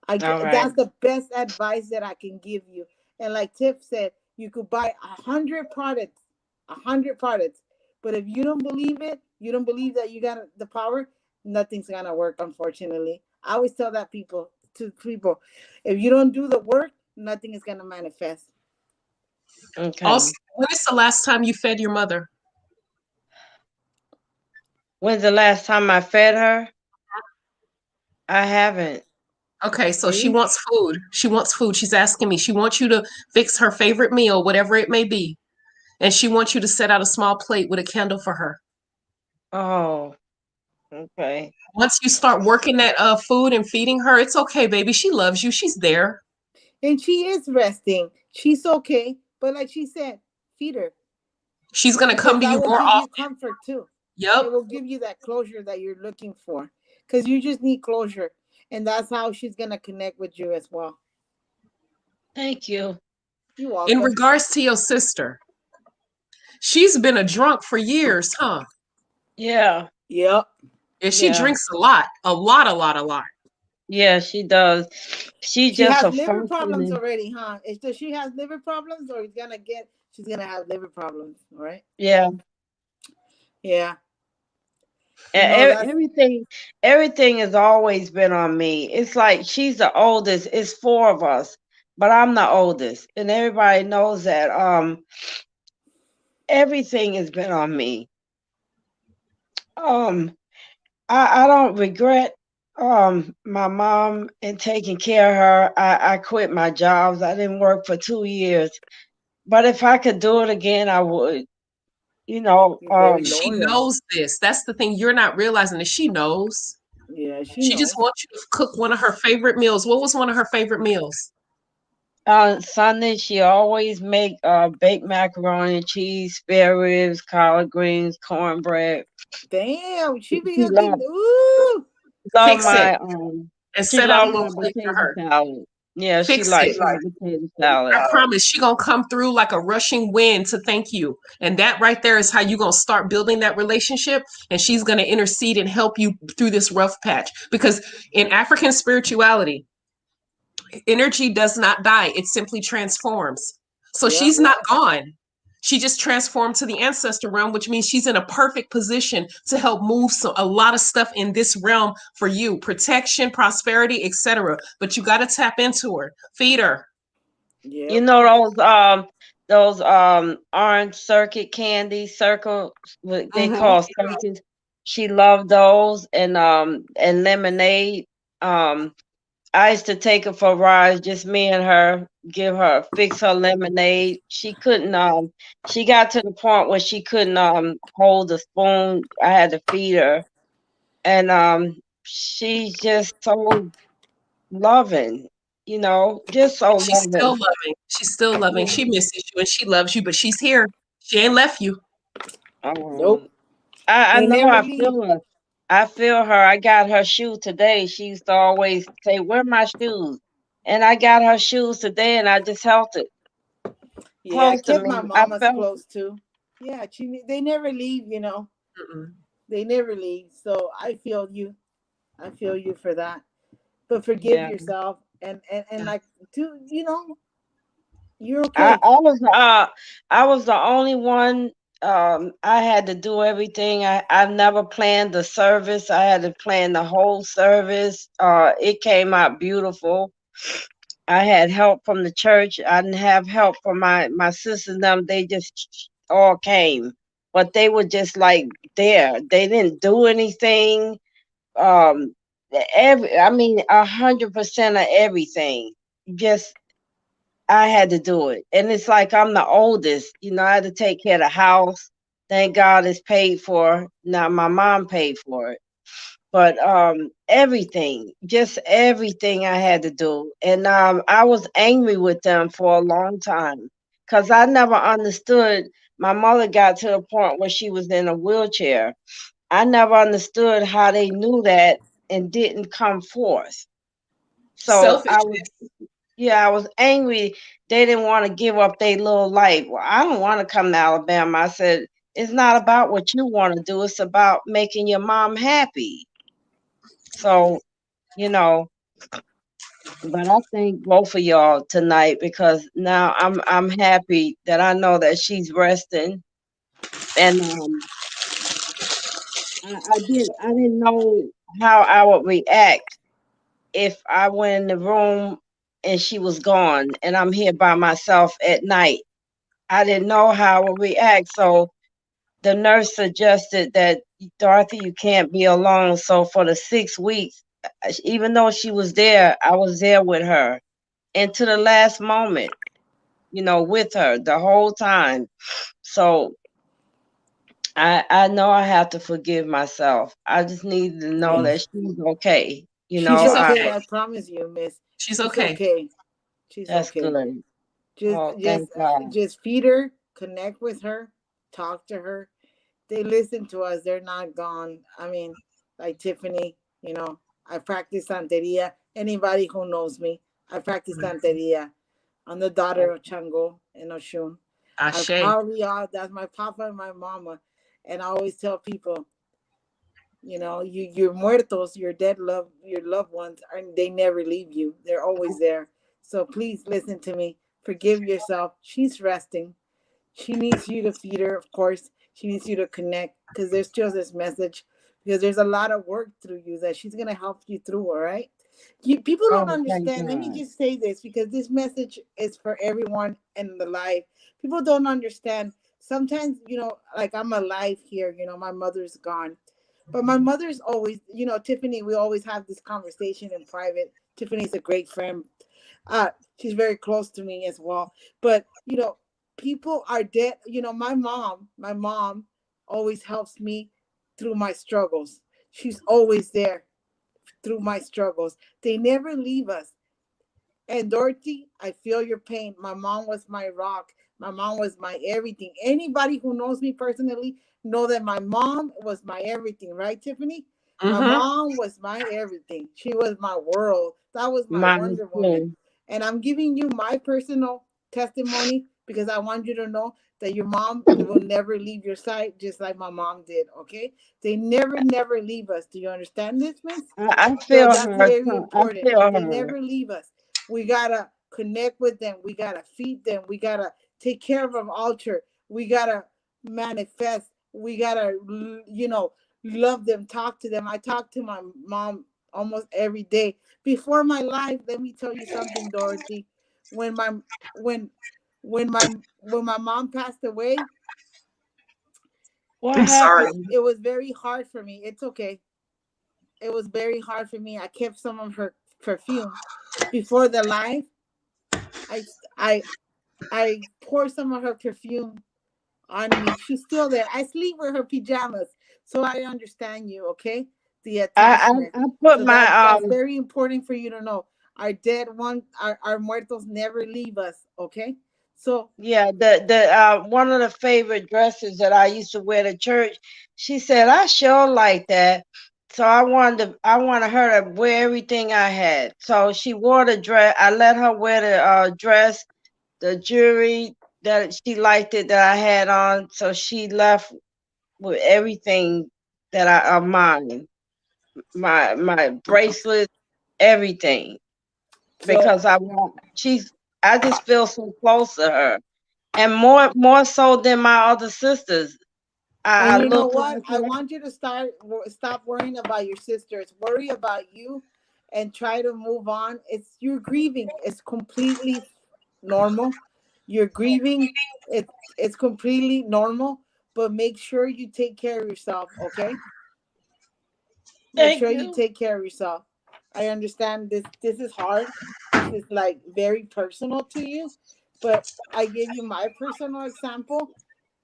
All right. That's the best advice that I can give you. And like Tiff said, you could buy 100 products, 100 products. But if you don't believe it, you don't believe that you got the power, nothing's gonna work, unfortunately. I always tell that people, if you don't do the work, nothing is gonna manifest. Okay. Also, when is the last time you fed your mother? When's the last time I fed her? I haven't. Okay, so she See? wants food. She wants food. She's asking me. She wants you to fix her favorite meal, whatever it may be. And she wants you to set out a small plate with a candle for her. Oh, okay. Once you start working that food and feeding her, it's okay, baby. She loves you. She's there. And she is resting. She's okay. But like she said, feed her. She's gonna Because come to that you will more give you often. comfort too. Yep. It will give you that closure that you're looking for. Because you just need closure. And that's how she's going to connect with you as well. Thank you. You're In welcome. regards to your sister, she's been a drunk for years, huh? Yeah. Yep. And she Yeah. drinks a lot, a lot, a lot, a lot. Yeah, she does. She She just has a liver problems functioning. already, huh? Does she has liver problems or she's going to have liver problems, all right? Yeah. Yeah. You know, And that's, everything has always been on me. It's like she's the oldest. It's four of us, but I'm the oldest, and everybody knows that. Everything has been on me. Um, I don't regret my mom and taking care of her. I quit my jobs. I didn't work for 2 years, but if I could do it again, I would. You know, you're very She loyal. knows this. That's the thing you're not realizing that she knows. Yeah, she She just knows. wants you to cook one of her favorite meals. What was one of her favorite meals? Sunday she always make baked macaroni and cheese, spare ribs, collard greens, cornbread. Damn, she be She hooking. Ooh. love Fix it my and she set out a love little my plate for potato her. salad. Yeah, she Fix it. likes my potato salad. I promise she gonna come through like a rushing wind to thank you. And that right there is how you gonna start building that relationship. And she's gonna intercede and help you through this rough patch. Because in African spirituality, energy does not die, it simply transforms. So Yep. she's not gone. She just transformed to the ancestor realm, which means she's in a perfect position to help move a lot of stuff in this realm for you, protection, prosperity, etc. But you got to tap into her, feed her. You Yep. know those orange circuit candy circle, what they Mm-hmm. call circuits. She loved those, and lemonade. Um, I used to take her for rides, just me and her, fix her lemonade. She couldn't she got to the point where she couldn't hold the spoon. I had to feed her. And she's just so loving, just so And she's still loving. loving. She's still loving. Yeah. She misses you and she loves you, but she's here. She ain't left you. Um, Nope. I They know never I leave. feel her. I feel her. I got her shoe today. She used to always say, "Where my shoes?" And I got her shoes today, and I just held it Yeah, I close to kept me. my I mama's felt close too. Yeah, they never leave, you know. Mm-mm. They never leave. So I feel you. I feel you for that. But forgive yeah. yourself and like to you're I, okay. I was uh I was the only one. I had to do everything. I never planned the service. I had to plan the whole service. It came out beautiful. I had help from the church. I didn't have help from my sisters. Them, they just all came, but they were just like there. They didn't do anything. Um, I mean, 100% of everything. Just I had to do it. And it's like I'm the oldest. I had to take care of the house. Thank God it's paid for. Now my mom paid for it. But everything, just everything I had to do. And I was angry with them for a long time because I never understood. My mother got to the point where she was in a wheelchair. I never understood how they knew that and didn't come forth. So Selfishness. I was angry. They didn't want to give up their little life. Well, I don't want to come to Alabama. I said, it's not about what you want to do. It's about making your mom happy. So, you know, but I thank both of y'all tonight because now I'm happy that I know that she's resting. And I didn't know how I would react if I went in the room and she was gone and I'm here by myself at night. I didn't know how I would react. So the nurse suggested that, Dorothy, you can't be alone. So for the 6 weeks, even though she was there, I was there with her and to the last moment, with her the whole time. So I know I have to forgive myself. I just need to know Yeah. that she's okay. She's She's okay, okay. I promise you, miss. She's She's okay. okay. She's That's okay. good. Just Oh, just thank God. just feed her, connect with her, talk to her. They listen to us. They're not gone. I mean, like Tiffany, I practice Santeria. Anybody who knows me, I practice Santeria. I'm the daughter of Chango and Oshun. I Ashe. probably are. That's my papa and my mama. And I always tell people, your muertos, your dead your loved ones, they never leave you. They're always there. So please listen to me. Forgive yourself. She's resting. She needs you to feed her, of course. She needs you to connect because there's still this message because there's a lot of work through you that she's gonna help you through. All right. People don't Oh, thank understand. Let me God. just say this because this message is for everyone in the life. People don't understand. Sometimes, like I'm alive here. My mother's gone, but my mother's always, Tiffany. We always have this conversation in private. Tiffany's a great friend. She's very close to me as well. But people are dead. My mom always helps me through my struggles. She's always there through my struggles. They never leave us. And Dorothy, I feel your pain. My mom was my rock. My mom was my everything. Anybody who knows me personally know that my mom was my everything, right, Tiffany? My Mm-hmm. mom was my everything. She was my world. That was my Mine Wonder Woman. too. And I'm giving you my personal testimony because I want you to know that your mom will never leave your side, just like my mom did. Okay? They never, never leave us. Do you understand this, Miss? I So feel that's her. very I important. feel They her. never leave us. We gotta connect with them. We gotta feed them. We gotta take care of our altar. We gotta manifest. We gotta, love them, talk to them. I talk to my mom almost every day. Before my life, let me tell you something, Dorothy. When my when when my mom passed away, What I'm sorry. happened? it was very hard for me. It's okay. It was very hard for me. I kept some of her perfume. Before the life, I I I poured some of her perfume on me. She's still there. I sleep with her pajamas, so I understand you. Okay, the I attachment. I put So my that's very important for you to know. Our dead one, our muertos never leave us. Okay, so yeah, the one of the favorite dresses that I used to wear to church. She said I sure like that, so I wanted her to wear everything I had. So she wore the dress. I let her wear the dress, the jewelry that she liked it that I had on. So she left with everything that I of mine, my bracelet, everything, so because I want. I just feel so close to her, and more so than my other sisters. and I you know look what? like I her. want you to stop worrying about your sisters. Worry about you, and try to move on. It's you're grieving. It's completely normal. You're grieving. It's completely normal. But make sure you take care of yourself. Okay. Make Thank sure you you. take care of yourself. I understand this is hard. This is like very personal to you, but I gave you my personal example.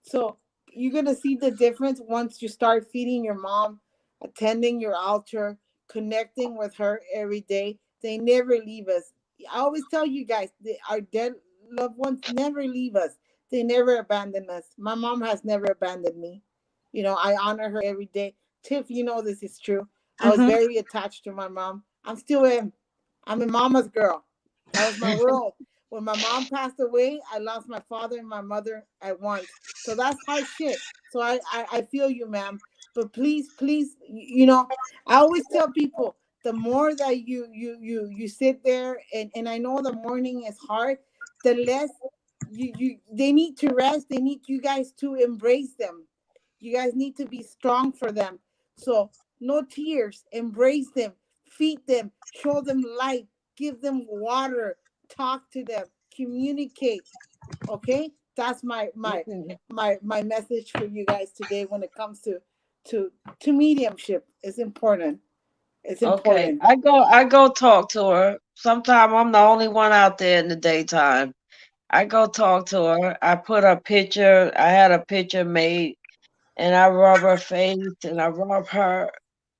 So you're gonna see the difference once you start feeding your mom, attending your altar, connecting with her every day. They never leave us. I always tell you guys, our dead loved ones never leave us. They never abandon us. My mom has never abandoned me. I honor her every day. Tiff, this is true. I was Hmm. very attached to my mom. I'm still am. I'm a mama's girl. That was my world. When my mom passed away, I lost my father and my mother at once. So that's hard shit. So I feel you, ma'am. But please, please, I always tell people the more that you sit there, and I know the morning is hard, the less they need to rest. They need you guys to embrace them. You guys need to be strong for them. So no tears. Embrace them. Feed them. Show them light. Give them water. Talk to them. Communicate. Okay? That's Okay. my message for you guys today when it comes to to mediumship. It's important. It's Okay. important. I go talk to her. Sometimes I'm the only one out there in the daytime. I go talk to her. I put a picture. I had a picture made, and I rub her face, and I rub her,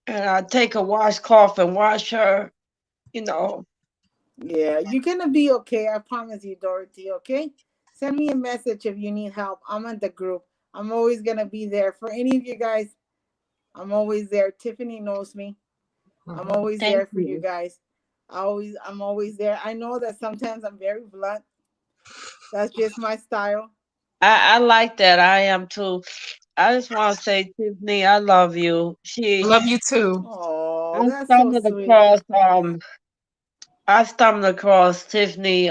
and I take a washcloth and wash her. You know. Yeah, you're gonna be okay. I promise you, Dorothy. Okay, send me a message if you need help. I'm in the group. I'm always gonna be there for any of you guys. I'm always there. Tiffany knows me. I'm always Thank there for you you. guys. I'm always there. I know that sometimes I'm very blunt. That's just my style. I like that. I am too. I just want to say, Tiffany, I love you. Love you too. Oh, I that's so stumbled sweet. across I stumbled across Tiffany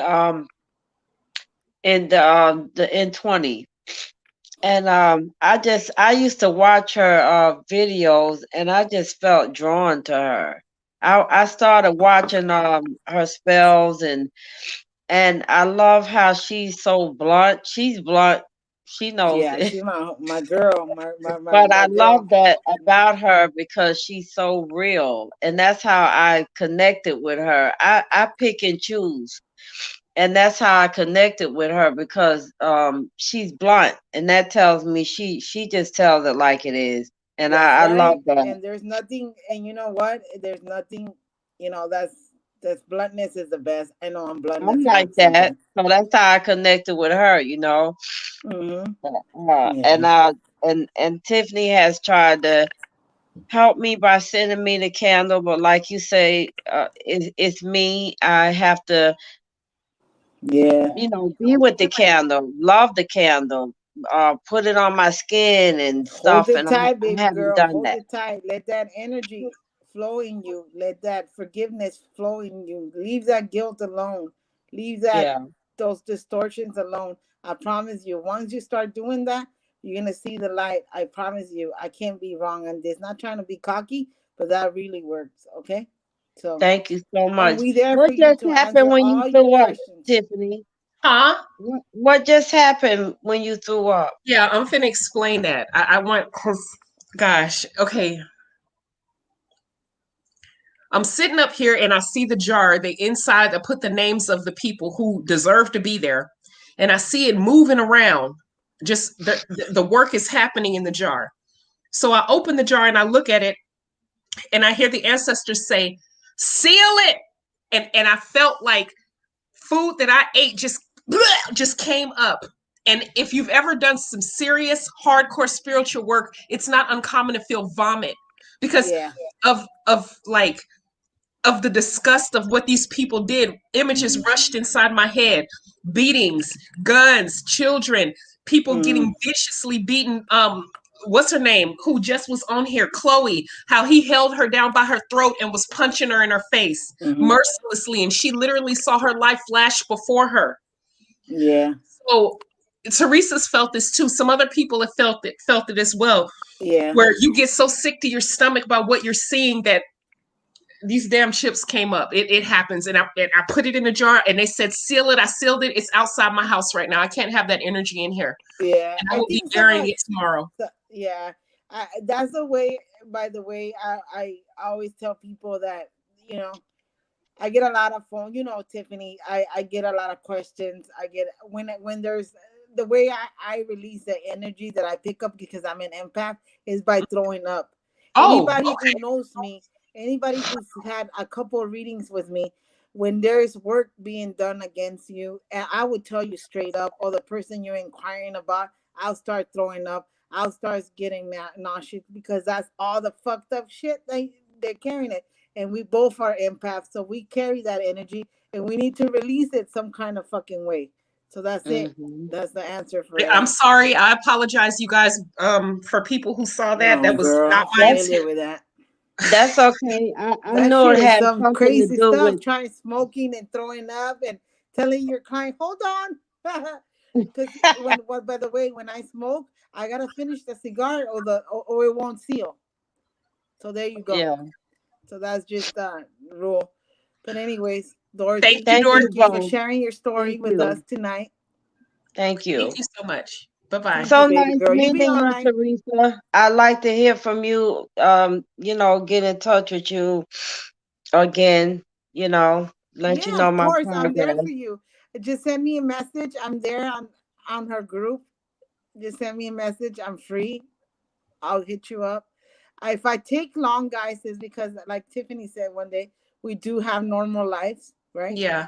in the N20, and I used to watch her videos, and I just felt drawn to her. I started watching her spells, and I love how she's so blunt. She's blunt. She knows Yeah, it. she's my girl, my But I my girl. love that about her because she's so real, and that's how I connected with her. I pick and choose, and that's how I connected with her because she's blunt, and that tells me she just tells it like it is, and That's I love right. that. And there's nothing, and you know what? There's nothing, that's bluntness is the best. I know I'm blunt I'm as like fuck that, sometimes. so that's how I connected with her, Hmm. uh, Yeah. and uh, and Tiffany has tried to help me by sending me the candle, but like you say, it's me. I have to, Yeah. be with the candle, love the candle, put it on my skin and Hold stuff, it and tight, I baby haven't girl. done Hold that. it tight. Let that energy flow in you. Let that forgiveness flow in you. Leave that guilt alone. Leave that Yeah. those distortions alone. I promise you. Once you start doing that, you're gonna see the light. I promise you. I can't be wrong on this. Not trying to be cocky, but that really works. Okay. So, Thank you so and much. we there What for you just to happened answer when you all your threw up, questions. Tiffany? Huh? What just happened when you threw up? Yeah, I'm finna explain that. I want, because, gosh, okay. I'm sitting up here and I see the jar. The inside, I put the names of the people who deserve to be there, and I see it moving around. Just the work is happening in the jar. So I open the jar and I look at it, and I hear the ancestors say, "Seal it," and I felt like food that I ate just came up. And if you've ever done some serious hardcore spiritual work, it's not uncommon to feel vomit because Yeah. of like of the disgust of what these people did. Images rushed inside my head: beatings, guns, children, people getting viciously beaten. What's her name? Who just was on here? Chloe, how he held her down by her throat and was punching her in her face mercilessly, and she literally saw her life flash before her. Yeah. So Teresa's felt this too. Some other people have felt it as well, Yeah. where you get so sick to your stomach by what you're seeing that these damn chips came up. It happens. And I put it in a jar and they said, seal it. I sealed it. It's outside my house right now. I can't have that energy in here. Yeah. And I I will be think burying somebody. it tomorrow. Yeah. That's the way. By the way, I always tell people that, you know, I get a lot of phone. You know, Tiffany. I get a lot of questions. I get when there's the way I release the energy that I pick up because I'm an empath is by throwing up. Oh, Anybody who okay. knows me, anybody who's had a couple of readings with me, when there's work being done against you, and I would tell you straight up, or the person you're inquiring about, I'll start throwing up. I'll start getting nauseous because that's all the fucked up shit they're carrying it, and we both are empaths, so we carry that energy, and we need to release it some kind of fucking way. So that's it. Mm-hmm. That's the answer for I'm that. sorry. I apologize, you guys, for people who saw that. No, That was girl, not I'm my familiar intent. with that. That's okay. I That know shit it is had some something to crazy do stuff. with. Trying smoking and throwing up and telling your client, "Hold on," because by the way, when I smoke, I gotta finish the cigar or it won't seal. So there you go. Yeah. So that's just the rule. But anyways, Thank Dorothy, you, Thank you thank you Dorothy. for both. sharing your story Thank with us you. tonight. Thank Thank you. you so much. Bye-bye. Thank you, So baby nice girl. You be meeting all you, right. Teresa. I'd like to hear from you. Get in touch with you again. Let you Yeah, know of my course. I'm there progress. for you. Just send me a message. I'm there on her group. Just send me a message. I'm free. I'll hit you up. If I take long, guys, is because, like Tiffany said one day, we do have normal lives, right? Yeah.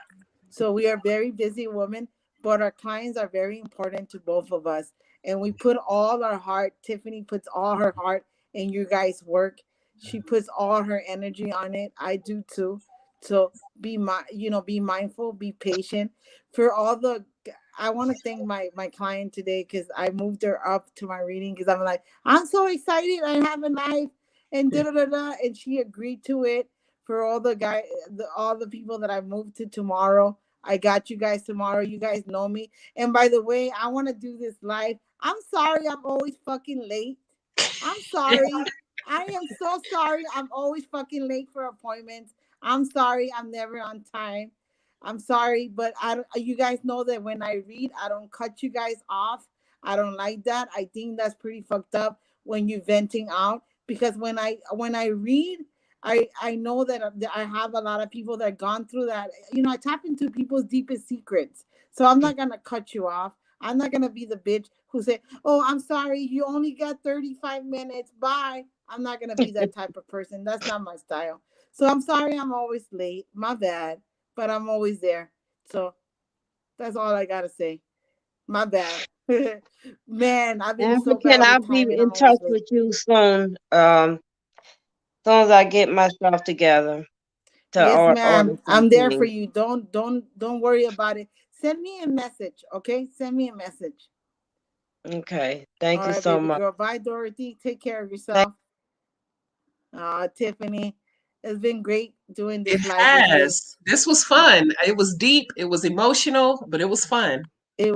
So we are very busy women, but our clients are very important to both of us. And we put all our heart, Tiffany puts all her heart in you guys' work. She puts all her energy on it. I do too. So be mindful, be patient. For all the I want to thank my client today because I moved her up to my reading because I'm like, I'm so excited I have a life and da da da da, and she agreed to it. For all the people that I moved to tomorrow, I got you guys tomorrow. You guys know me. And by the way, I want to do this live. I'm sorry I'm always fucking late. I'm sorry. I am so sorry. I'm always fucking late for appointments. I'm sorry. I'm never on time. I'm sorry, but you guys know that when I read, I don't cut you guys off. I don't like that. I think that's pretty fucked up when you venting out because when I read, I know that I have a lot of people that gone through that. I tap into people's deepest secrets. So I'm not going to cut you off. I'm not going to be the bitch who say, "Oh, I'm sorry, you only got 35 minutes. Bye." I'm not going to be that type of person. That's not my style. So I'm sorry I'm always late. My bad, but I'm always there. So that's all I got to say. My bad. Man, I've been so African, bad I'll with be timing. I'm in always touch late. with you soon. Soon as I get myself together to Yes, order ma'am. some I'm there for things. you. Don't worry about it. Send me a message, okay? Send me a message. Okay. Thank All you right, so baby much. girl. Bye, Dorothy. Take care of Thank yourself. Tiffany, it's been great doing It this live with you. has. This was fun. It was deep. It was emotional, but it was fun. it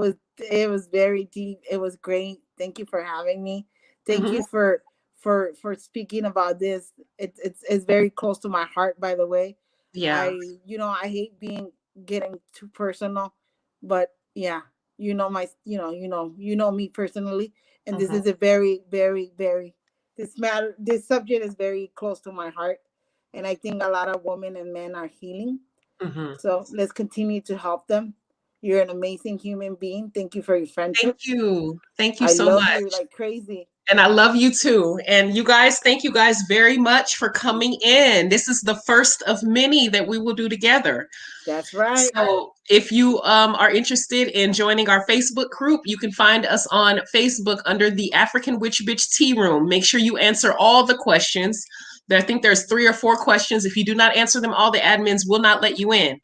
was very deep. It was great. Thank you for having me. Thank Mhm. you for speaking about this. It's very close to my heart, by the way. Yeah. I hate being getting too personal, but yeah, you know me personally, and this Mhm. is a very, very, very, this subject is very close to my heart, and I think a lot of women and men are healing. Mhm. So let's continue to help them. You're an amazing human being. Thank you for your Thank friendship. you. Thank you I so love you much. like crazy. And I love you too. And you guys, thank you guys very much for coming in. This is the first of many that we will do together. That's right. So if you are interested in joining our Facebook group, you can find us on Facebook under the African Witch Bitch Tea Room. Make sure you answer all the questions. I think there's 3 or 4 questions. If you do not answer them all, the admins will not let you in.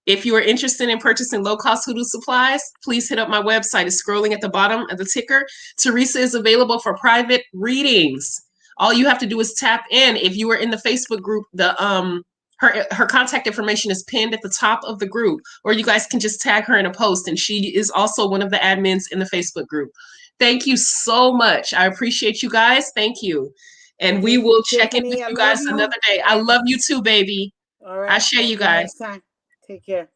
If you are interested in purchasing low-cost hoodoo supplies, please hit up my website. It's scrolling at the bottom of the ticker. Teresa is available for private readings. All you have to do is tap in. If you are in the Facebook group, her contact information is pinned at the top of the group, or you guys can just tag her in a post, and she is also one of the admins in the Facebook group. Thank you so much. I appreciate you guys. Thank you. And we Thank will you, check in with Tiffany. I you love guys another you. day. I And love you too, baby. all I right, share I'll you see you guys. next time. Take care.